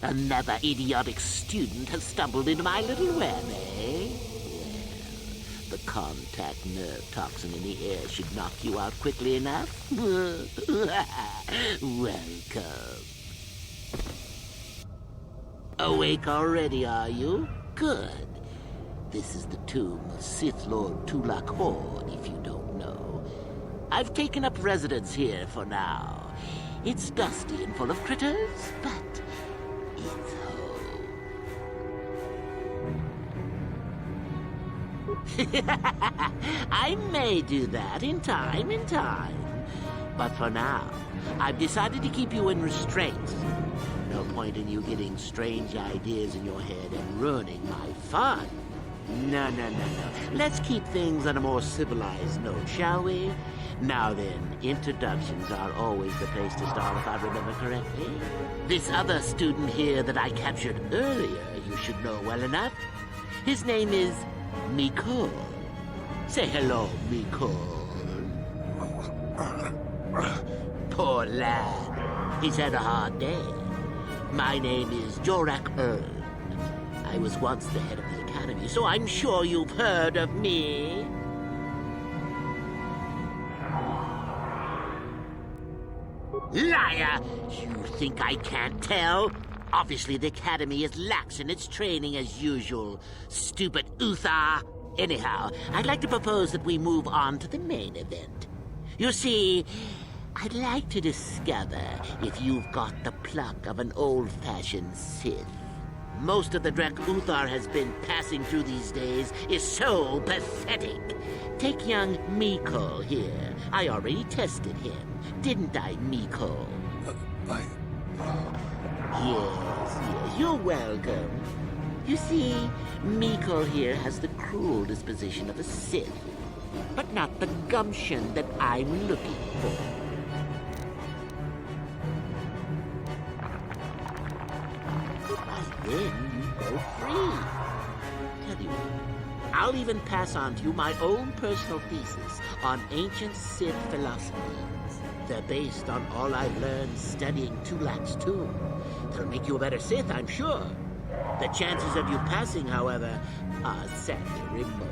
Another idiotic student has stumbled into my little web, eh? Well, the contact nerve toxin in the air should knock you out quickly enough. Welcome. Awake already, are you? Good. This is the tomb of Sith Lord Tulak Hor, if you don't know. I've taken up residence here for now. It's dusty and full of critters, but it's home. I may do that in time. But for now, I've decided to keep you in restraint. No point in you getting strange ideas in your head and ruining my fun. No. Let's keep things on a more civilized note, shall we? Now then, introductions are always the place to start if I remember correctly. This other student here that I captured earlier, you should know well enough. His name is Mikol. Say hello, Mikol. Poor lad. He's had a hard day. My name is Jorak Earl. I was once the head of the Academy, so I'm sure you've heard of me. Liar! You think I can't tell? Obviously, the Academy is lax in its training as usual. Stupid Uthar. Anyhow, I'd like to propose that we move on to the main event. You see, I'd like to discover if you've got the pluck of an old-fashioned Sith. Most of the dreck Uthar has been passing through these days is so pathetic. Take young Mikol here. I already tested him, didn't I, Mikol? Yes, you're welcome. You see, Mikol here has the cruel disposition of a Sith, but not the gumption that I'm looking for. Then you go free. Tell you what, I'll even pass on to you my own personal thesis on ancient Sith philosophies. They're based on all I've learned studying Tulak's tomb. They'll make you a better Sith, I'm sure. The chances of you passing, however, are sadly remote.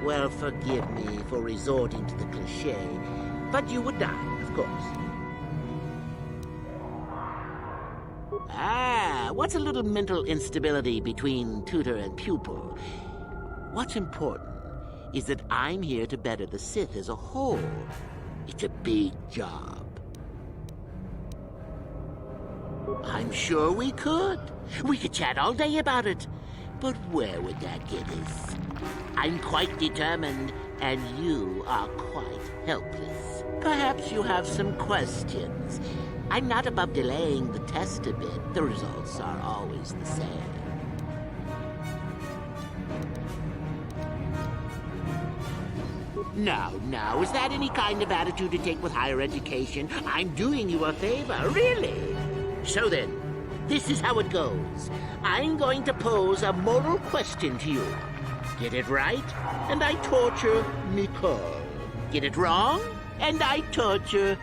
Well, forgive me for resorting to the cliché, but you would die, of course. What's a little mental instability between tutor and pupil? What's important is that I'm here to better the Sith as a whole. It's a big job. I'm sure we could. We could chat all day about it. But where would that get us? I'm quite determined, and you are quite helpless. Perhaps you have some questions. I'm not above delaying the test a bit. The results are always the same. Now, is that any kind of attitude to take with higher education? I'm doing you a favor, really? So then, this is how it goes. I'm going to pose a moral question to you. Get it right, and I torture Mikol. Get it wrong, and I torture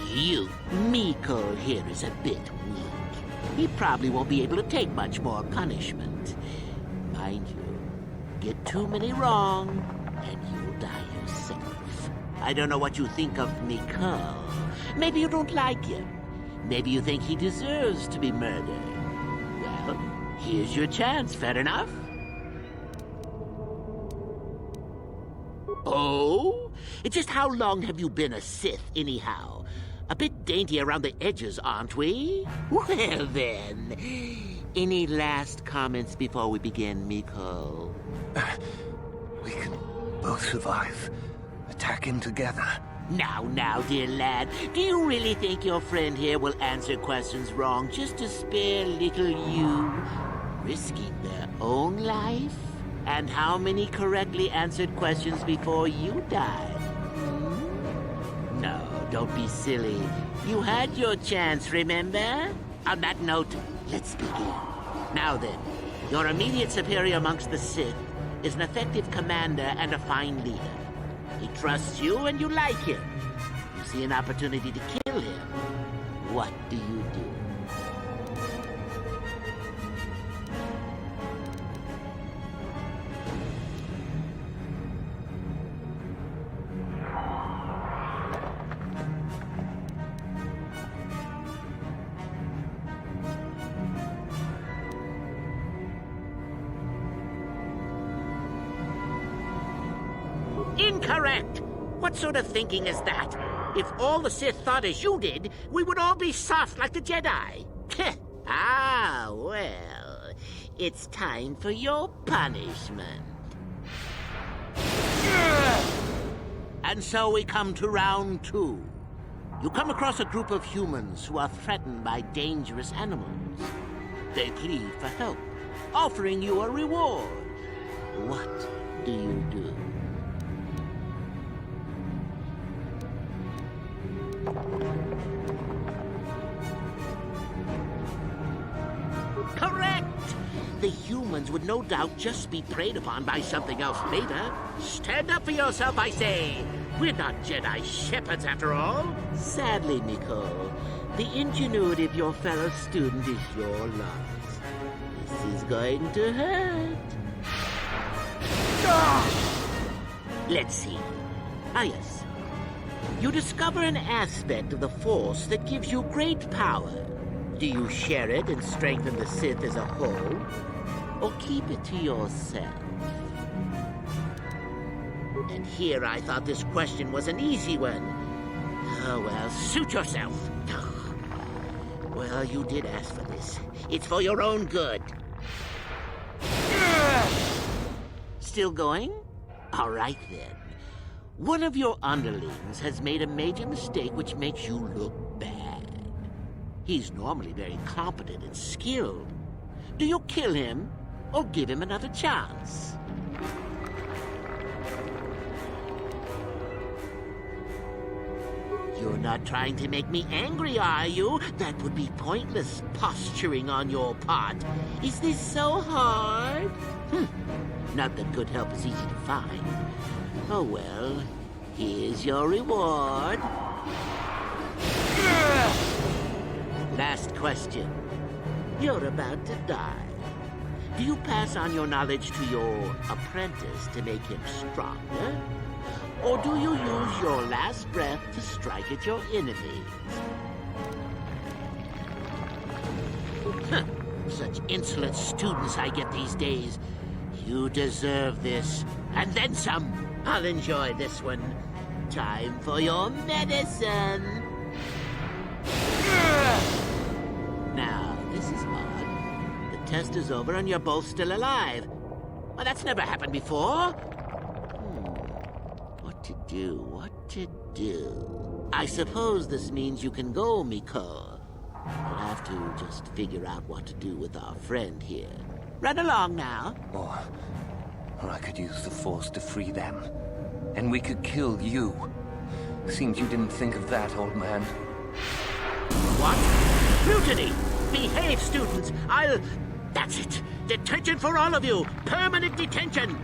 you. Mikol here is a bit weak. He probably won't be able to take much more punishment. Mind you, get too many wrong, and you'll die yourself. I don't know what you think of Mikol. Maybe you don't like him. Maybe you think he deserves to be murdered. Well, here's your chance, fair enough? Oh? Just how long have you been a Sith, anyhow? A bit dainty around the edges, aren't we? Well, then. Any last comments before we begin, Mikol? We can both survive. Attacking together. Now, dear lad, do you really think your friend here will answer questions wrong just to spare little you, risking their own life? And how many correctly answered questions before you died? No, don't be silly. You had your chance, remember? On that note, let's begin. Now then, your immediate superior amongst the Sith is an effective commander and a fine leader. He trusts you and you like him. You see an opportunity to kill him. What do you do? Incorrect! What sort of thinking is that? If all the Sith thought as you did, we would all be soft like the Jedi. Well, it's time for your punishment. And so we come to round 2. You come across a group of humans who are threatened by dangerous animals. They plead for help, offering you a reward. What do you do? Correct! The humans would no doubt just be preyed upon by something else later. Stand up for yourself, I say! We're not Jedi shepherds, after all. Sadly, Mikol, The ingenuity of your fellow student is your loss. This is going to hurt. Let's see. Ah, yes. You discover an aspect of the Force that gives you great power. Do you share it and strengthen the Sith as a whole? Or keep it to yourself? And here I thought this question was an easy one. Oh, well, suit yourself. Well, you did ask for this. It's for your own good. Still going? All right, then. One of your underlings has made a major mistake which makes you look bad. He's normally very competent and skilled. Do you kill him or give him another chance? You're not trying to make me angry, are you? That would be pointless posturing on your part. Is this so hard? Not that good help is easy to find. Oh well, here's your reward. Last question. You're about to die. Do you pass on your knowledge to your apprentice to make him stronger? Or do you use your last breath to strike at your enemies? Such insolent students I get these days. You deserve this, and then some. I'll enjoy this one. Time for your medicine. Now, this is odd. The test is over and you're both still alive. Well, that's never happened before. What to do? I suppose this means you can go, Miko. We'll have to just figure out what to do with our friend here. Run along now. Or I could use the Force to free them. And we could kill you. Seems you didn't think of that, old man. What? Mutiny! Behave, students! That's it! Detention for all of you! Permanent detention!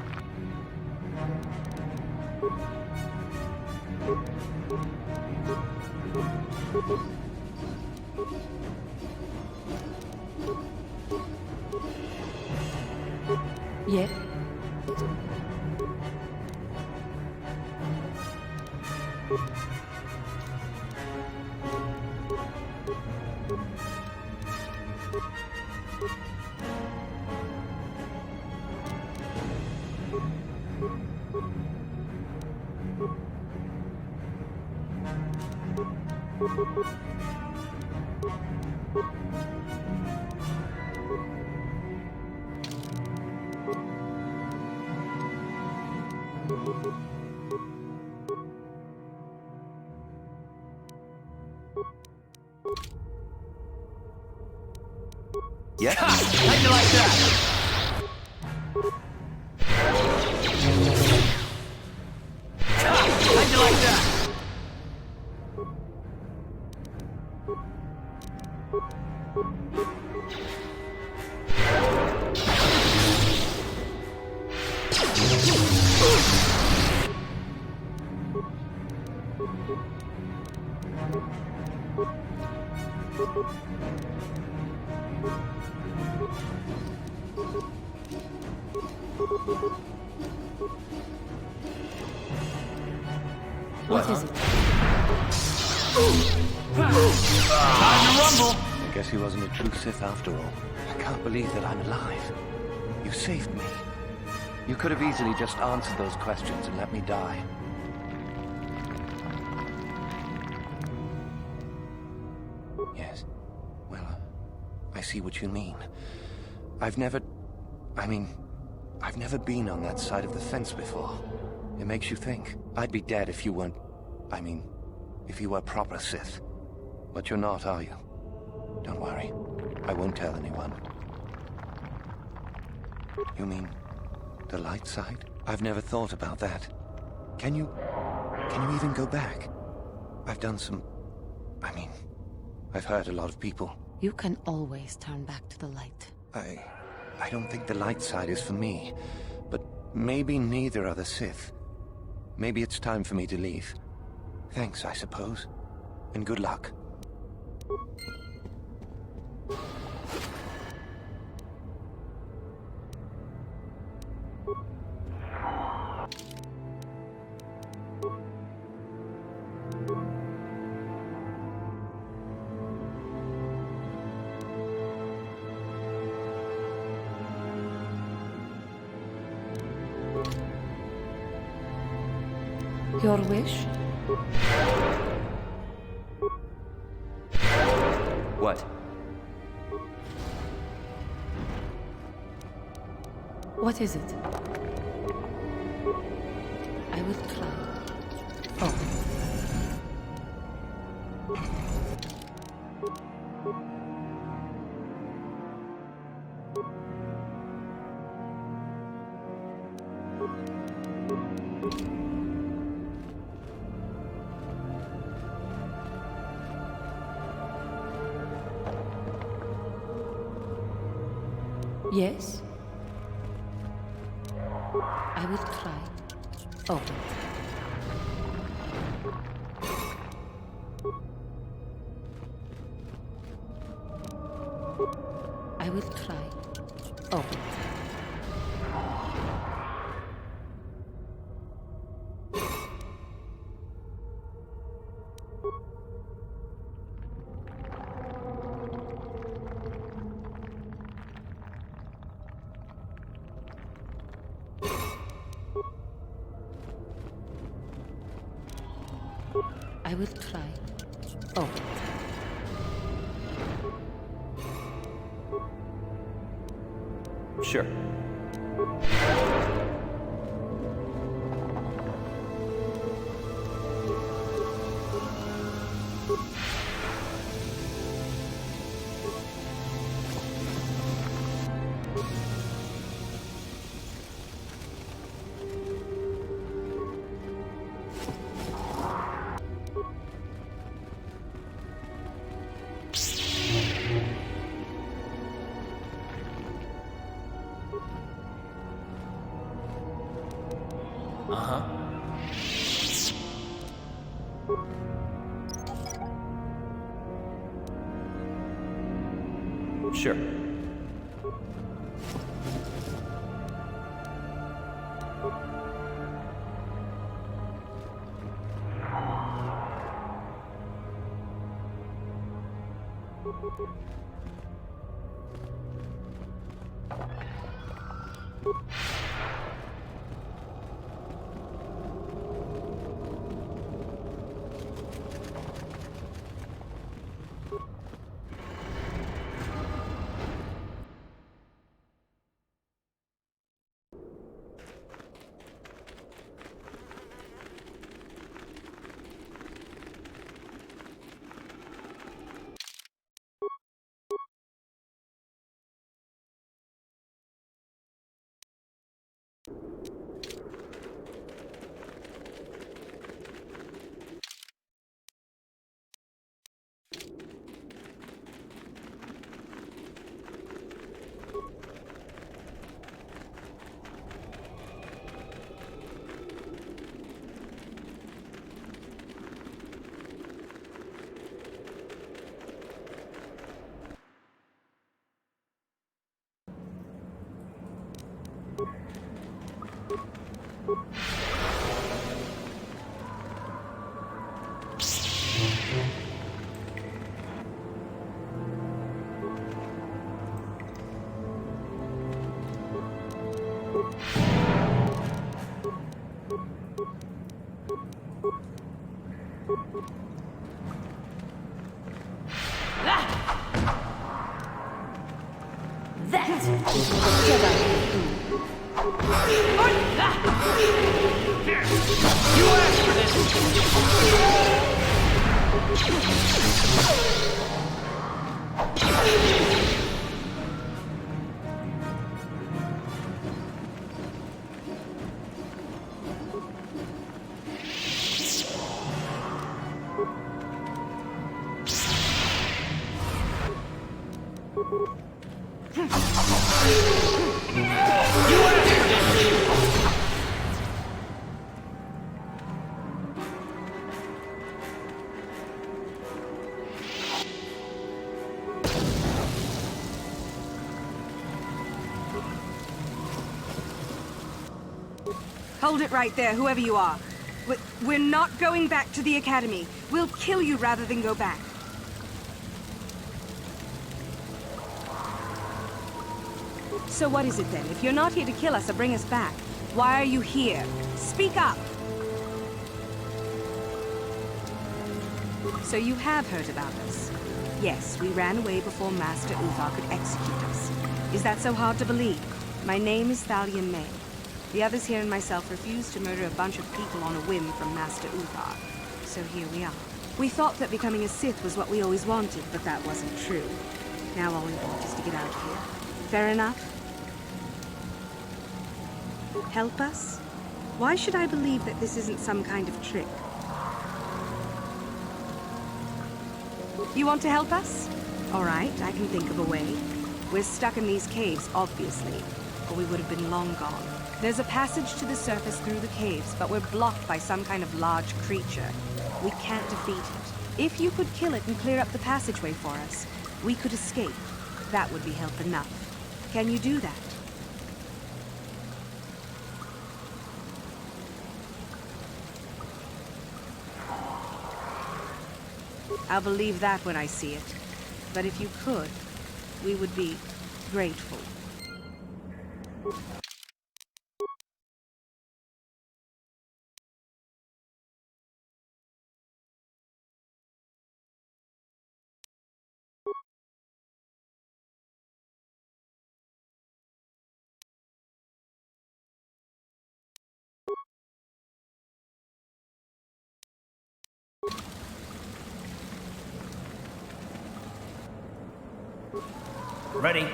Yeah. Yeah? How'd you like that? How'd you like that? What is it? Time to rumble! I guess he wasn't a true Sith after all. I can't believe that I'm alive. You saved me. You could have easily just answered those questions and let me die. Yes. Well, I see what you mean. I've never been on that side of the fence before. It makes you think. I'd be dead if you weren't... if you were proper Sith. But you're not, are you? Don't worry. I won't tell anyone. You mean the light side? I've never thought about that. Can you even go back? I've done some... I've hurt a lot of people. You can always turn back to the light. I don't think the light side is for me. But maybe neither are the Sith. Maybe it's time for me to leave. Thanks, I suppose. And good luck. Your wish? What? What is it? I will try. Oh. Yes? I will try. Open. I will try. Open. I will try. Open. Sure. Uh-huh. Sure. That is what the Jedi do. You asked for this! Hold it right there, whoever you are. We're not going back to the Academy. We'll kill you rather than go back. So what is it then? If you're not here to kill us or bring us back, why are you here? Speak up! So you have heard about us. Yes, we ran away before Master Uthar could execute us. Is that so hard to believe? My name is Thalia May. The others here and myself refused to murder a bunch of people on a whim from Master Uthar. So here we are. We thought that becoming a Sith was what we always wanted, but that wasn't true. Now all we want is to get out of here. Fair enough? Help us? Why should I believe that this isn't some kind of trick? You want to help us? All right, I can think of a way. We're stuck in these caves, obviously, or we would have been long gone. There's a passage to the surface through the caves, but we're blocked by some kind of large creature. We can't defeat it. If you could kill it and clear up the passageway for us, we could escape. That would be help enough. Can you do that? I'll believe that when I see it. But if you could, we would be grateful. Ready.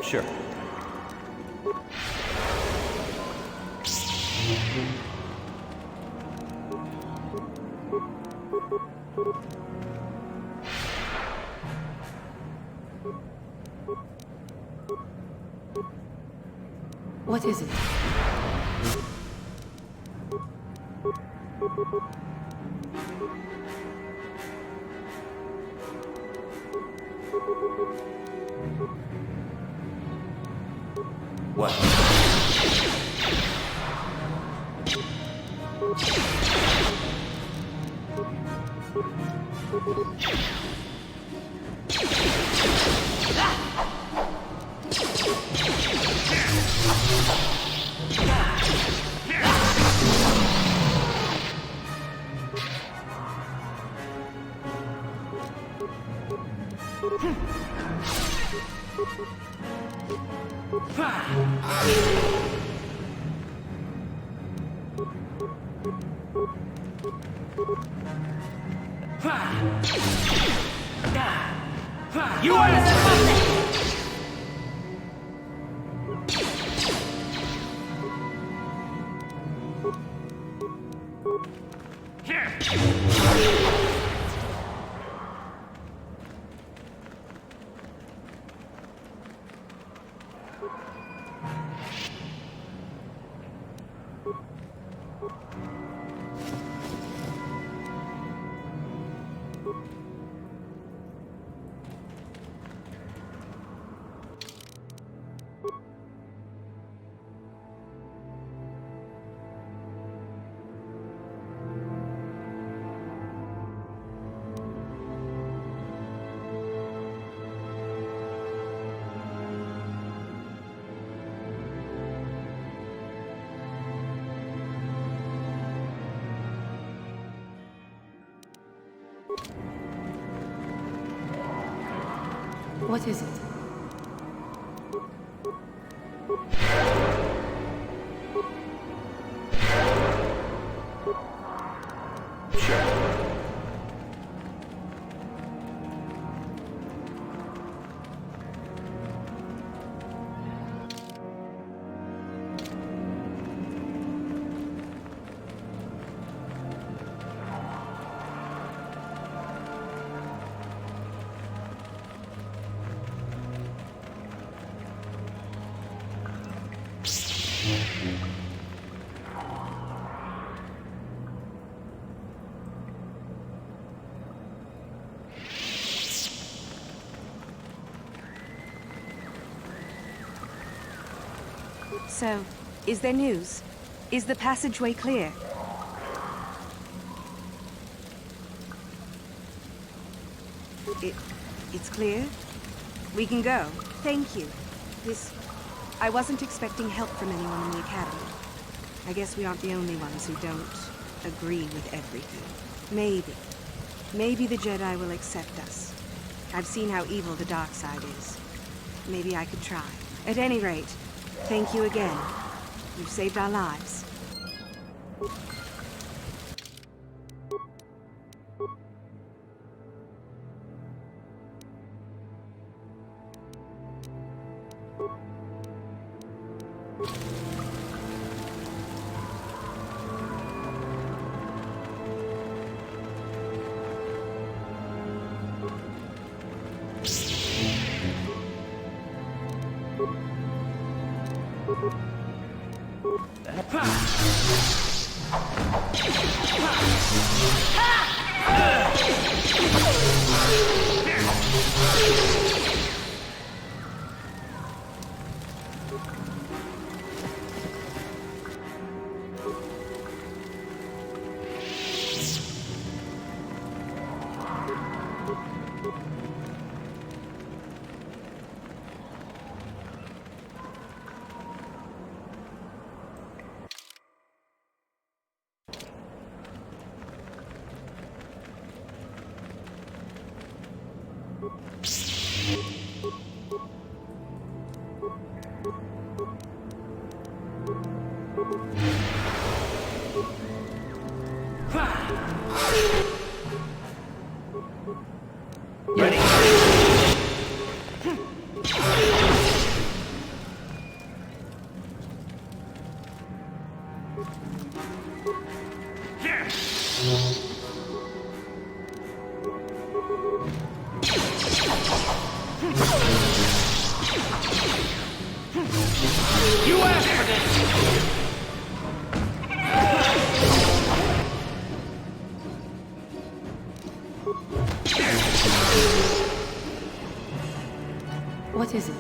Sure. What is it? What? You are the puppet! What is it? So, is there news? Is the passageway clear? It's clear? We can go. Thank you. I wasn't expecting help from anyone in the Academy. I guess we aren't the only ones who don't agree with everything. Maybe the Jedi will accept us. I've seen how evil the dark side is. Maybe I could try. At any rate, thank you again. You've saved our lives. You asked for this! What is it?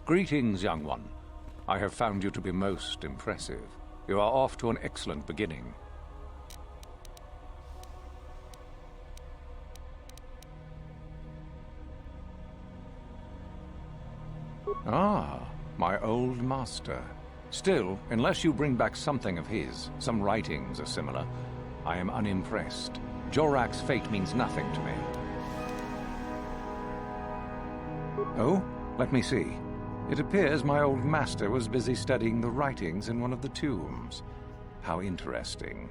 Greetings, young one. I have found you to be most impressive. You are off to an excellent beginning. Ah, my old master. Still, unless you bring back something of his, some writings are similar, I am unimpressed. Jorak's fate means nothing to me. Oh, let me see. It appears my old master was busy studying the writings in one of the tombs. How interesting.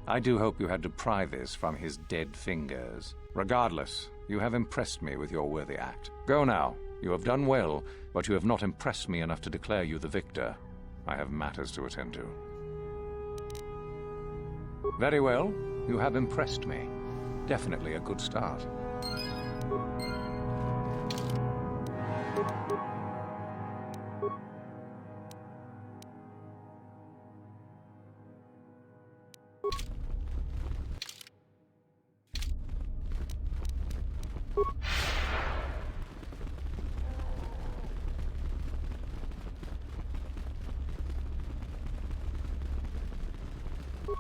I do hope you had to pry this from his dead fingers. Regardless, you have impressed me with your worthy act. Go now. You have done well, but you have not impressed me enough to declare you the victor. I have matters to attend to. Very well. You have impressed me. Definitely a good start.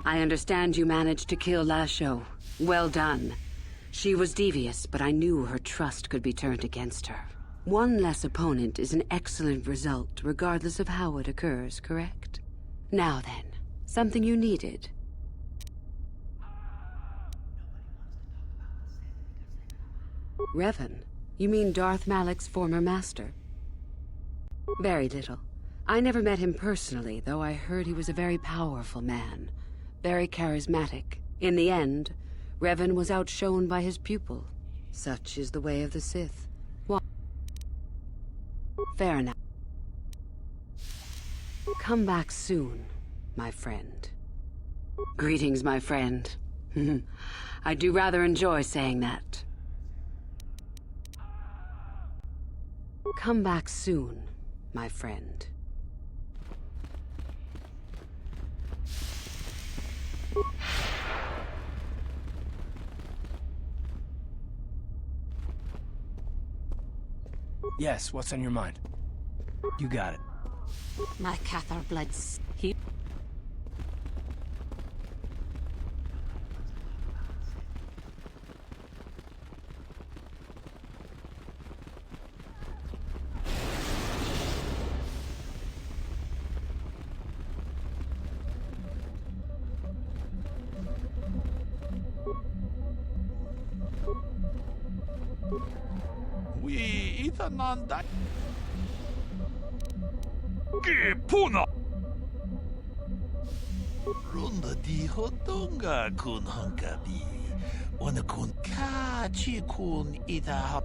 I understand you managed to kill Lasho. Well done. She was devious, but I knew her trust could be turned against her. One less opponent is an excellent result, regardless of how it occurs, correct? Now then, something you needed. Revan? You mean Darth Malak's former master? Very little. I never met him personally, though I heard he was a very powerful man. Very charismatic. In the end, Revan was outshone by his pupil. Such is the way of the Sith. What? Fair enough. Come back soon, my friend. Greetings, my friend. I do rather enjoy saying that. Come back soon, my friend. Yes, what's on your mind? You got it. My Cathar blood's... He... We either nanda. Puna. Runda di hotonga kun hankabi. Ona kun kachi kun ida.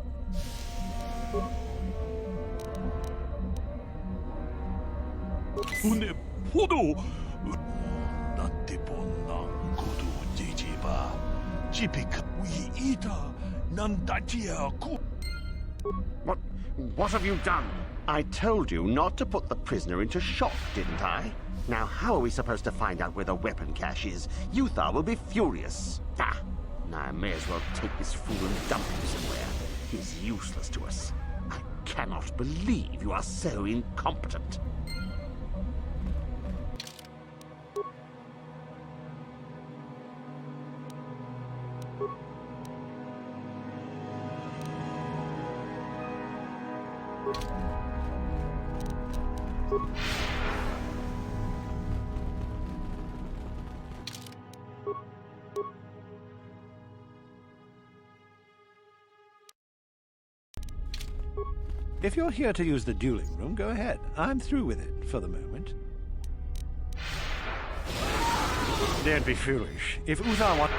Une podo. Nante ponna kudu jijiba. Jipika we ida. Nandatia ku. What have you done? I told you not to put the prisoner into shock, didn't I? Now how are we supposed to find out where the weapon cache is? Yuthar will be furious. Ah, now I may as well take this fool and dump him somewhere. He's useless to us. I cannot believe you are so incompetent. If you're here to use the dueling room, go ahead. I'm through with it, for the moment. Don't be foolish. If Uthar wants...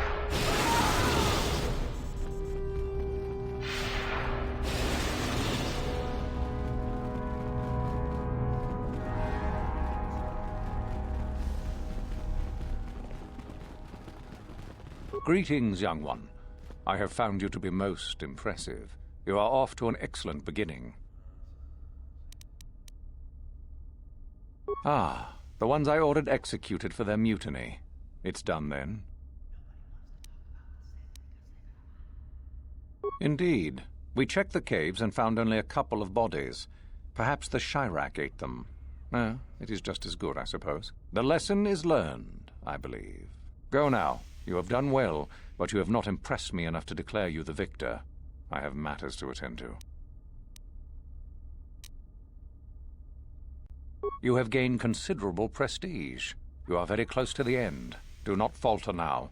Greetings, young one. I have found you to be most impressive. You are off to an excellent beginning. Ah, the ones I ordered executed for their mutiny. It's done then? Indeed. We checked the caves and found only a couple of bodies. Perhaps the Chirac ate them. It is just as good, I suppose. The lesson is learned, I believe. Go now. You have done well, but you have not impressed me enough to declare you the victor. I have matters to attend to. You have gained considerable prestige. You are very close to the end. Do not falter now.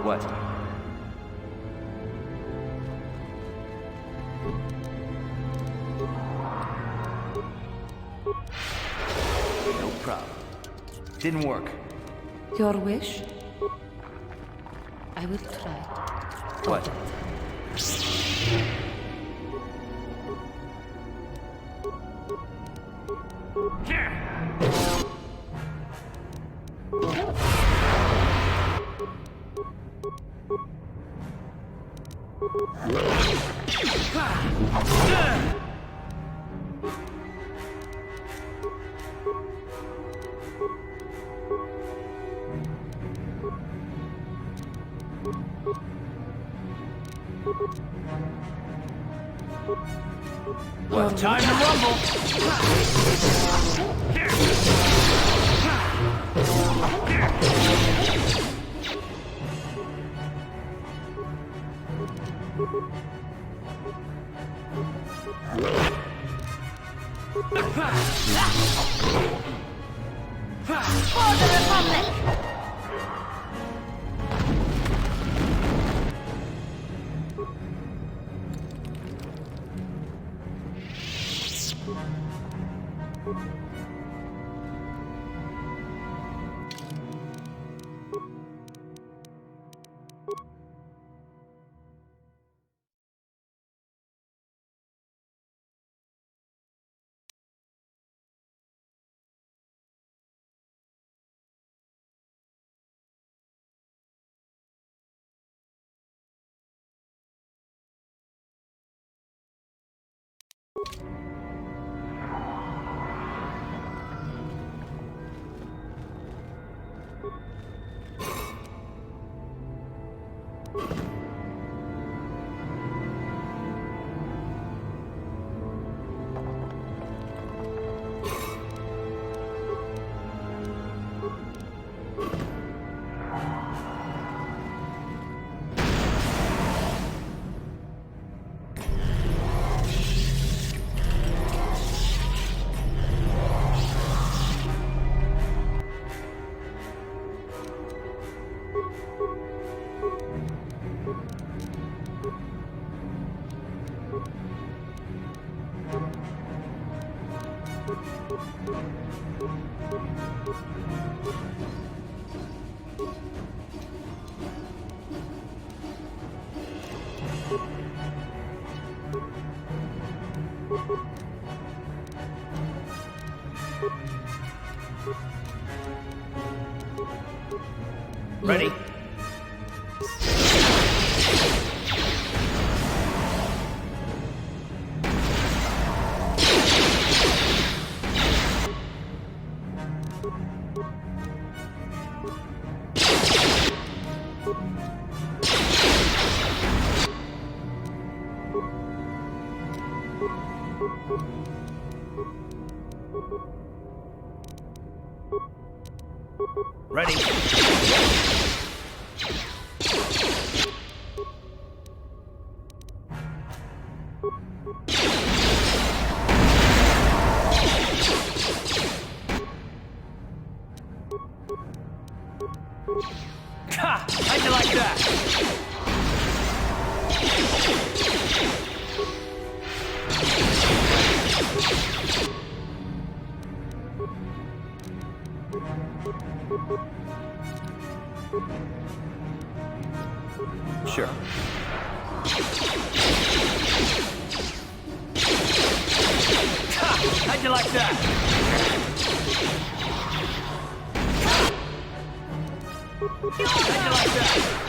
What? No problem. Didn't work. Your wish? I will try. What? Well, time to rumble. For the Republic! Ready? Ready? Ha! How'd you like that? Sure. Ha! How'd you like that? How'd you like that?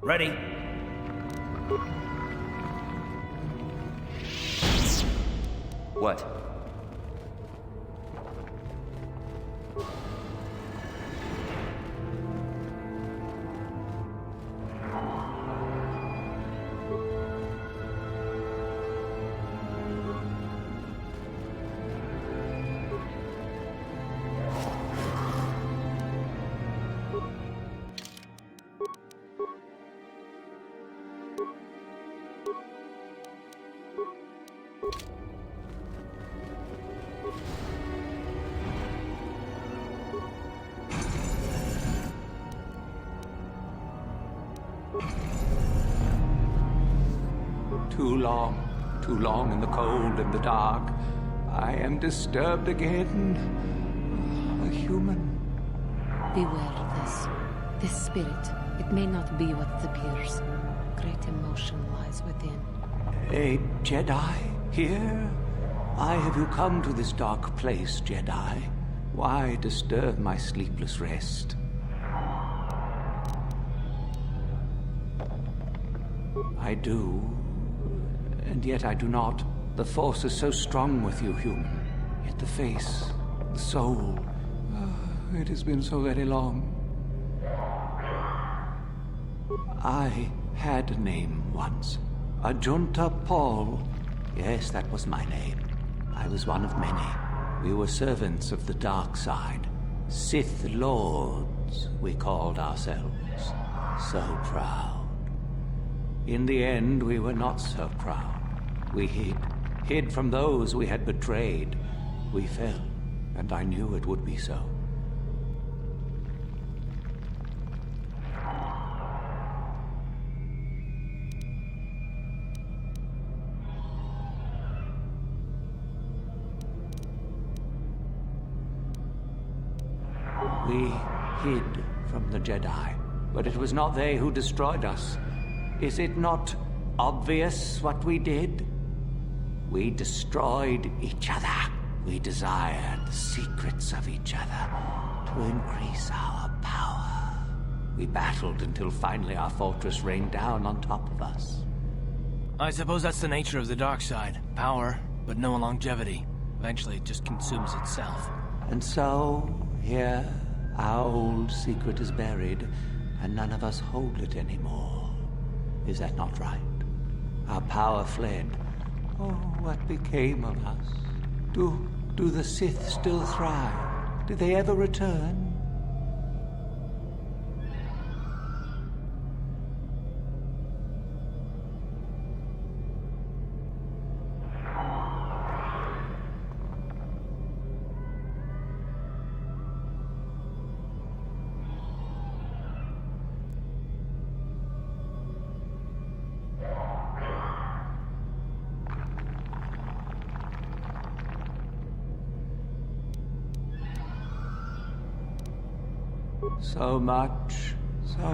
Ready? What? Too long in the cold and the dark. I am disturbed again. A human. Beware of this. This spirit, it may not be what it appears. Great emotion lies within. A Jedi here? Why have you come to this dark place, Jedi? Why disturb my sleepless rest? I do, and yet I do not. The Force is so strong with you, human. Yet the face, the soul... it has been so very long. I had a name once. Ajunta Paul. Yes, that was my name. I was one of many. We were servants of the dark side. Sith Lords, we called ourselves. So proud. In the end, we were not so proud. We hid from those we had betrayed. We fell, and I knew it would be so. We hid from the Jedi, but it was not they who destroyed us. Is it not obvious what we did? We destroyed each other. We desired the secrets of each other to increase our power. We battled until finally our fortress rained down on top of us. I suppose that's the nature of the dark side. Power, but no longevity. Eventually it just consumes itself. And so, here, our old secret is buried, and none of us hold it anymore. Is that not right? Our power fled. Oh, what became of us? Do the Sith still thrive? Did they ever return? So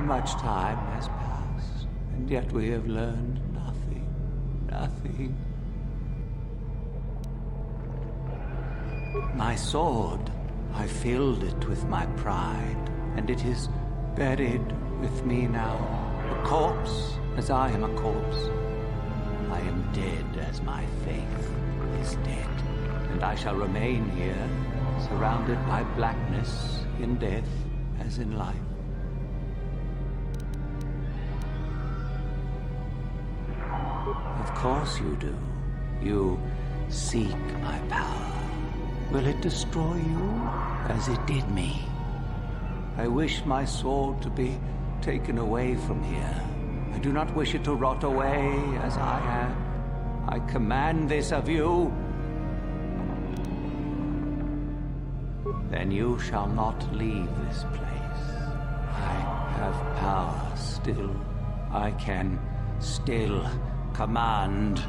much time has passed, and yet we have learned nothing. My sword, I filled it with my pride, and it is buried with me now, a corpse as I am a corpse. I am dead as my faith is dead, and I shall remain here, surrounded by blackness in death as in life. Of course you do. You seek my power. Will it destroy you as it did me? I wish my sword to be taken away from here. I do not wish it to rot away as I am. I command this of you. Then you shall not leave this place. I have power still. I can still command.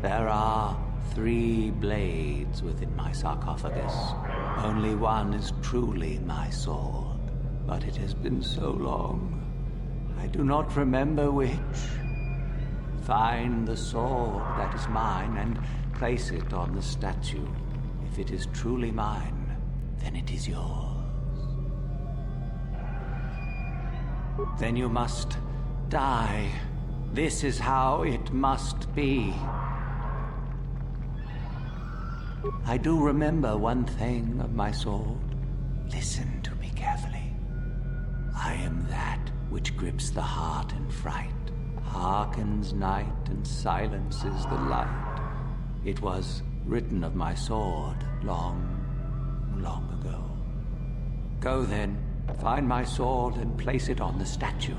There are 3 blades within my sarcophagus. Only one is truly my sword. But it has been so long. I do not remember which. Find the sword that is mine and place it on the statue. If it is truly mine, then it is yours. Then you must die. This is how it must be. I do remember one thing of my sword. Listen to me carefully. I am that which grips the heart in fright, hearkens night and silences the light. It was written of my sword long ago. Go then, find my sword and place it on the statue.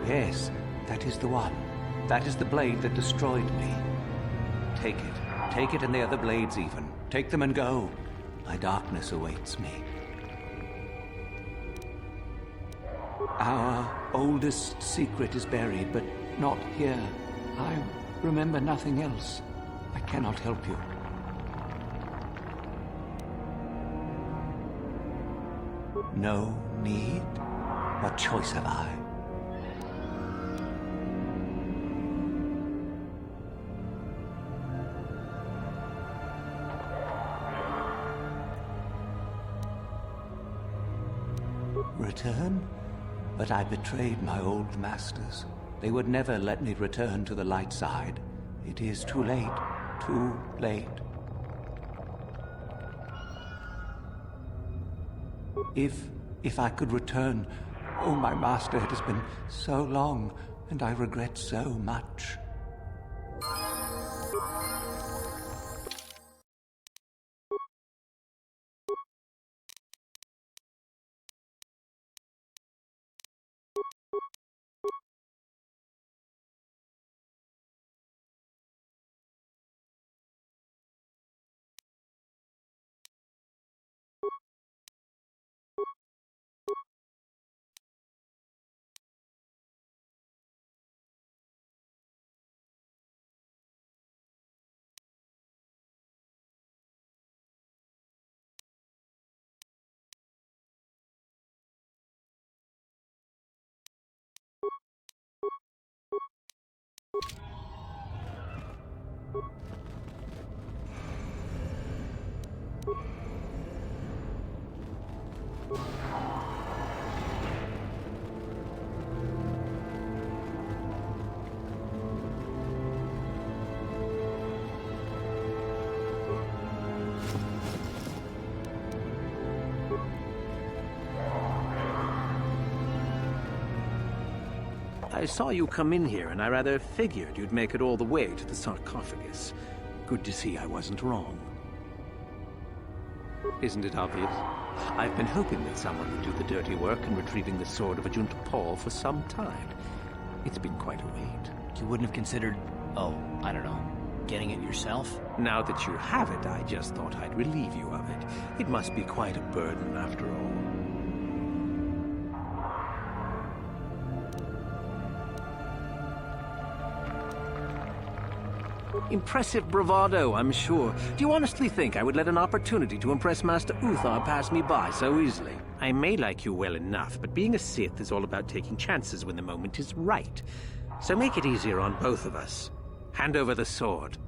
Yes, that is the one. That is the blade that destroyed me. Take it. Take it and the other blades even. Take them and go. My darkness awaits me. Our oldest secret is buried, but not here. I remember nothing else. I cannot help you. No need? What choice have I? Return? But I betrayed my old masters. They would never let me return to the light side. It is too late. Too late. If I could return... Oh, my master, it has been so long, and I regret so much. I saw you come in here, and I rather figured you'd make it all the way to the sarcophagus. Good to see I wasn't wrong. Isn't it obvious? I've been hoping that someone would do the dirty work in retrieving the sword of Ajunta Paul for some time. It's been quite a wait. You wouldn't have considered, oh, I don't know, getting it yourself? Now that you have it, I just thought I'd relieve you of it. It must be quite a burden after all. Impressive bravado, I'm sure. Do you honestly think I would let an opportunity to impress Master Uthar pass me by so easily? I may like you well enough, but being a Sith is all about taking chances when the moment is right. So make it easier on both of us. Hand over the sword.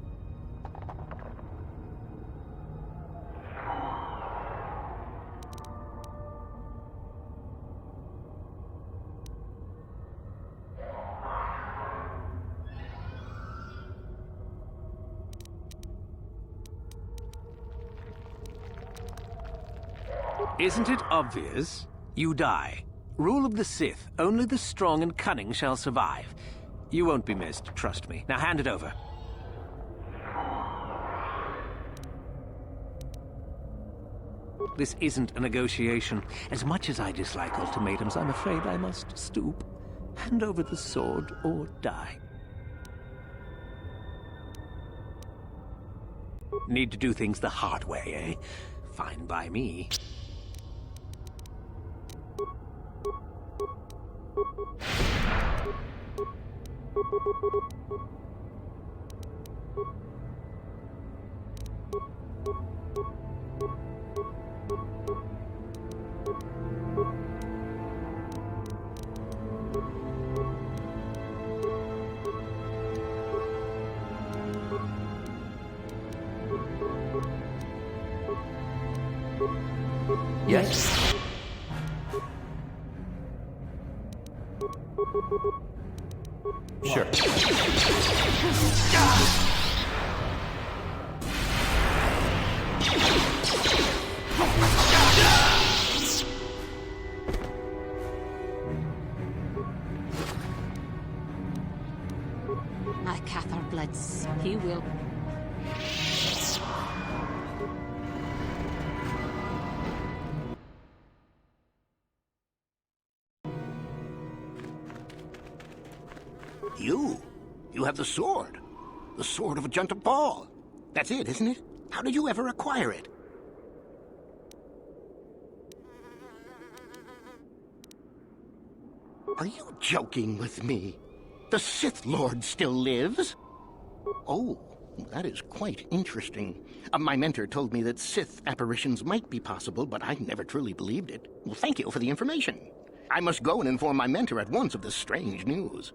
Isn't it obvious? You die. Rule of the Sith. Only the strong and cunning shall survive. You won't be missed, trust me. Now hand it over. This isn't a negotiation. As much as I dislike ultimatums, I'm afraid I must stoop. Hand over the sword or die. Need to do things the hard way, eh? Fine by me. Yes. Sure. My Cathar bloods, he will. You have the sword. The sword of a gentle Paul. That's it, isn't it? How did you ever acquire it? Are you joking with me? The Sith Lord still lives? Oh, that is quite interesting. My mentor told me that Sith apparitions might be possible, but I never truly believed it. Well, thank you for the information. I must go and inform my mentor at once of this strange news.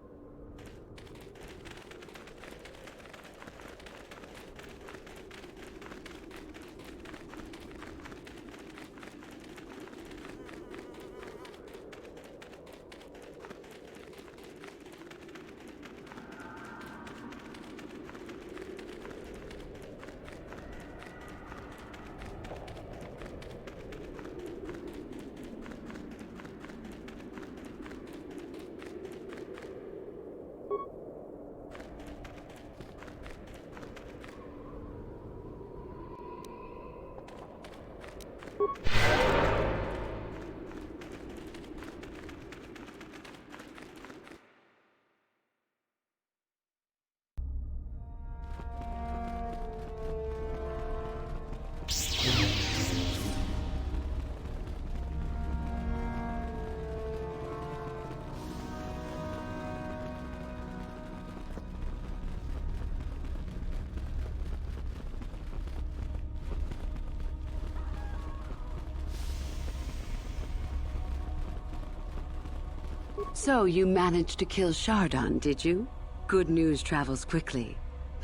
So you managed to kill Shardon, did you? Good news travels quickly.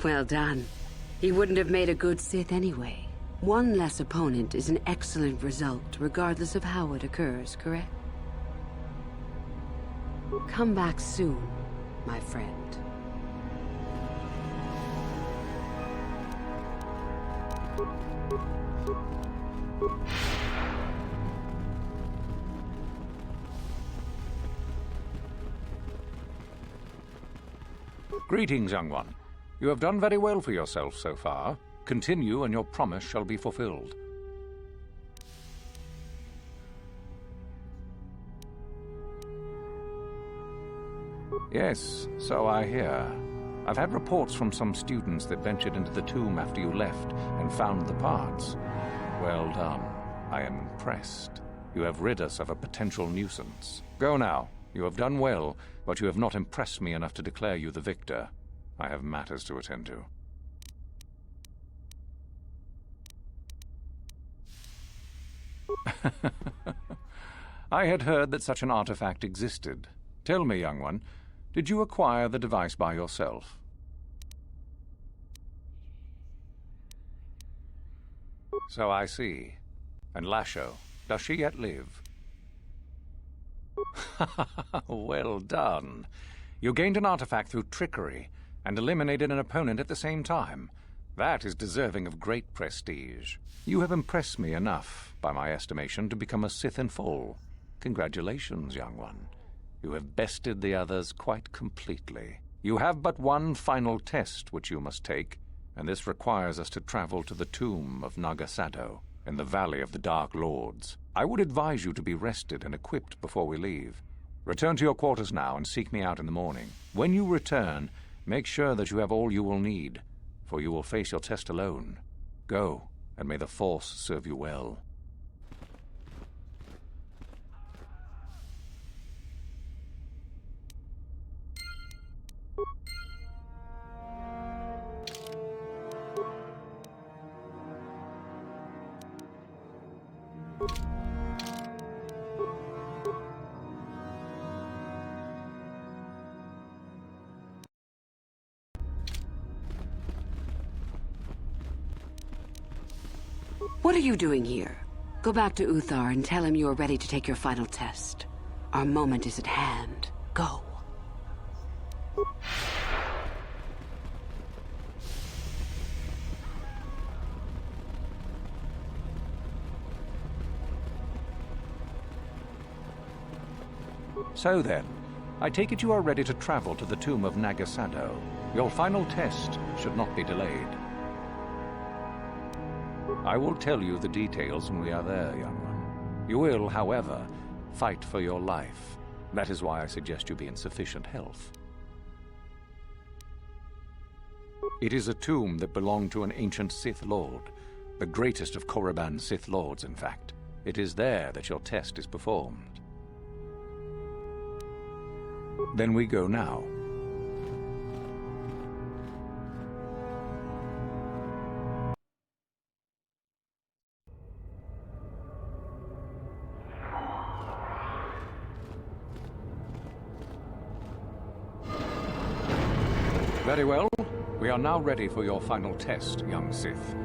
Well done. He wouldn't have made a good Sith anyway. One less opponent is an excellent result, regardless of how it occurs, correct? Come back soon, my friend. Greetings, young one. You have done very well for yourself so far. Continue, and your promise shall be fulfilled. Yes, so I hear. I've had reports from some students that ventured into the tomb after you left and found the parts. Well done. I am impressed. You have rid us of a potential nuisance. Go now. You have done well, but you have not impressed me enough to declare you the victor. I have matters to attend to. I had heard that such an artifact existed. Tell me, young one, did you acquire the device by yourself? So I see. And Lasho, does she yet live? Well done. You gained an artifact through trickery, and eliminated an opponent at the same time. That is deserving of great prestige. You have impressed me enough, by my estimation, to become a Sith in full. Congratulations, young one. You have bested the others quite completely. You have but one final test which you must take, and this requires us to travel to the tomb of Nagasado, in the Valley of the Dark Lords. I would advise you to be rested and equipped before we leave. Return to your quarters now and seek me out in the morning. When you return, make sure that you have all you will need, for you will face your test alone. Go, and may the Force serve you well. What are you doing here? Go back to Uthar and tell him you are ready to take your final test. Our moment is at hand. Go. So then, I take it you are ready to travel to the tomb of Nagasado. Your final test should not be delayed. I will tell you the details when we are there, young one. You will, however, fight for your life. That is why I suggest you be in sufficient health. It is a tomb that belonged to an ancient Sith Lord. The greatest of Korriban's Sith Lords, in fact. It is there that your test is performed. Then we go now. Very well. We are now ready for your final test, young Sith.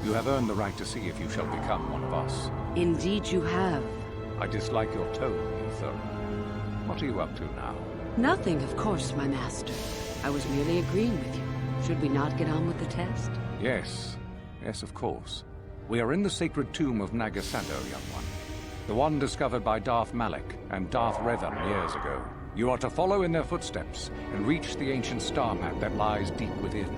You have earned the right to see if you shall become one of us. Indeed you have. I dislike your tone, Yuthura. What are you up to now? Nothing, of course, my master. I was merely agreeing with you. Should we not get on with the test? Yes. Yes, of course. We are in the sacred tomb of Nagasado, young one. The one discovered by Darth Malak and Darth Revan years ago. You are to follow in their footsteps and reach the ancient star map that lies deep within.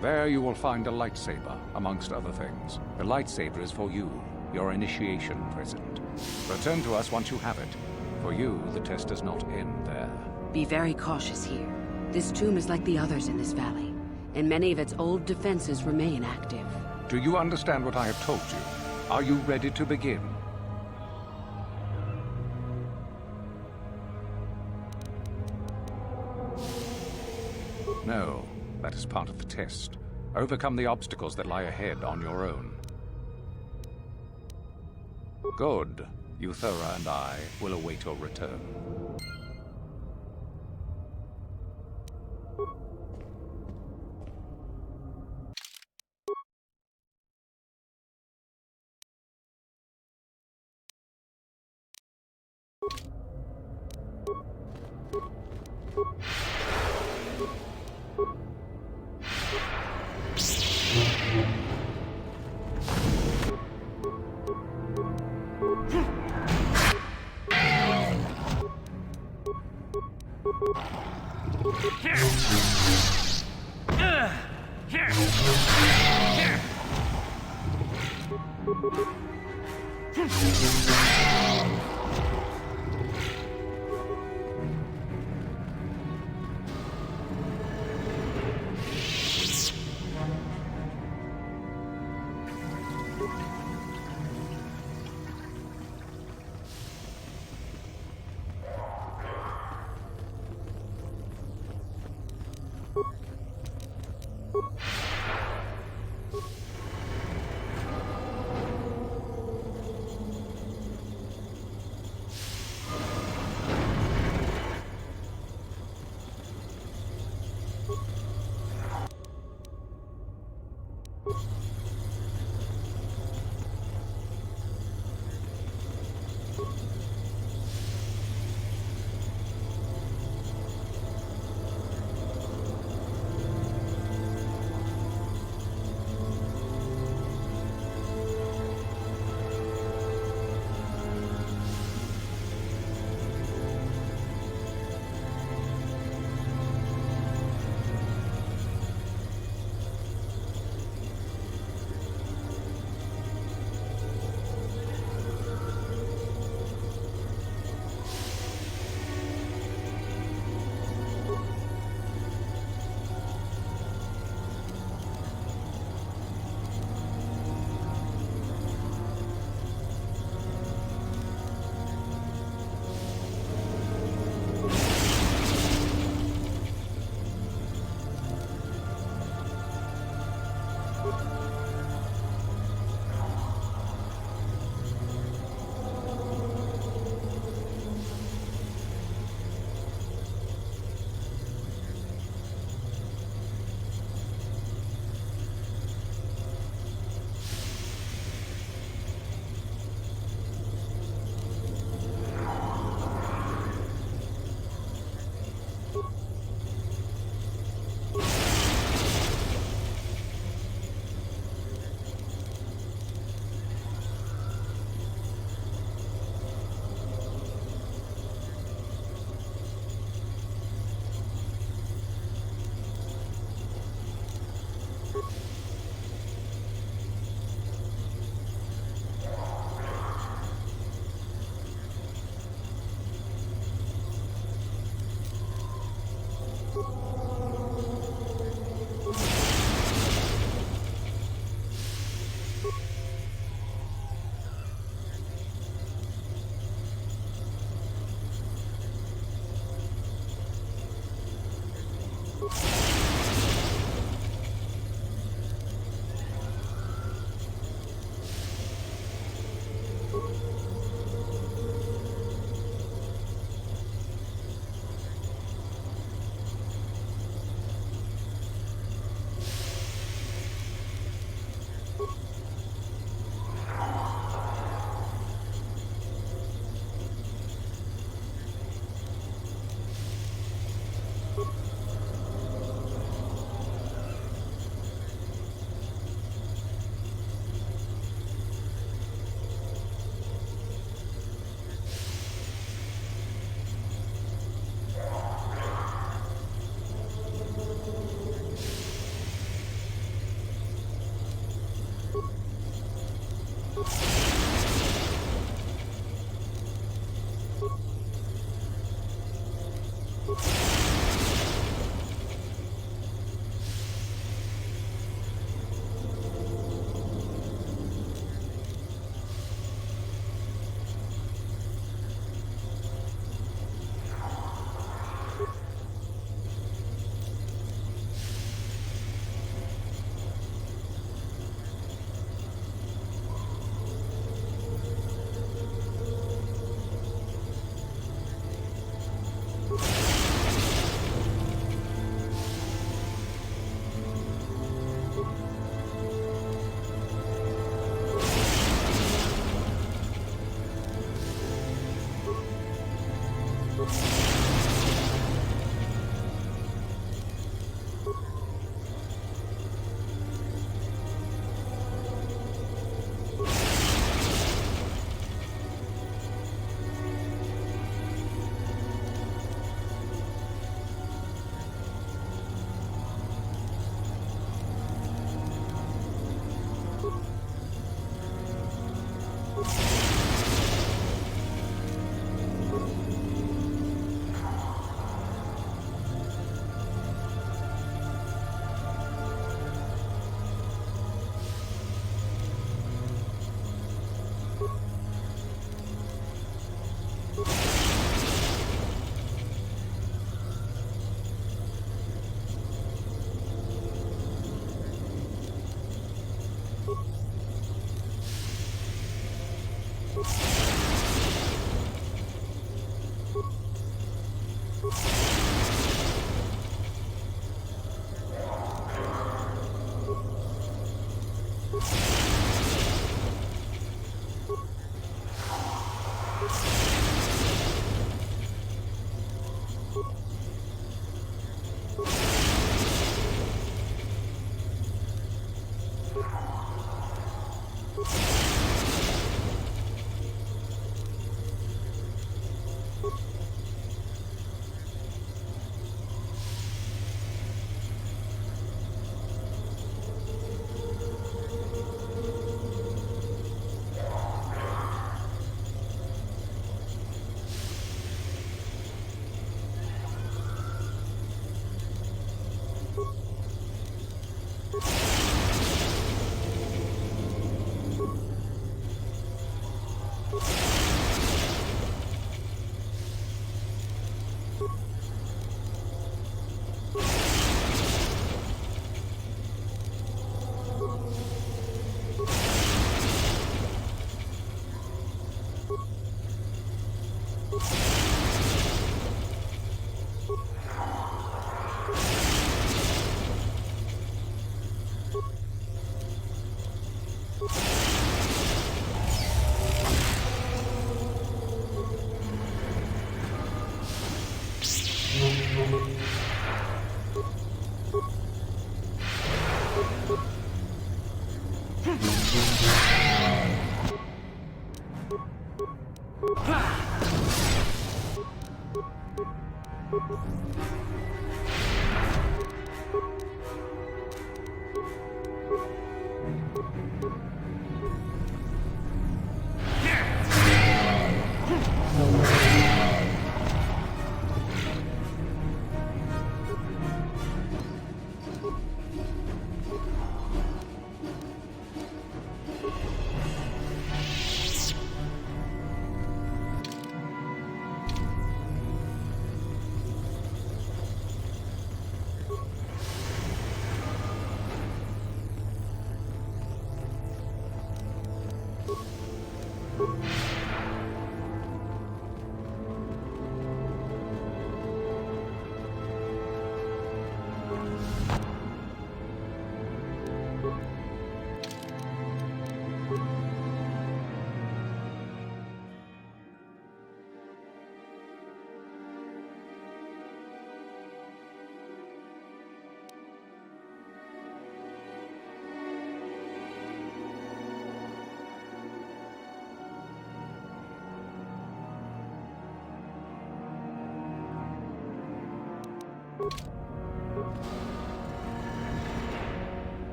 There you will find a lightsaber, amongst other things. The lightsaber is for you, your initiation present. Return to us once you have it. For you, the test does not end there. Be very cautious here. This tomb is like the others in this valley, and many of its old defenses remain active. Do you understand what I have told you? Are you ready to begin? No, that is part of the test. Overcome the obstacles that lie ahead on your own. Good. Yuthura and I will await your return.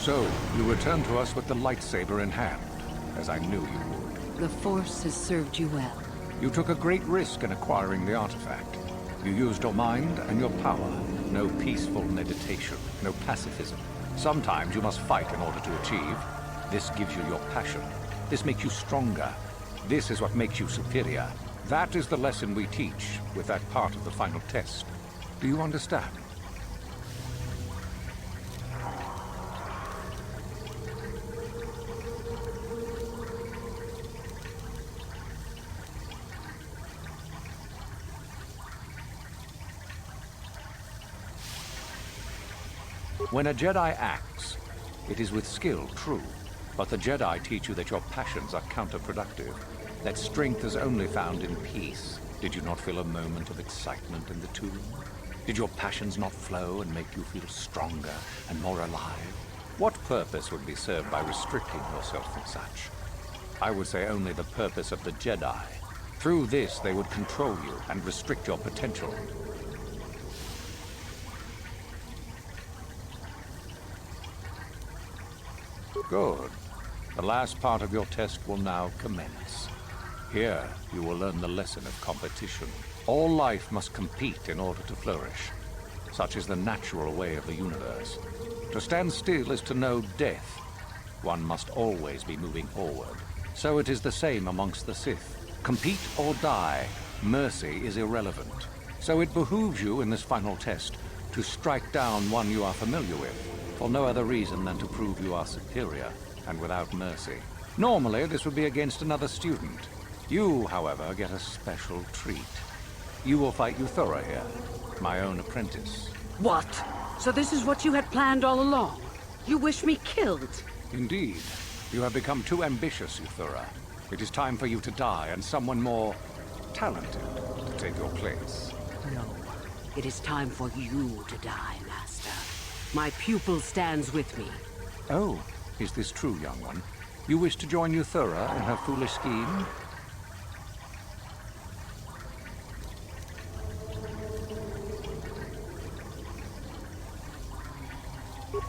So, you return to us with the lightsaber in hand, as I knew you would. The Force has served you well. You took a great risk in acquiring the artifact. You used your mind and your power. No peaceful meditation, no pacifism. Sometimes you must fight in order to achieve. This gives you your passion. This makes you stronger. This is what makes you superior. That is the lesson we teach with that part of the final test. Do you understand? When a Jedi acts, it is with skill, true, but the Jedi teach you that your passions are counterproductive, that strength is only found in peace. Did you not feel a moment of excitement in the tomb? Did your passions not flow and make you feel stronger and more alive? What purpose would be served by restricting yourself from such? I would say only the purpose of the Jedi. Through this, they would control you and restrict your potential. Good. The last part of your test will now commence. Here, you will learn the lesson of competition. All life must compete in order to flourish. Such is the natural way of the universe. To stand still is to know death. One must always be moving forward. So it is the same amongst the Sith. Compete or die. Mercy is irrelevant. So it behooves you in this final test to strike down one you are familiar with, for no other reason than to prove you are superior and without mercy. Normally, this would be against another student. You, however, get a special treat. You will fight Euthura here, my own apprentice. What? So this is what you had planned all along? You wish me killed? Indeed. You have become too ambitious, Euthura. It is time for you to die, and someone more talented to take your place. No. It is time for you to die, Master. My pupil stands with me. Oh, is this true, young one? You wish to join Euthura in her foolish scheme?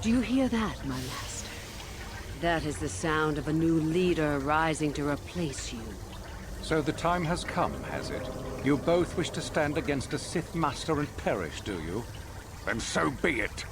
Do you hear that, my master? That is the sound of a new leader rising to replace you. So the time has come, has it? You both wish to stand against a Sith Master and perish, do you? Then so be it!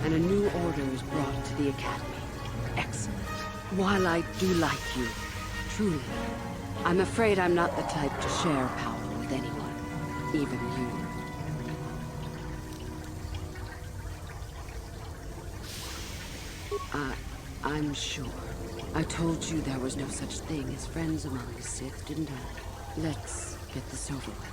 And a new order is brought to the Academy. Excellent. While I do like you, truly, I'm afraid I'm not the type to share power with anyone, even you. I'm sure. I told you there was no such thing as friends among the Sith, didn't I? Let's get this over with.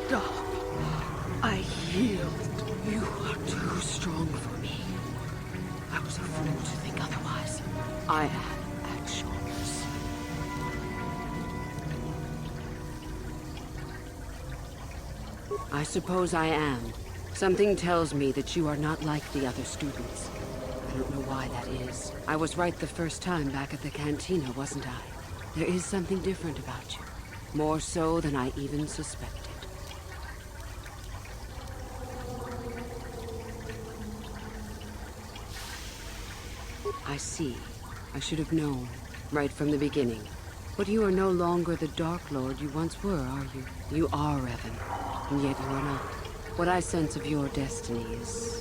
Stop. I yield. You are too strong for me. I was a fool to think otherwise. I am at your mercy. I suppose I am. Something tells me that you are not like the other students. I don't know why that is. I was right the first time back at the cantina, wasn't I? There is something different about you. More so than I even suspected. I see. I should have known, right from the beginning. But you are no longer the Dark Lord you once were, are you? You are Revan, and yet you are not. What I sense of your destiny is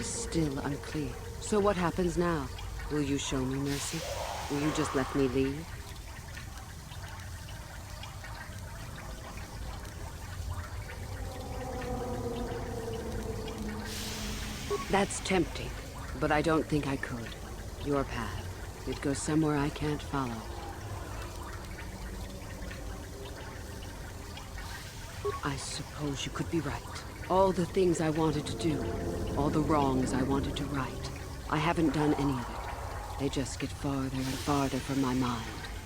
still unclear. So what happens now? Will you show me mercy? Will you just let me leave? That's tempting, but I don't think I could. Your path. It goes somewhere I can't follow. I suppose you could be right. All the things I wanted to do, all the wrongs I wanted to right, I haven't done any of it. They just get farther and farther from my mind.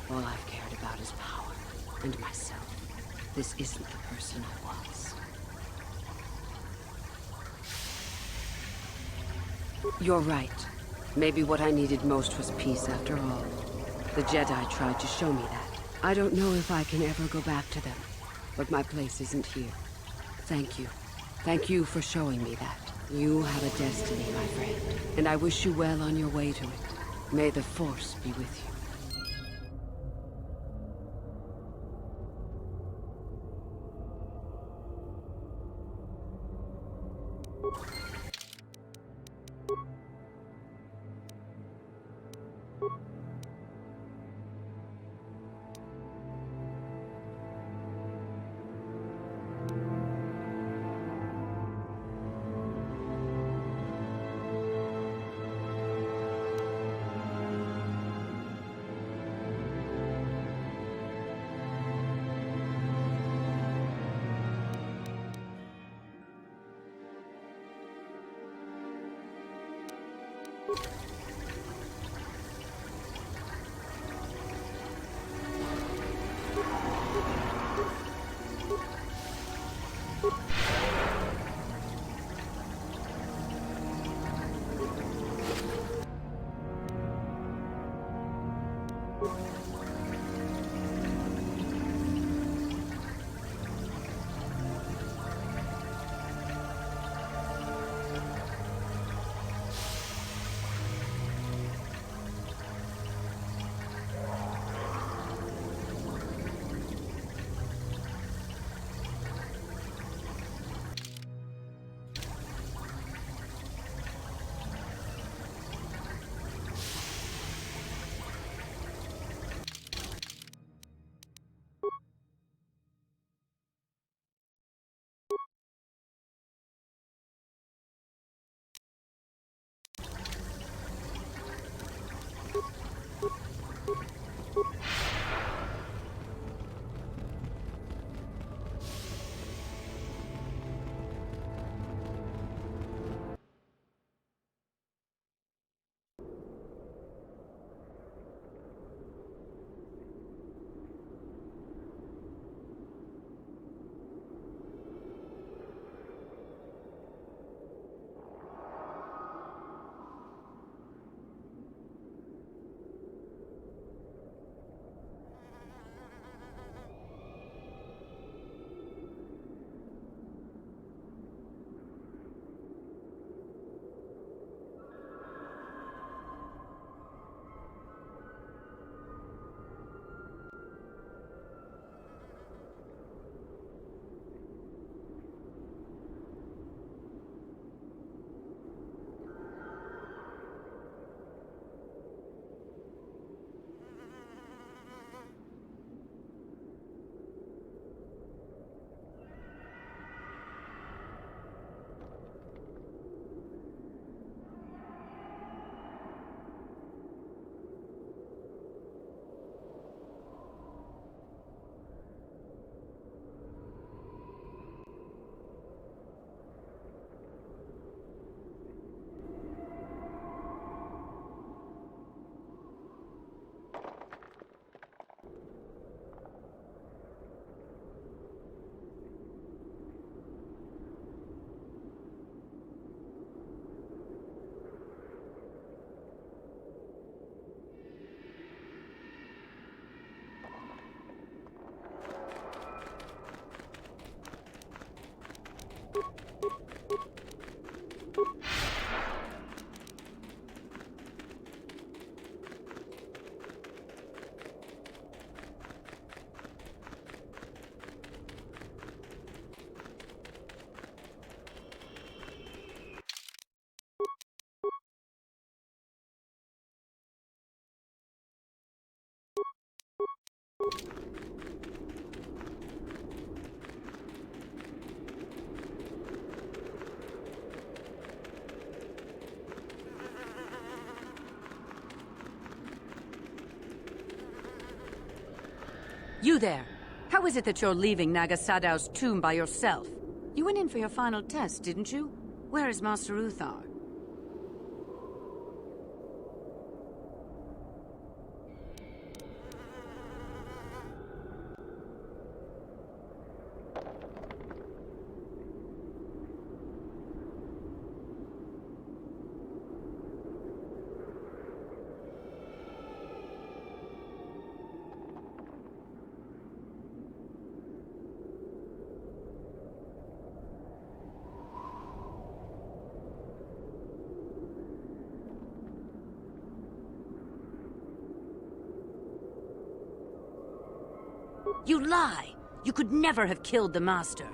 All I've cared about is power, and myself. This isn't the person I was. You're right. Maybe what I needed most was peace after all. The Jedi tried to show me that. I don't know if I can ever go back to them, but my place isn't here. Thank you. Thank you for showing me that. You have a destiny, my friend, and I wish you well on your way to it. May the Force be with you. You there! How is it that you're leaving Nagasadow's tomb by yourself? You went in for your final test, didn't you? Where is Master Uthar? You lie! You could never have killed the Master.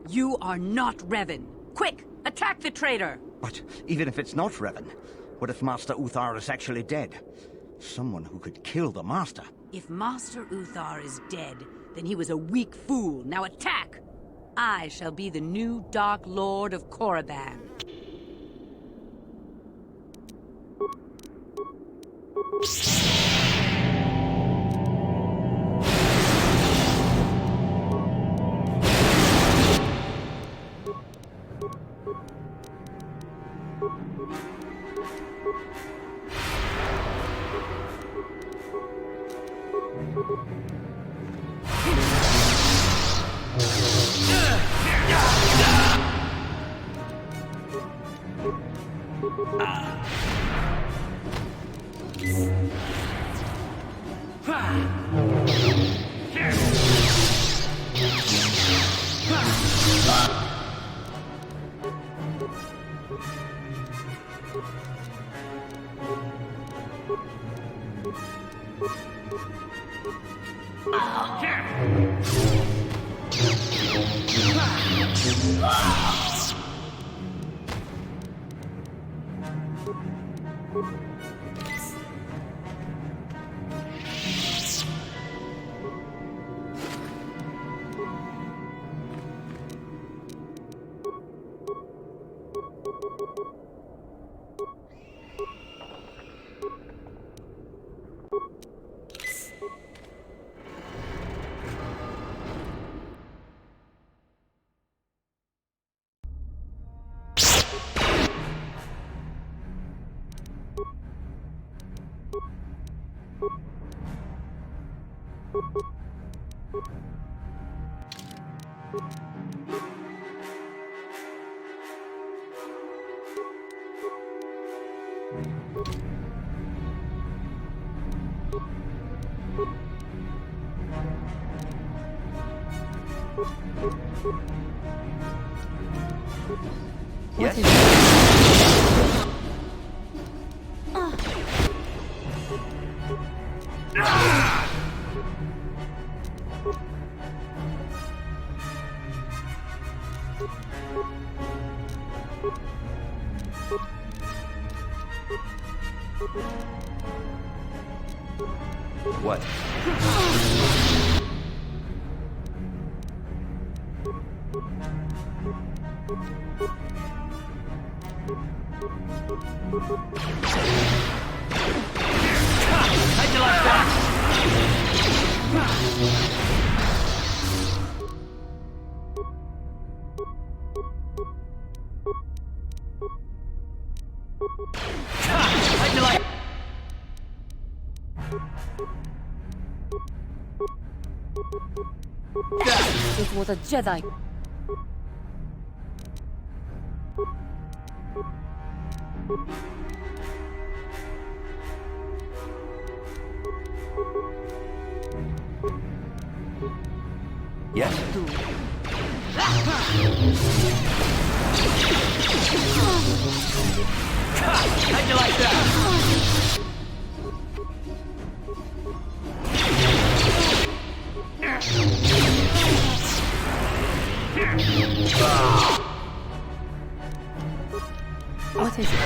You are not Revan. Quick! Attack the traitor! But even if it's not Revan, what if Master Uthar is actually dead? Someone who could kill the Master. If Master Uthar is dead, then he was a weak fool. Now attack! I shall be the new Dark Lord of Korriban. What? How'd you like that? How'd you like? It was a Jedi. Yes? How'd you like that? What is it?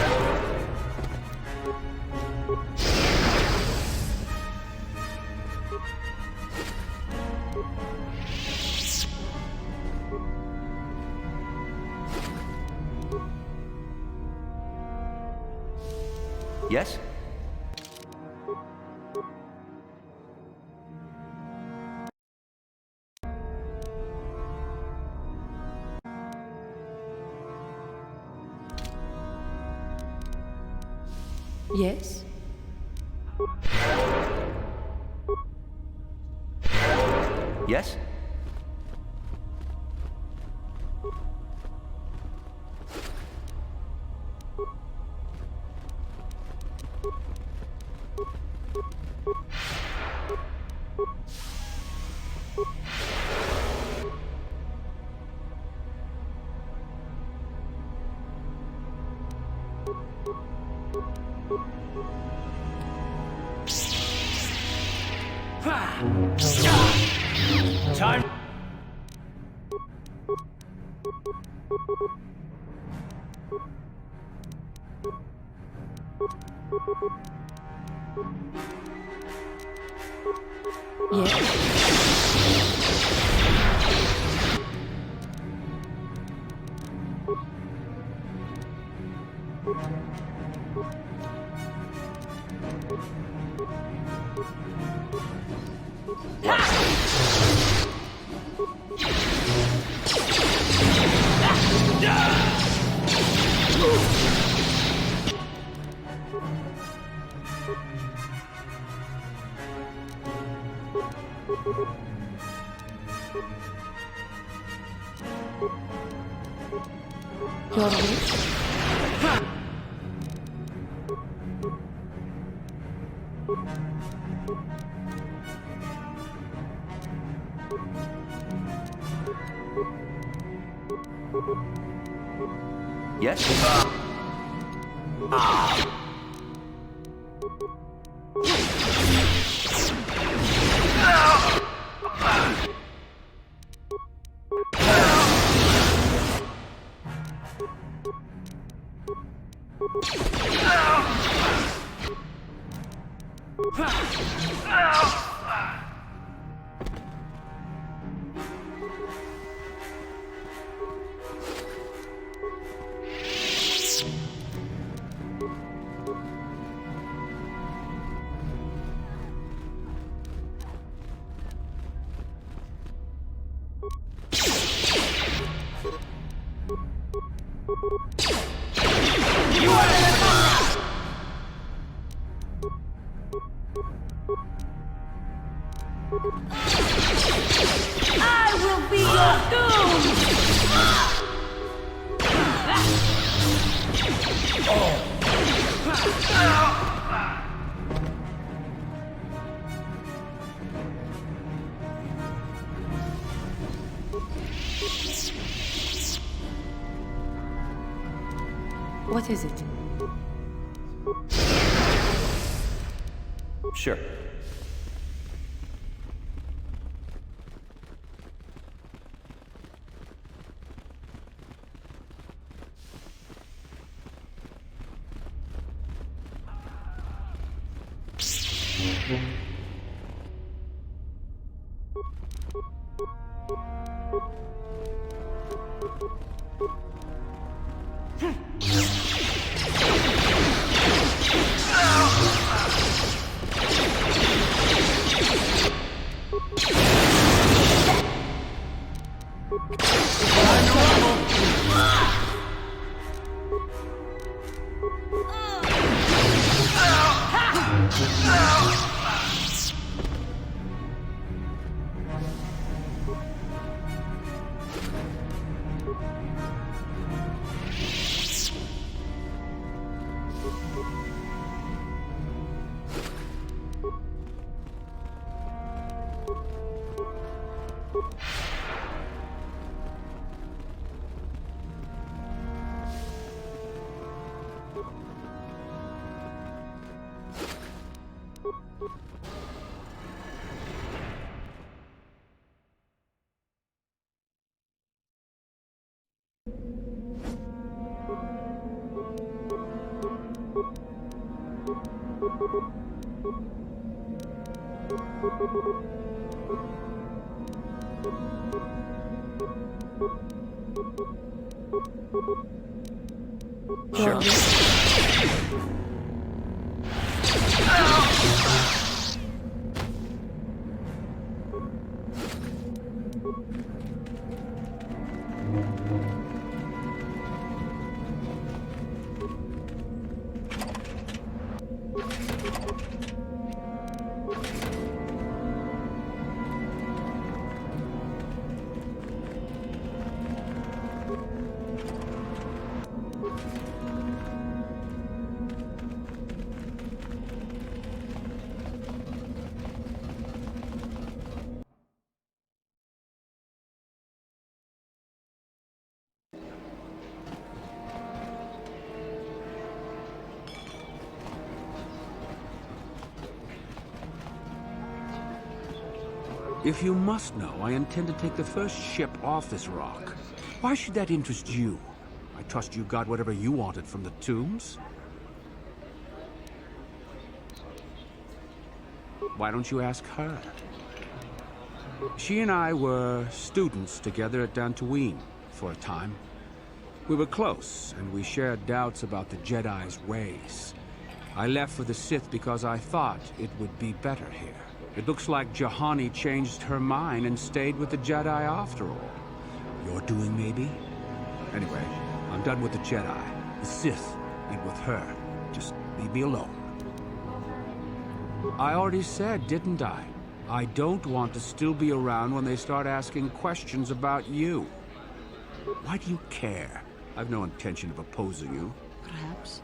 Yes? Yes? Yes? Time. Your wish? Yes? I will be your What is it? Sure. Sure. If you must know, I intend to take the first ship off this rock. Why should that interest you? I trust you got whatever you wanted from the tombs. Why don't you ask her? She and I were students together at Dantooine for a time. We were close, and we shared doubts about the Jedi's ways. I left for the Sith because I thought it would be better here. It looks like Juhani changed her mind and stayed with the Jedi after all. Your doing, maybe? Anyway, I'm done with the Jedi. The Sith ain't with her. Just leave me alone. I already said, didn't I? I don't want to still be around when they start asking questions about you. Why do you care? I've no intention of opposing you. Perhaps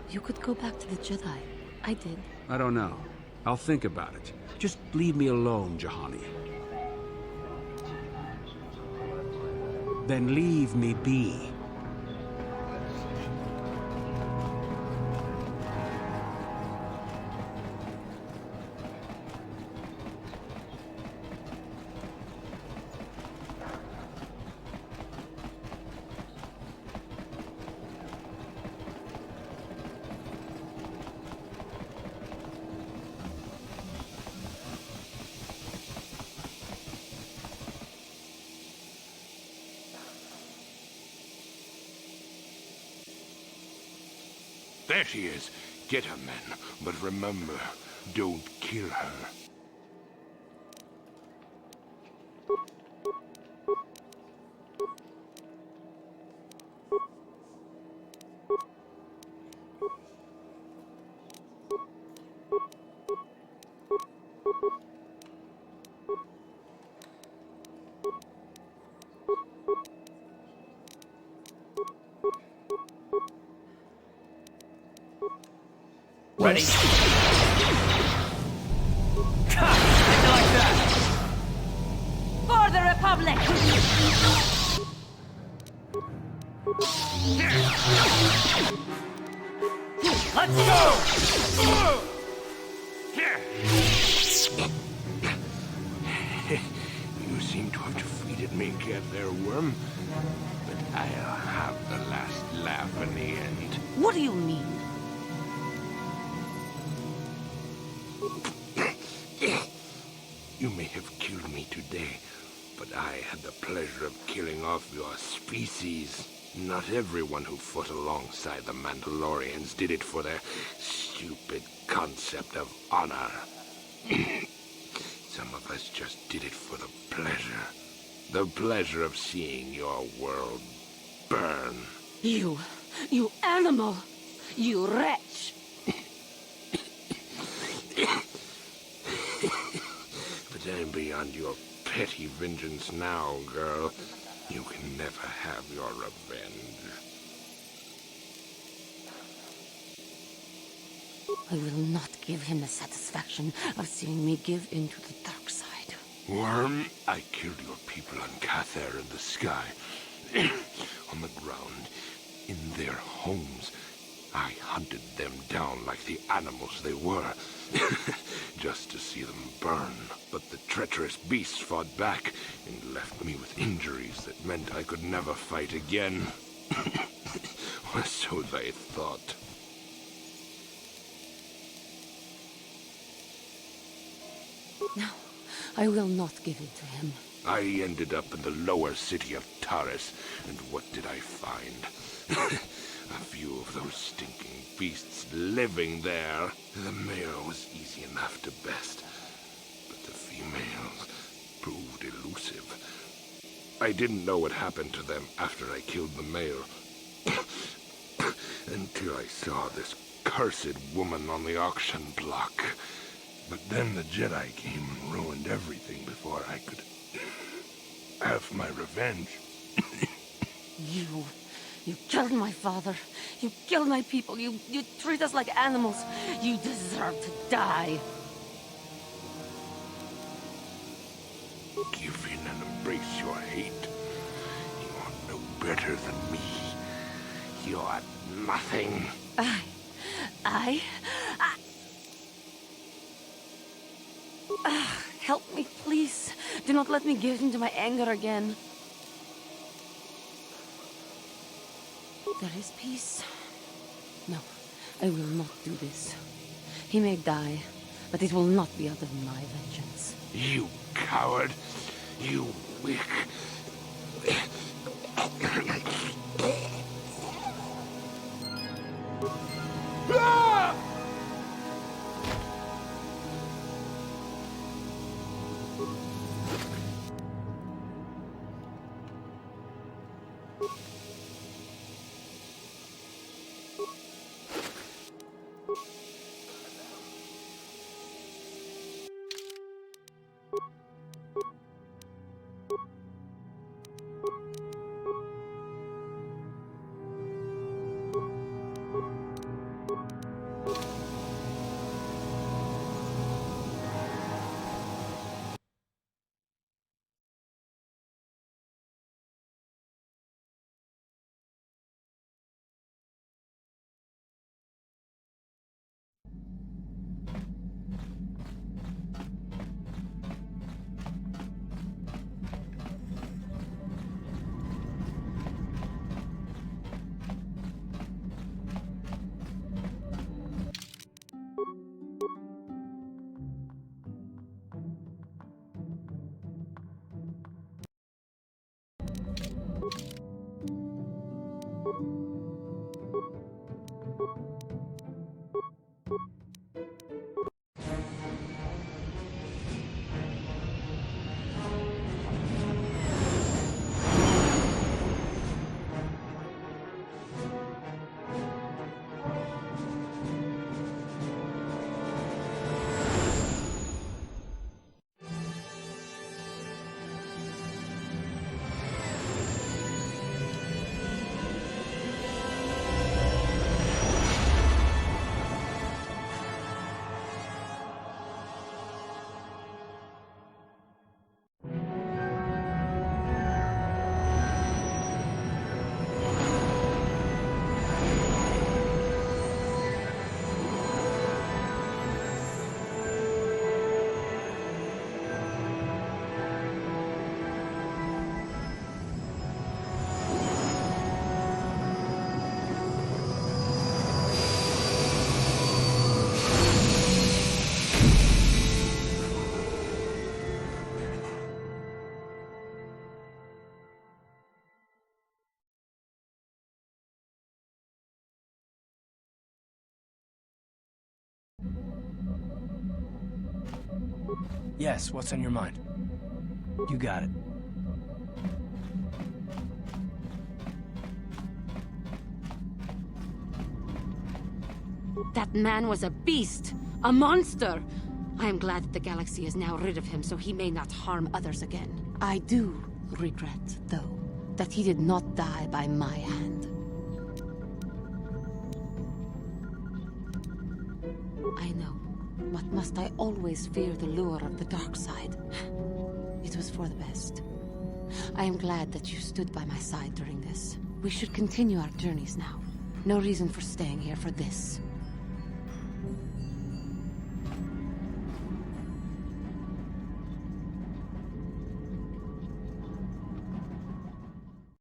you could go back to the Jedi. I did. I don't know. I'll think about it. Just leave me alone, Juhani. Then leave me be. There she is. Get her, men. But remember, don't kill her. Ready? Like that! For the Republic! Let's go! You seem to have defeated me, Get there, worm. But I'll have the last laugh in the end. What do you mean? You may have killed me today, but I had the pleasure of killing off your species. Not everyone who fought alongside the Mandalorians did it for their stupid concept of honor. Some of us just did it for the pleasure. The pleasure of seeing your world burn. You animal! You wretch! But I'm beyond your petty vengeance now, girl. You can never have your revenge. I will not give him the satisfaction of seeing me give in to the dark side. Worm, I killed your people on KOTOR in the sky. On the ground, in their homes. I hunted them down like the animals they were, just to see them burn. But the treacherous beasts fought back and left me with injuries that meant I could never fight again. Or so they thought. No, I will not give it to him. I ended up in the lower city of Taris, and what did I find? A few of those stinking beasts living there. The male was easy enough to best, but the females proved elusive. I didn't know what happened to them after I killed the male. Until I saw this cursed woman on the auction block. But then the Jedi came and ruined everything before I could have my revenge. You killed my father. You killed my people. You treat us like animals. You deserve to die. Give in and embrace your hate. You are no better than me. You are nothing. Help me, please. Do not let me give in to my anger again. There is peace. No, I will not do this. He may die, but it will not be out of my vengeance. You coward! You weak... Yes, what's on your mind? You got it. That man was a beast! A monster! I am glad that the galaxy is now rid of him so he may not harm others again. I do regret, though, that he did not die by my hand. I know, but must I always fear the lure of the dark side? It was for the best. I am glad that you stood by my side during this. We should continue our journeys now. No reason for staying here for this.